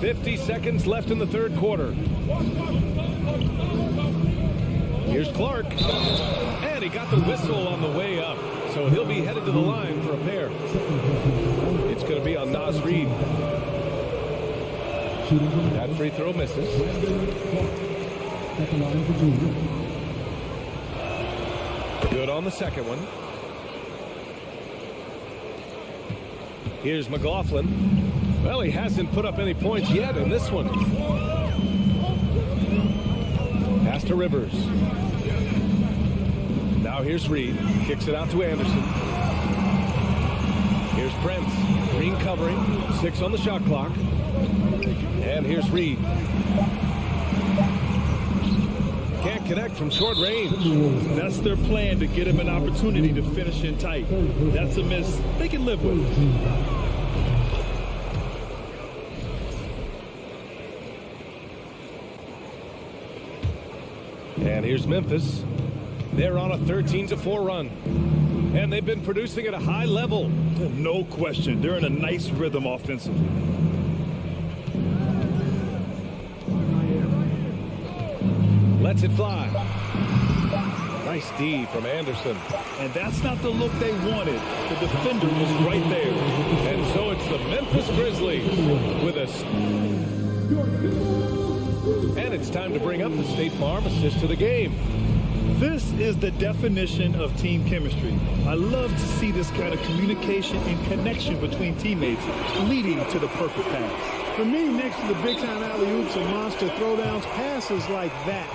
50 seconds left in the third quarter. Here's Clark. And he got the whistle on the way up. So he'll be headed to the line for a pair. It's going to be on Nas Reed. That free throw misses. Good on the second one. Here's McLaughlin. Well, he hasn't put up any points yet in this one. Pass to Rivers. Now here's Reed. Kicks it out to Anderson. Here's Prince. Green covering. 6 on the shot clock. And here's Reed. Can't connect from short range. That's their plan, to get him an opportunity to finish in tight. That's a miss they can live with. And here's Memphis. They're on a 13-4 run. And they've been producing at a high level. No question. They're in a nice rhythm offensively. Lets it fly. Nice D from Anderson. And that's not the look they wanted. The defender was right there. And so it's the Memphis Grizzlies with a... And it's time to bring up the State Farm assist to the game. This is the definition of team chemistry. I love to see this kind of communication and connection between teammates leading to the perfect pass. For me, next to the big-time alley-oops and monster throwdowns, passes like that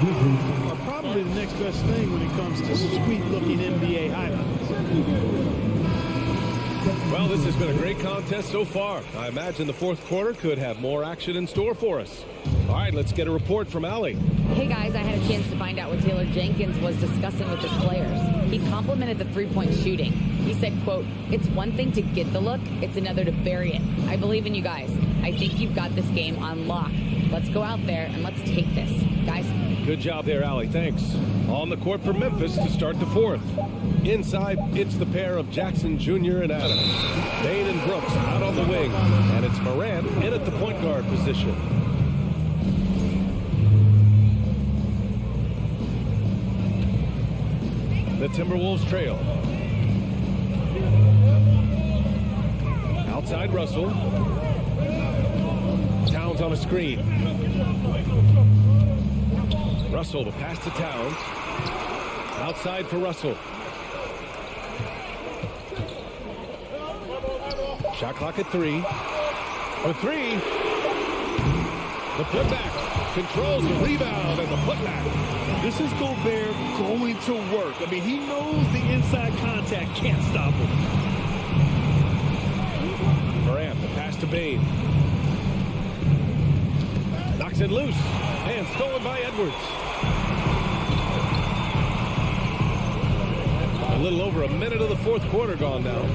are probably the next best thing when it comes to sweet-looking NBA highlights. Well, this has been a great contest so far. I imagine the fourth quarter could have more action in store for us. All right, let's get a report from Allie. Hey guys, I had a chance to find out what Taylor Jenkins was discussing with his players. He complimented the three-point shooting. He said, quote, "It's one thing to get the look, it's another to bury it. I believe in you guys. I think you've got this game on lock. Let's go out there and let's take this. Guys." Good job there, Allie. Thanks. On the court for Memphis to start the fourth. Inside, it's the pair of Jackson Jr. and Adams. Bain and Brooks out on the wing. And it's Morant in at the point guard position. The Timberwolves trail. Outside Russell. Towns on a screen. Russell to pass to Towns. Outside for Russell. Shot clock at 3. For 3. The putback. Controls the rebound and the putback. This is Gobert going to work. I mean, he knows the inside contact can't stop him. Morant, the pass to Bain. Knocks it loose. And stolen by Edwards. A little over a minute of the fourth quarter gone now.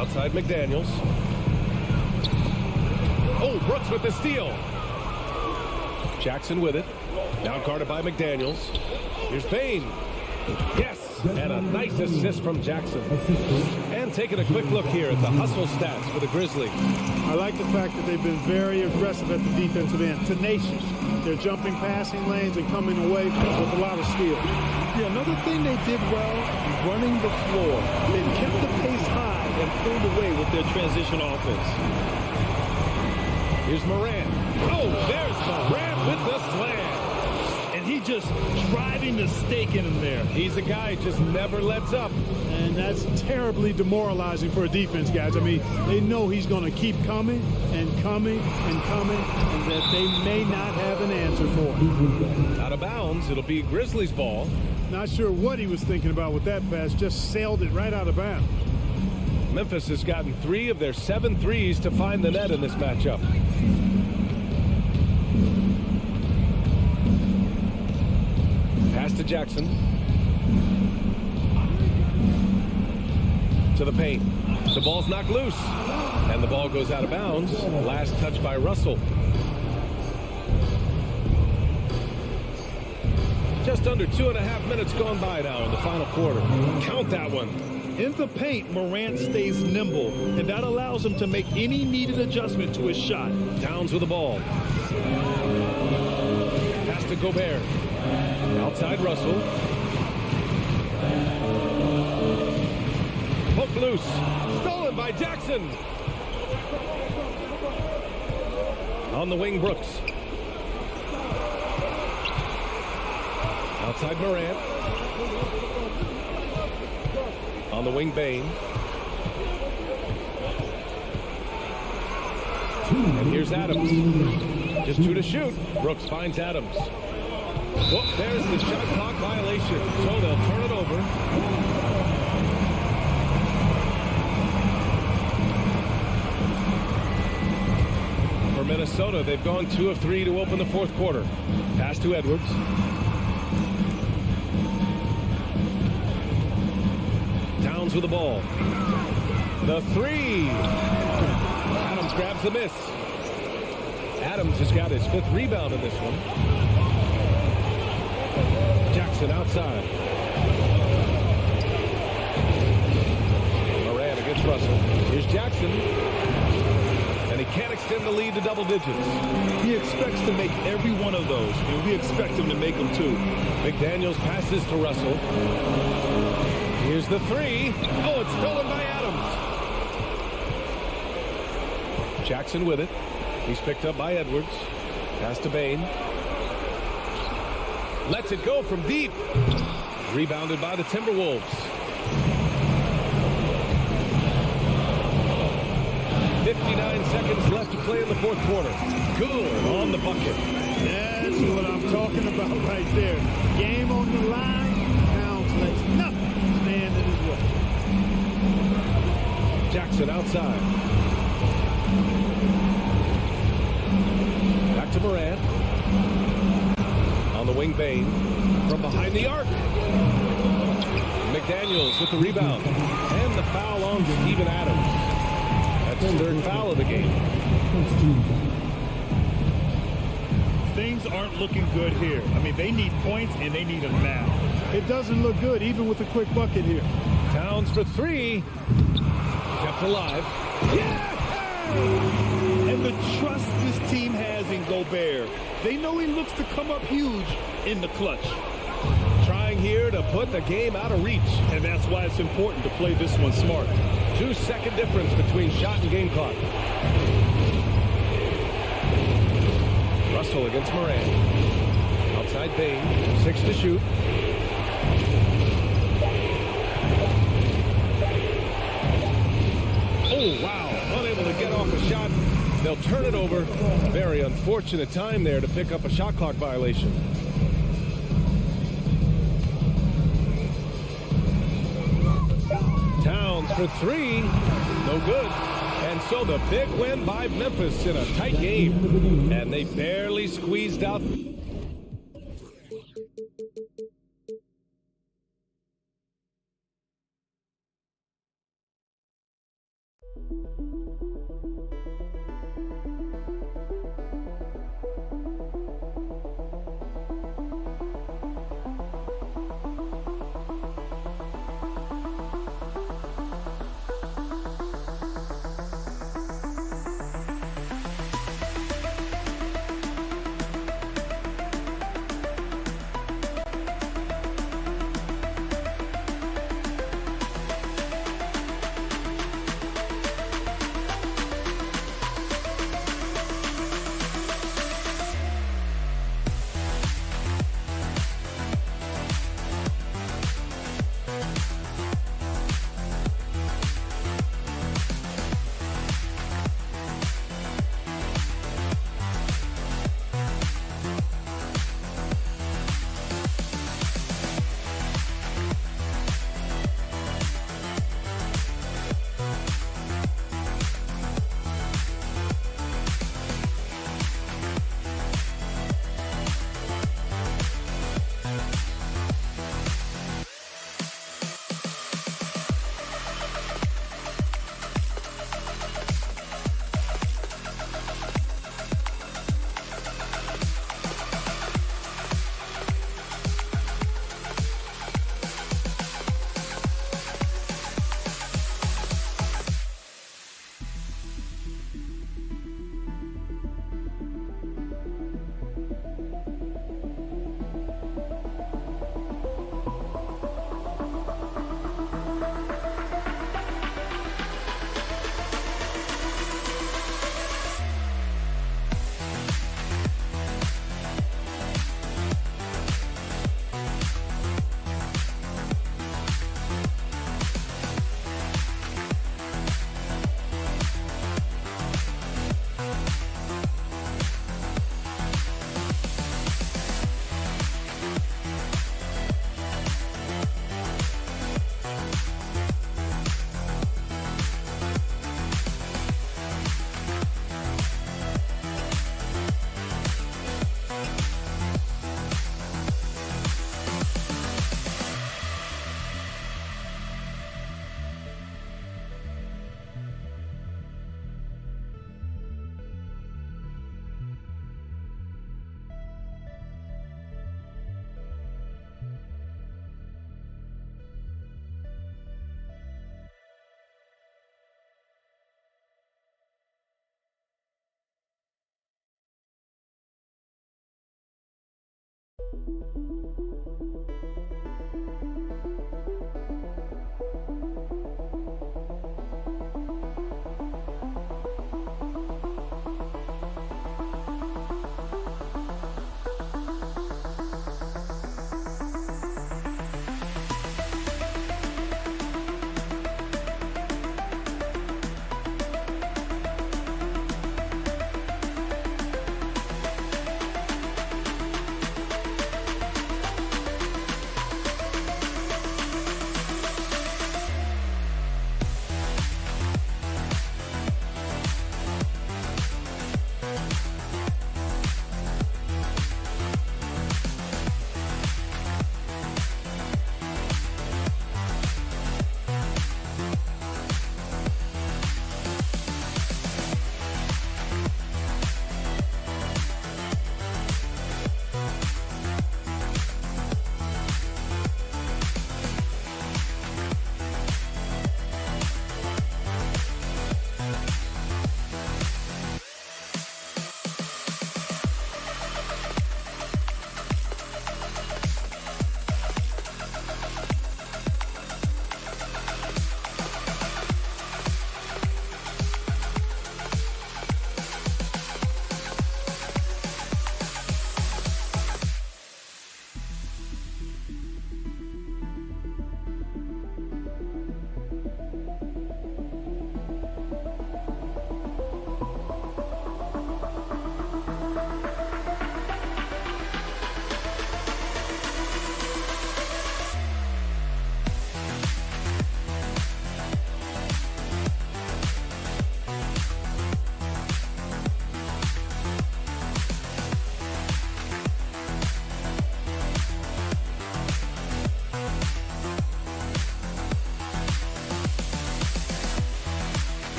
Outside McDaniels. Oh, Brooks with the steal. Jackson with it. Now guarded by McDaniels. Here's Bain. Yes, and a nice assist from Jackson. And taking a quick look here at the hustle stats for the Grizzlies. I like the fact that they've been very aggressive at the defensive end, tenacious. They're jumping passing lanes and coming away with a lot of steal. Yeah, another thing they did well, running the floor. They've kept the pace high and pulled away with their transition offense. Here's Morant. Oh, there's Morant with the slam. And he just driving the stake in him there. He's a guy who just never lets up. And that's terribly demoralizing for a defense, guys. I mean, they know he's going to keep coming and coming and coming, and that they may not have an answer for him. Out of bounds, it'll be Grizzlies ball. Not sure what he was thinking about with that pass, just sailed it right out of bounds. Memphis has gotten 3 of their 7 threes to find the net in this matchup. Pass to Jackson. To the paint. The ball's knocked loose. And the ball goes out of bounds. Last touch by Russell. Just under 2.5 minutes gone by now in the final quarter. Count that one. In the paint, Morant stays nimble, and that allows him to make any needed adjustment to his shot. Towns with the ball. Pass to Gobert. Outside Russell. Poke loose. Stolen by Jackson. On the wing, Brooks. Outside Morant. On the wing, Bain. And here's Adams. Just 2 to shoot. Brooks finds Adams. Oh, there's the shot clock violation. So they'll turn it over. For Minnesota, they've gone 2 of 3 to open the fourth quarter. Pass to Edwards. Towns with the ball. The 3. Adams grabs the miss. Adams has got his 5th rebound in this one. Jackson outside. Morant against Russell. Here's Jackson. And he can't extend the lead to double digits. He expects to make every one of those, and we expect him to make them too. McDaniels passes to Russell. Here's the 3. Oh, it's stolen by Adams. Jackson with it. He's picked up by Edwards. Pass to Bain. Lets it go from deep. Rebounded by the Timberwolves. 59 seconds left to play in the fourth quarter. Good on the bucket. That's what I'm talking about right there. Game on the line. Towns lets nothing stand in his way. Jackson outside. Back to Morant. On the wing, Bain. From behind the arc. McDaniels with the rebound. And the foul on Steven Adams. That's his third foul of the game. Things aren't looking good here. I mean, they need points, and they need them now. It doesn't look good, even with a quick bucket here. Towns for three. Kept alive. Yeah! And the trust this team has in Gobert. They know he looks to come up huge in the clutch. Trying here to put the game out of reach. And that's why it's important to play this one smart. 2-second difference between shot and game clock. Russell against Morant. Outside Bain. 6 to shoot. Oh, wow. Unable to get off a shot. They'll turn it over. Very unfortunate time there to pick up a shot clock violation. Towns for three. No good. And so the big win by Memphis in a tight game. And they barely squeezed out.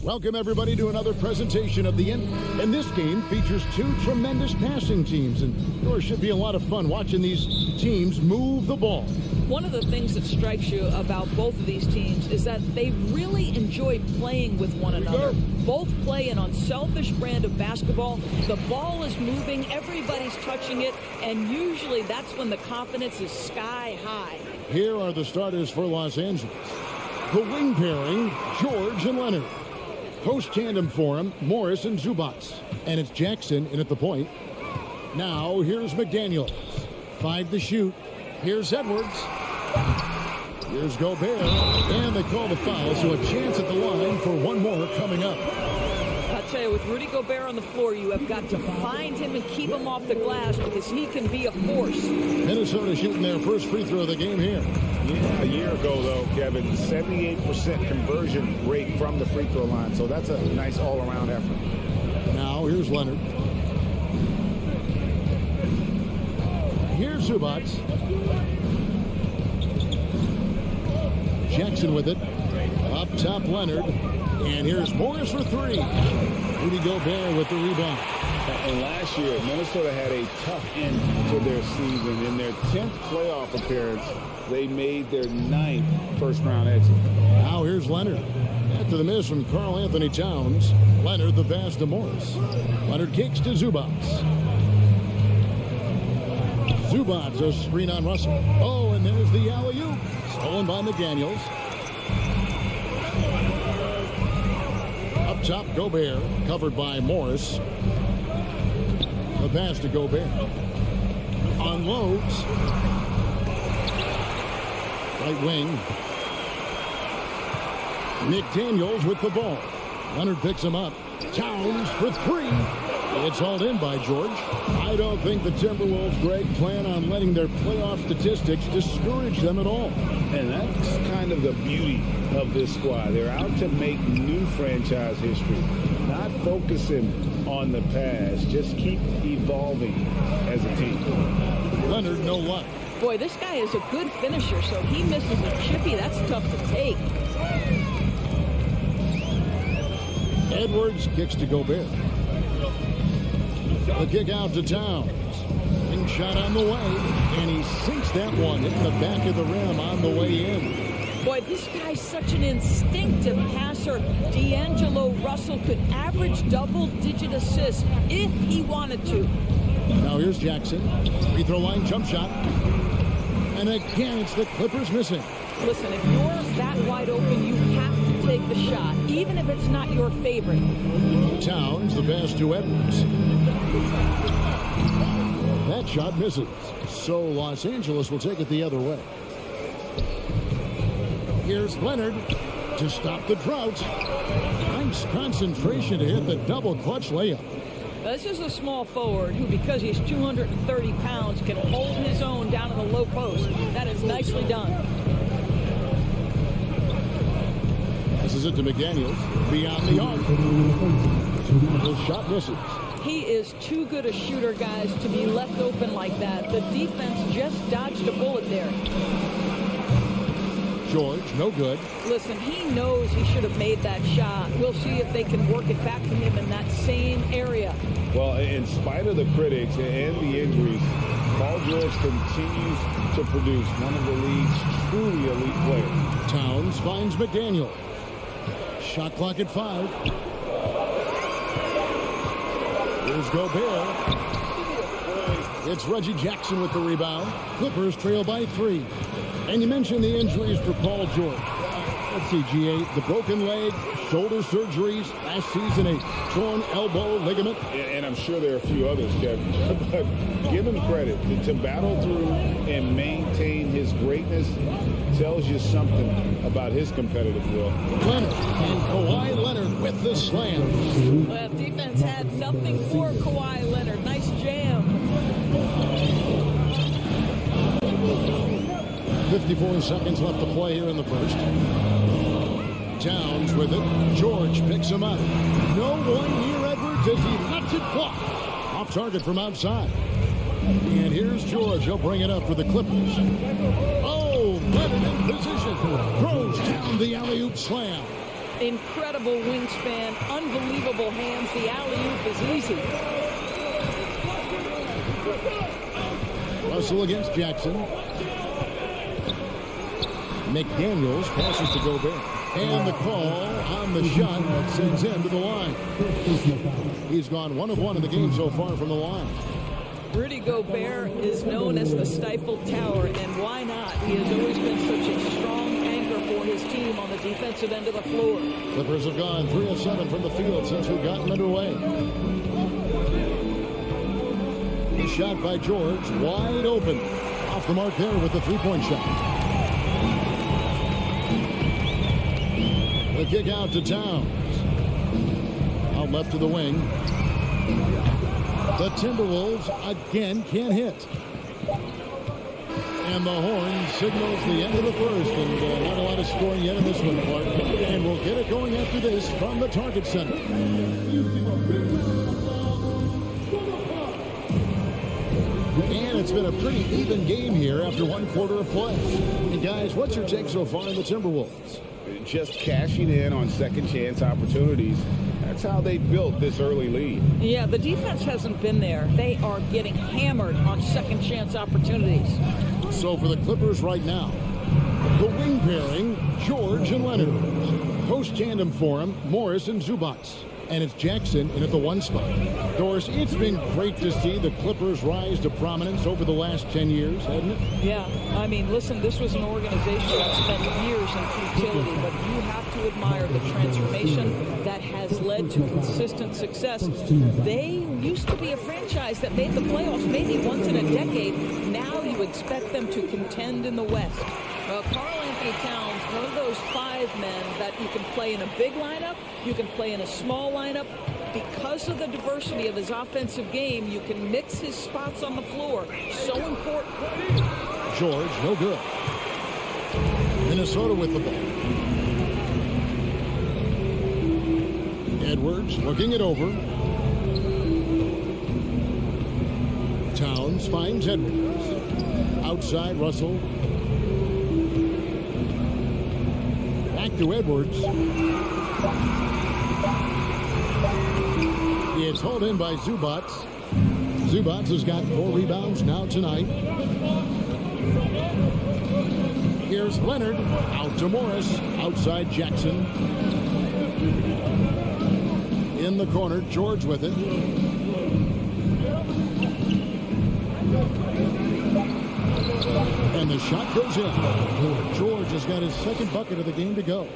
Welcome, everybody, to another presentation of the end. And this game features two tremendous passing teams, and there should be a lot of fun watching these teams move the ball. One of the things that strikes you about both of these teams is that they really enjoy playing with one another. Both play an unselfish brand of basketball. The ball is moving, everybody's touching it, and usually that's when the confidence is sky high. Here are the starters for Los Angeles. The wing pairing, George and Leonard. Post tandem for him, Morris and Zubats. And it's Jackson in at the point. Now here's McDaniels. 5 to shoot. Here's Edwards. Here's Gobert. And they call the foul, so a chance at the line for one more coming up. I'll tell you, with Rudy Gobert on the floor, you have got to find him and keep him off the glass because he can be a force. Minnesota shooting their first free throw of the game here. Yeah, a year ago, though, Kevin, 78% conversion rate from the free throw line. So that's a nice all-around effort. Now, here's Leonard. Here's Zubats. Jackson with it. Up top, Leonard. And here's Morris for 3. Rudy Gobert with the rebound. And last year, Minnesota had a tough end to their season. In their 10th playoff appearance, they made their 9th first-round exit. Now here's Leonard. After the miss from Karl Anthony Towns, Leonard the pass to Morris. Leonard kicks to Zubats. Zubats a screen on Russell. Oh, and there's the alley-oop. Stolen by McDaniels. Up top, Gobert, covered by Morris. The pass to Gobert. Unloads. Right wing. McDaniels with the ball. Leonard picks him up. Towns for 3. It's hauled in by George. I don't think the Timberwolves, Greg, plan on letting their playoff statistics discourage them at all. And that's kind of the beauty of this squad. They're out to make new franchise history, not focusing on the past. Just keep evolving as a team. Leonard, no luck. Boy, this guy is a good finisher, so he misses a chippy. That's tough to take. Edwards kicks to Gobert. The kick out to Towns. Wing shot on the way, and he sinks that one in the back of the rim on the way in. Boy, this guy's such an instinctive passer. D'Angelo Russell could average double-digit assists if he wanted to. Now here's Jackson. Free throw line jump shot. And again, it's the Clippers missing. Listen, if you're that wide open, you have to take the shot, even if it's not your favorite. Towns, the pass to Edwards. That shot misses. So Los Angeles will take it the other way. Here's Leonard to stop the drought. Nice concentration to hit the double clutch layup. This is a small forward who, because he's 230 pounds, can hold his own down in the low post. That is nicely done. This is it to McDaniels. Beyond the arc. The shot misses. He is too good a shooter, guys, to be left open like that. The defense just dodged a bullet there. George, no good. Listen, he knows he should have made that shot. We'll see if they can work it back to him in that same area. Well, in spite of the critics and the injuries, Paul George continues to produce one of the league's truly elite players. Towns finds McDaniel. Shot clock at 5. Here's Gobert. It's Reggie Jackson with the rebound. Clippers trail by 3. And you mentioned the injuries for Paul George. Let's see, G8, the broken leg, shoulder surgeries last season, a torn elbow ligament. And I'm sure there are a few others, Kevin. But give him credit. To battle through and maintain his greatness tells you something about his competitive will. Leonard and Kawhi Leonard with the slam. Well, defense had nothing for Kawhi Leonard. Nice jam. 54 seconds left to play here in the first. Towns with it. George picks him up. No one near Edwards as he lets it fly. Off target from outside. And here's George. He'll bring it up for the Clippers. Oh, Leonard in position. Throws down the alley-oop slam. Incredible wingspan, unbelievable hands. The alley-oop is easy. Russell against Jackson. McDaniels passes to Gobert. And the call on the shot that sends him to the line. He's gone 1 of 1 in the game so far from the line. Rudy Gobert is known as the stifled tower, and why not? He has always been such a strong anchor for his team on the defensive end of the floor. Clippers have gone 3 of 7 from the field since we've gotten underway. The shot by George, wide open. Off the mark there with the three-point shot. The kick out to Towns. Out left to the wing. The Timberwolves again can't hit. And the horn signals the end of the first. And not a lot of scoring yet in this one, Clark. And we'll get it going after this from the Target Center. And it's been a pretty even game here after 1 quarter of play. And guys, what's your take so far in the Timberwolves? Just cashing in on second chance opportunities. That's how they built this early lead. Yeah, the defense hasn't been there. They are getting hammered on second chance opportunities. So for the Clippers right now, the wing pairing, George and Leonard. Post tandem for him, Morris and Zubac. And it's Jackson in at the 1 spot. Doris, it's been great to see the Clippers rise to prominence over the last 10 years, hasn't it? Yeah, I mean, listen, this was an organization that spent years in futility, but you have to admire the transformation that has led to consistent success. They used to be a franchise that made the playoffs maybe once in a decade. Now you expect them to contend in the West. Well, Karl Anthony Towns, one of those 5 men that you can play in a big lineup, you can play in a small lineup. Because of the diversity of his offensive game, you can mix his spots on the floor. So important. George, no good. Minnesota with the ball. Edwards looking it over. Towns finds Edwards. Outside, Russell. Back to Edwards. It's hauled in by Zubac. Zubac has got 4 rebounds now tonight. Here's Leonard. Out to Morris. Outside Jackson. In the corner, George with it. And the shot goes in. George has got his 2nd bucket of the game to go.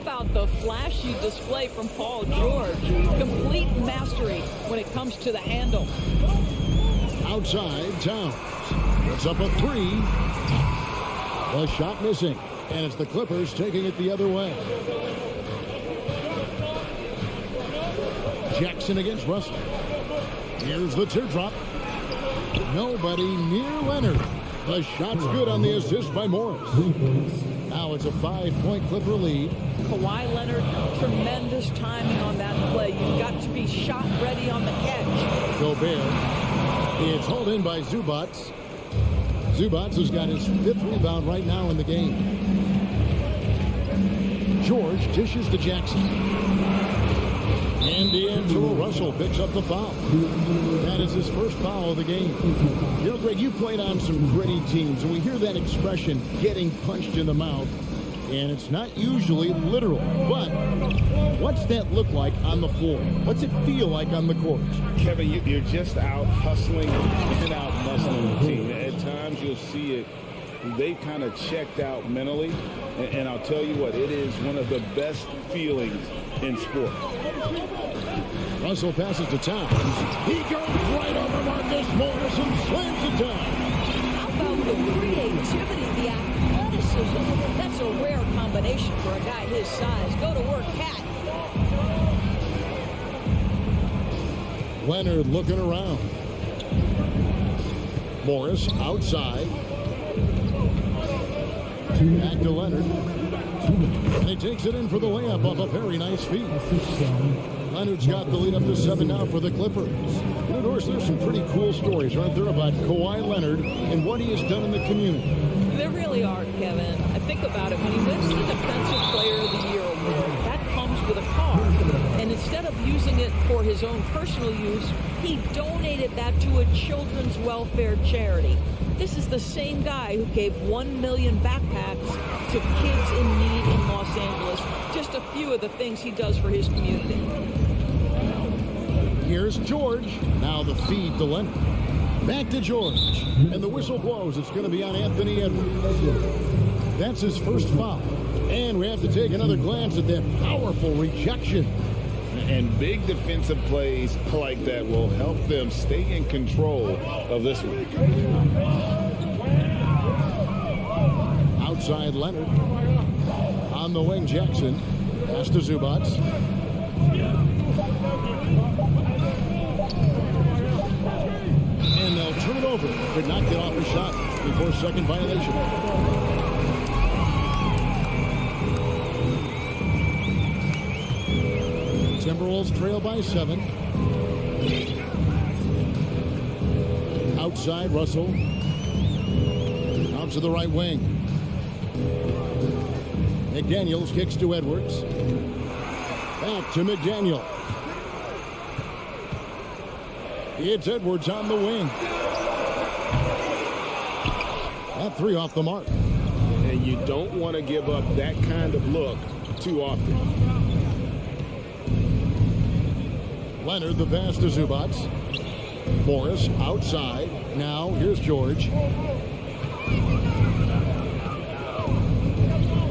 About the flashy display from Paul George. Complete mastery when it comes to the handle. Outside, Towns. It's up a 3. The shot missing. And it's the Clippers taking it the other way. Jackson against Russell. Here's the teardrop. Nobody near Leonard. The shot's good on the assist by Morris. Now it's a 5-point Clipper lead. Kawhi Leonard, tremendous timing on that play. You've got to be shot ready on the catch. Gobert. It's hauled in by Zubac. Zubac has got his 5th rebound right now in the game. George dishes to Jackson. And D'Angelo Russell picks up the foul. That is his first foul of the game. You know, Greg, you played on some gritty teams, and we hear that expression, getting punched in the mouth. And it's not usually literal. But what's that look like on the floor? What's it feel like on the court? Kevin, you're just out hustling and out muscling the team. At times you'll see it they've kind of checked out mentally. And I'll tell you what, it is one of the best feelings in sport. Russell passes to Towns. He goes right over Marcus Morris and slams it down. How about the creativity, the athleticism? That's a rare combination for a guy his size. Go to work, Cat. Leonard looking around. Morris outside. Back to Leonard. And he takes it in for the layup off a very nice feed. Leonard's got the lead up to 7 now for the Clippers. And of course, there's some pretty cool stories, aren't there, about Kawhi Leonard and what he has done in the community. There really are, Kevin. I think about it. When he wins the Defensive Player of the Year award, that comes with a car. And instead of using it for his own personal use, he donated that to a children's welfare charity. This is the same guy who gave 1 million backpacks to kids in need in Los Angeles. Just a few of the things he does for his community. Here's George. Now the feed to Leonard. Back to George. And the whistle blows. It's going to be on Anthony Edwards. That's his first foul. And we have to take another glance at that powerful rejection. And big defensive plays like that will help them stay in control of this one. Outside Leonard. On the wing, Jackson. Pass to Zubac. And they'll turn it over. Could not get off the shot before second violation. Timberwolves trail by 7. Outside, Russell. Out to the right wing. McDaniels kicks to Edwards. Back to McDaniel. It's Edwards on the wing. That 3 off the mark. And you don't want to give up that kind of look too often. Leonard, the pass to Zubac. Morris outside. Now here's George.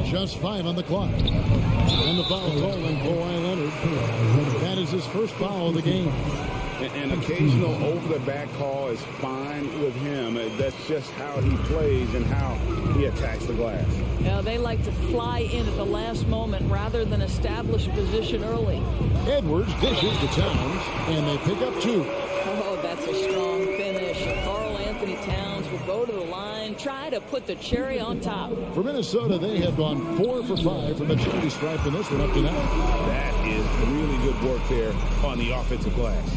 Just 5 on the clock. And the foul call on Kawhi Leonard. That is his first foul of the game. An occasional over-the-back call is fine with him. That's just how he plays and how he attacks the glass. Yeah, they like to fly in at the last moment rather than establish position early. Edwards dishes to Towns, and they pick up 2. Oh, that's a strong finish. Karl Anthony Towns will go to the line, try to put the cherry on top. For Minnesota, they have gone 4 for 5 from the charity stripe in this one up to now. That is really good work there on the offensive glass.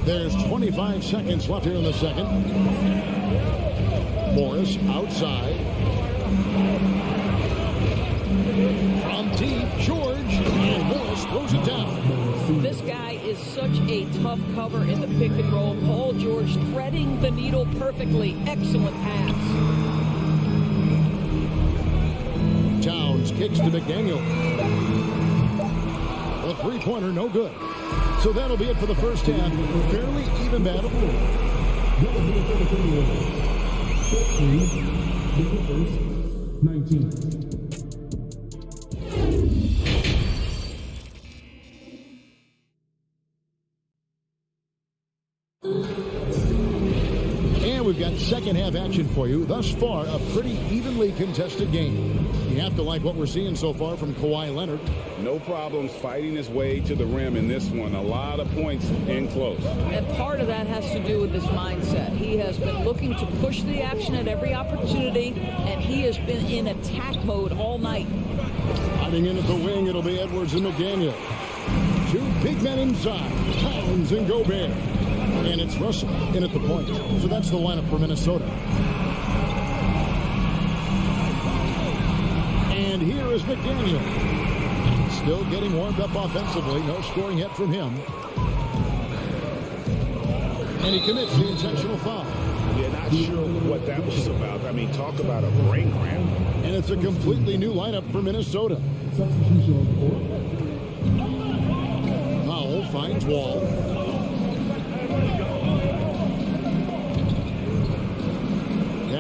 There's 25 seconds left here in the second. Morris outside. From deep, George, and Morris throws it down. This guy is such a tough cover in the pick and roll. Paul George threading the needle perfectly. Excellent pass. Towns kicks to McDaniel. The three-pointer, no good. So that'll be it for the first half. Fairly even battle. The 19. We've got second half action for you. Thus far, a pretty evenly contested game. You have to like what we're seeing so far from Kawhi Leonard. No problems fighting his way to the rim in this one. A lot of points in close. And part of that has to do with his mindset. He has been looking to push the action at every opportunity, and he has been in attack mode all night. Hiding in at the wing, it'll be Edwards and McDaniel. 2 big men inside, Towns and Gobert. And it's Russell in at the point. So that's the lineup for Minnesota. And here is McDaniel. Still getting warmed up offensively. No scoring yet from him. And he commits the intentional foul. Yeah, not sure what that was about. I mean, talk about a brain cramp. And it's a completely new lineup for Minnesota. Powell finds Wall.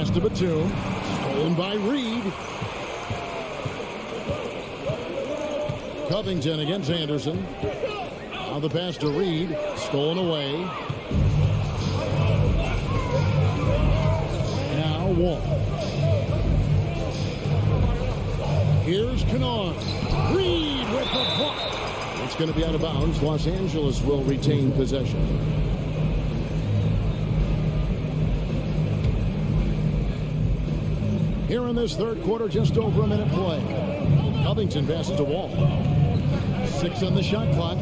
Pass to Batum. Stolen by Reed. Covington against Anderson. Now the pass to Reed. Stolen away. Now Wall. Here's Kennard. Reed with the block. It's going to be out of bounds. Los Angeles will retain possession. Here in this third quarter, just over a minute play. Covington passes to Wall. 6 on the shot clock.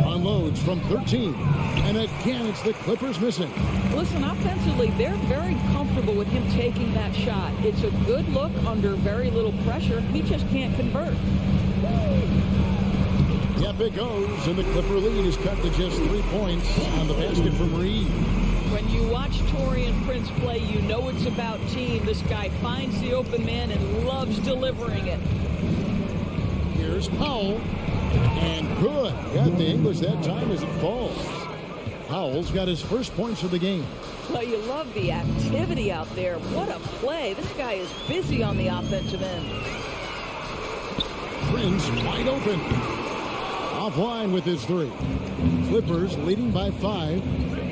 Unloads from 13. And again, it's the Clippers missing. Listen, offensively, they're very comfortable with him taking that shot. It's a good look under very little pressure. He just can't convert. Yep, it goes, and the Clipper lead is cut to just 3 points on the basket from Reed. When you watch Taurean Prince play, you know it's about team. This guy finds the open man and loves delivering it. Here's Powell, and good. Got the English that time as it falls. Powell's got his first points of the game. Well, you love the activity out there. What a play. This guy is busy on the offensive end. Prince wide open. Offline with his 3. Clippers leading by 5.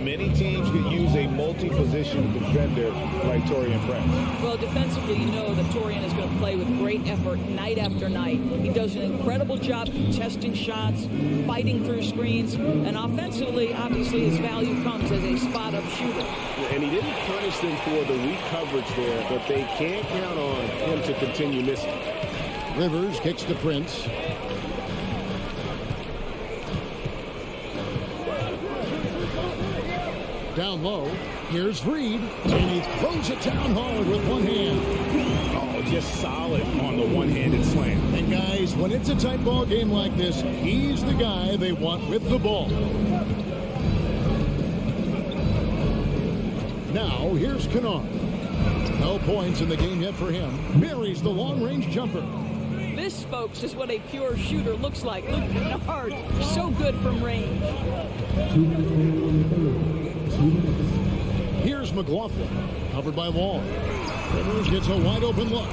Many teams could use a multi-position defender like Taurean Prince. Well, defensively, you know that Taurean is going to play with great effort night after night. He does an incredible job contesting shots, fighting through screens, and offensively, obviously, his value comes as a spot-up shooter. And he didn't punish them for the weak coverage there, but they can't count on him to continue missing. Rivers kicks to Prince. Down low, here's Reed, and he throws it down hard with one hand. Oh, just solid on the one-handed slam. And guys, when it's a tight ball game like this, he's the guy they want with the ball. Now, here's Kennard. No points in the game yet for him. Buries the long-range jumper. This, folks, is what a pure shooter looks like. Luke Kennard, so good from range. Here's McLaughlin, covered by Wall. Rivers gets a wide open look.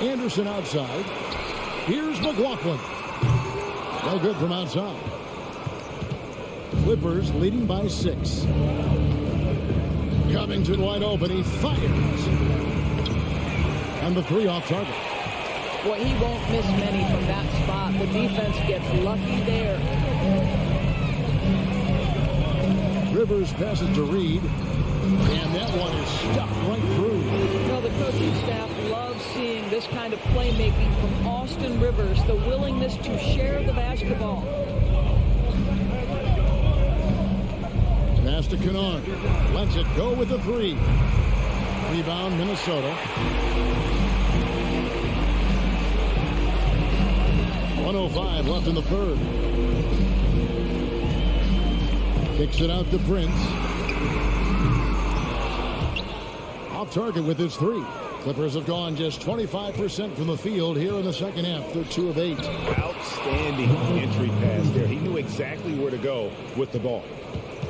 Anderson outside. Here's McLaughlin. No good from outside. Clippers leading by 6. Covington wide open. He fires. And the 3 off target. Boy, he won't miss many from that spot. The defense gets lucky there. Rivers passes to Reed, and that one is stuffed right through. Well, the coaching staff loves seeing this kind of playmaking from Austin Rivers, the willingness to share the basketball. Pass to Kennard. Lets it go with the 3. Rebound, Minnesota. 1:05 left in the third. Kicks it out to Prince. Off target with his 3. Clippers have gone just 25% from the field here in the second half. They're 2 of 8. Outstanding entry pass there. He knew exactly where to go with the ball.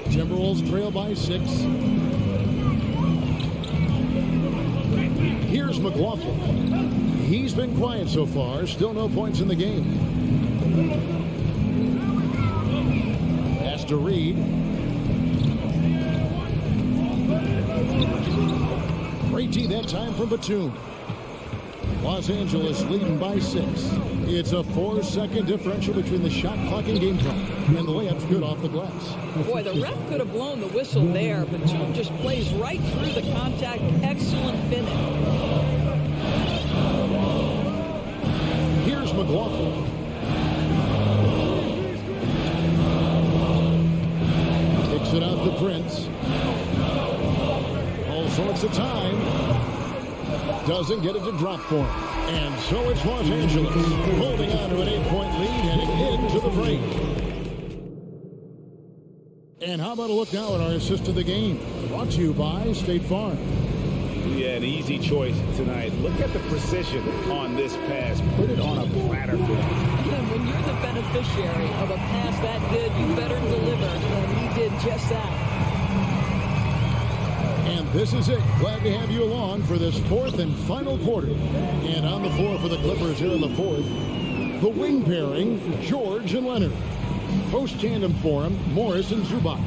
Timberwolves trail by 6. Here's McLaughlin. He's been quiet so far. Still no points in the game. Pass to Reed. Great D that time from Batum. Los Angeles leading by 6. It's a 4-second differential between the shot clock and game clock. And the layup's good off the glass. Boy, the ref could have blown the whistle there. Batum just plays right through the contact. Excellent finish. Here's McLaughlin. Kicks it out to Prince. All sorts of time. Doesn't get it to drop for him. And so it's Los Angeles holding on to an 8-point lead heading into the break. And how about a look now at our assist to the game? Brought to you by State Farm. Yeah, an easy choice tonight. Look at the precision on this pass. Put it on a platter for him. And when you're the beneficiary of a pass that good, you better deliver. And he did just that. And this is it. Glad to have you along for this fourth and final quarter. And on the floor for the Clippers here in the fourth, the wing pairing, George and Leonard. Post tandem for him, Morris and Zubac.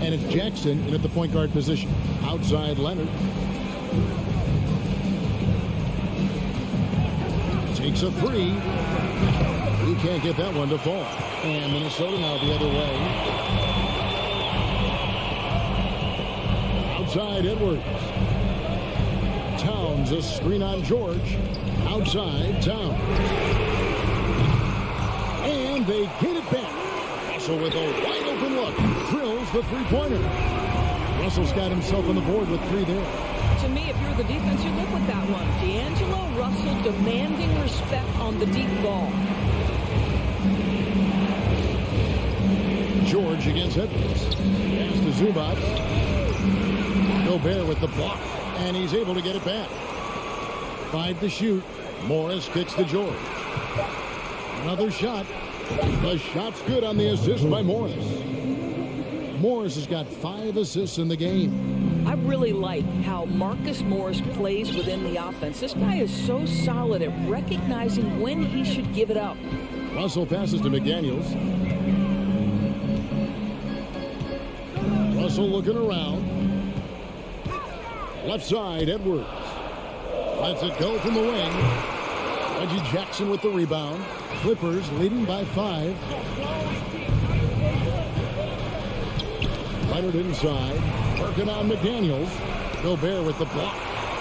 And it's Jackson in at the point guard position. Outside Leonard. Takes a three. He can't get that one to fall. And Minnesota now the other way. Outside Edwards. Towns, a screen on George. Outside Towns. And they get it back. Russell with a wide open look. Drills the three-pointer. Russell's got himself on the board with three there. To me, if you're the defense, you live with that one. D'Angelo Russell demanding respect on the deep ball. George against Edwards. Pass to Zubac. Gobert with the block. And he's able to get it back. 5 to shoot. Morris kicks to George. Another shot. The shot's good on the assist by Morris. Morris has got 5 assists in the game. I really like how Marcus Morris plays within the offense. This guy is so solid at recognizing when he should give it up. Russell passes to McDaniels. Russell looking around. Left side, Edwards. Lets it go from the wing. Reggie Jackson with the rebound. Clippers leading by 5. Leonard inside. Working on McDaniels. Gobert with the block.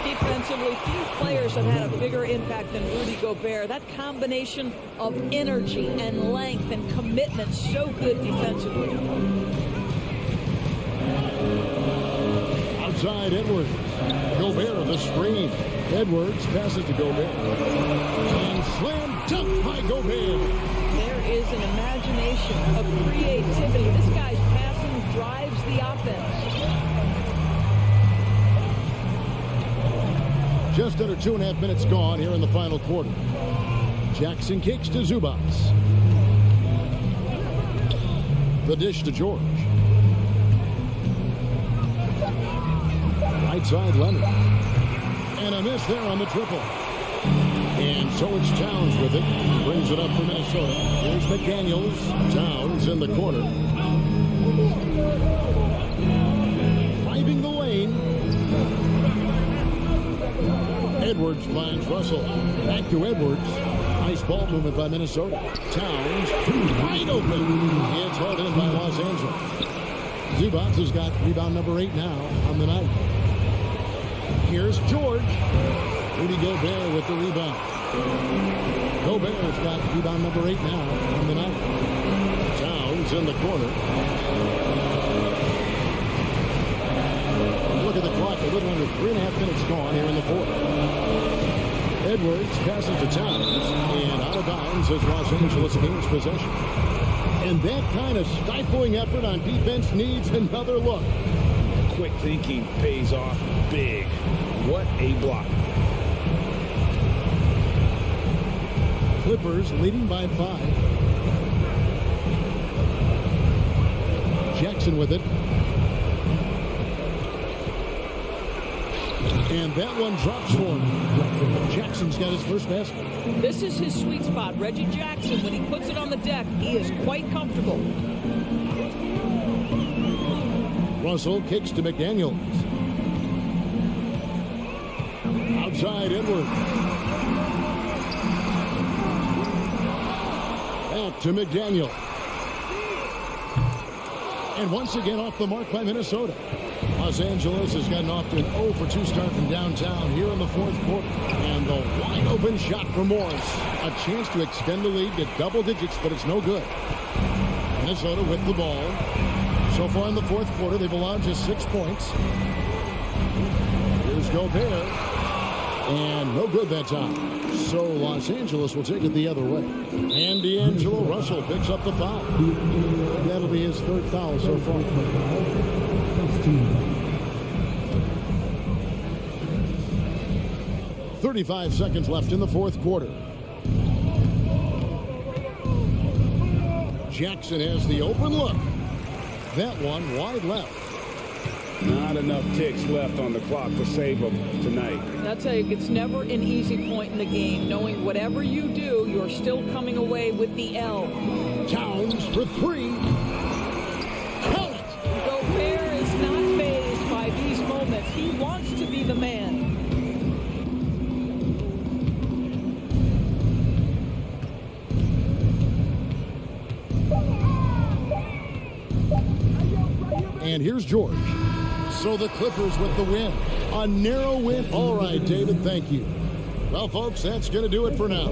Defensively, few players have had a bigger impact than Rudy Gobert. That combination of energy and length and commitment, so good defensively. Outside Edwards. Gobert the screen. Edwards passes to Gobert. And slam dunk by Gobert. There is an imagination, a creativity. This guy's passing drives the offense. Just under 2.5 minutes gone here in the final quarter. Jackson kicks to Zubac. The dish to George. Right side Leonard. And a miss there on the triple. And so it's Towns with it. Brings it up for Minnesota. Here's McDaniels. Towns in the corner. Driving the lane. Edwards finds Russell. Back to Edwards. Nice ball movement by Minnesota. Towns wide open. It's held in by Los Angeles. Zubac has got rebound number 8 now on the night. Here's George. Rudy Gobert with the rebound. Gobert's got rebound number 8 now on the night. Towns in the corner. Look at the clock. A little under 3.5 minutes gone here in the fourth. Edwards passes to Towns. And out of bounds as Los Angeles gains possession. And that kind of stifling effort on defense needs another look. Quick thinking pays off big. What a block. Clippers leading by 5. Jackson with it. And that one drops for him. Jackson's got his first basket. This is his sweet spot. Reggie Jackson, when he puts it on the deck, he is quite comfortable. Russell kicks to McDaniels. Outside Edwards. Back to McDaniel. And once again off the mark by Minnesota. Los Angeles has gotten off to an 0 for 2 start from downtown here in the fourth quarter. And the wide open shot for Morris. A chance to extend the lead to double digits, but it's no good. Minnesota with the ball. So far in the fourth quarter, they've allowed just 6 points. Here's Gobert. And no good that time. So Los Angeles will take it the other way. And D'Angelo Russell picks up the foul. That'll be his 3rd foul so far. 35 seconds left in the fourth quarter. Jackson has the open look. That one wide left. Not enough ticks left on the clock to save them tonight. I'll tell you, it's never an easy point in the game, knowing whatever you do, you're still coming away with the L. Towns for three. Count it. Gobert is not fazed by these moments. He wants to be the man. And here's George. So the Clippers with the win. A narrow win. All right, David, thank you. Well, folks, that's going to do it for now.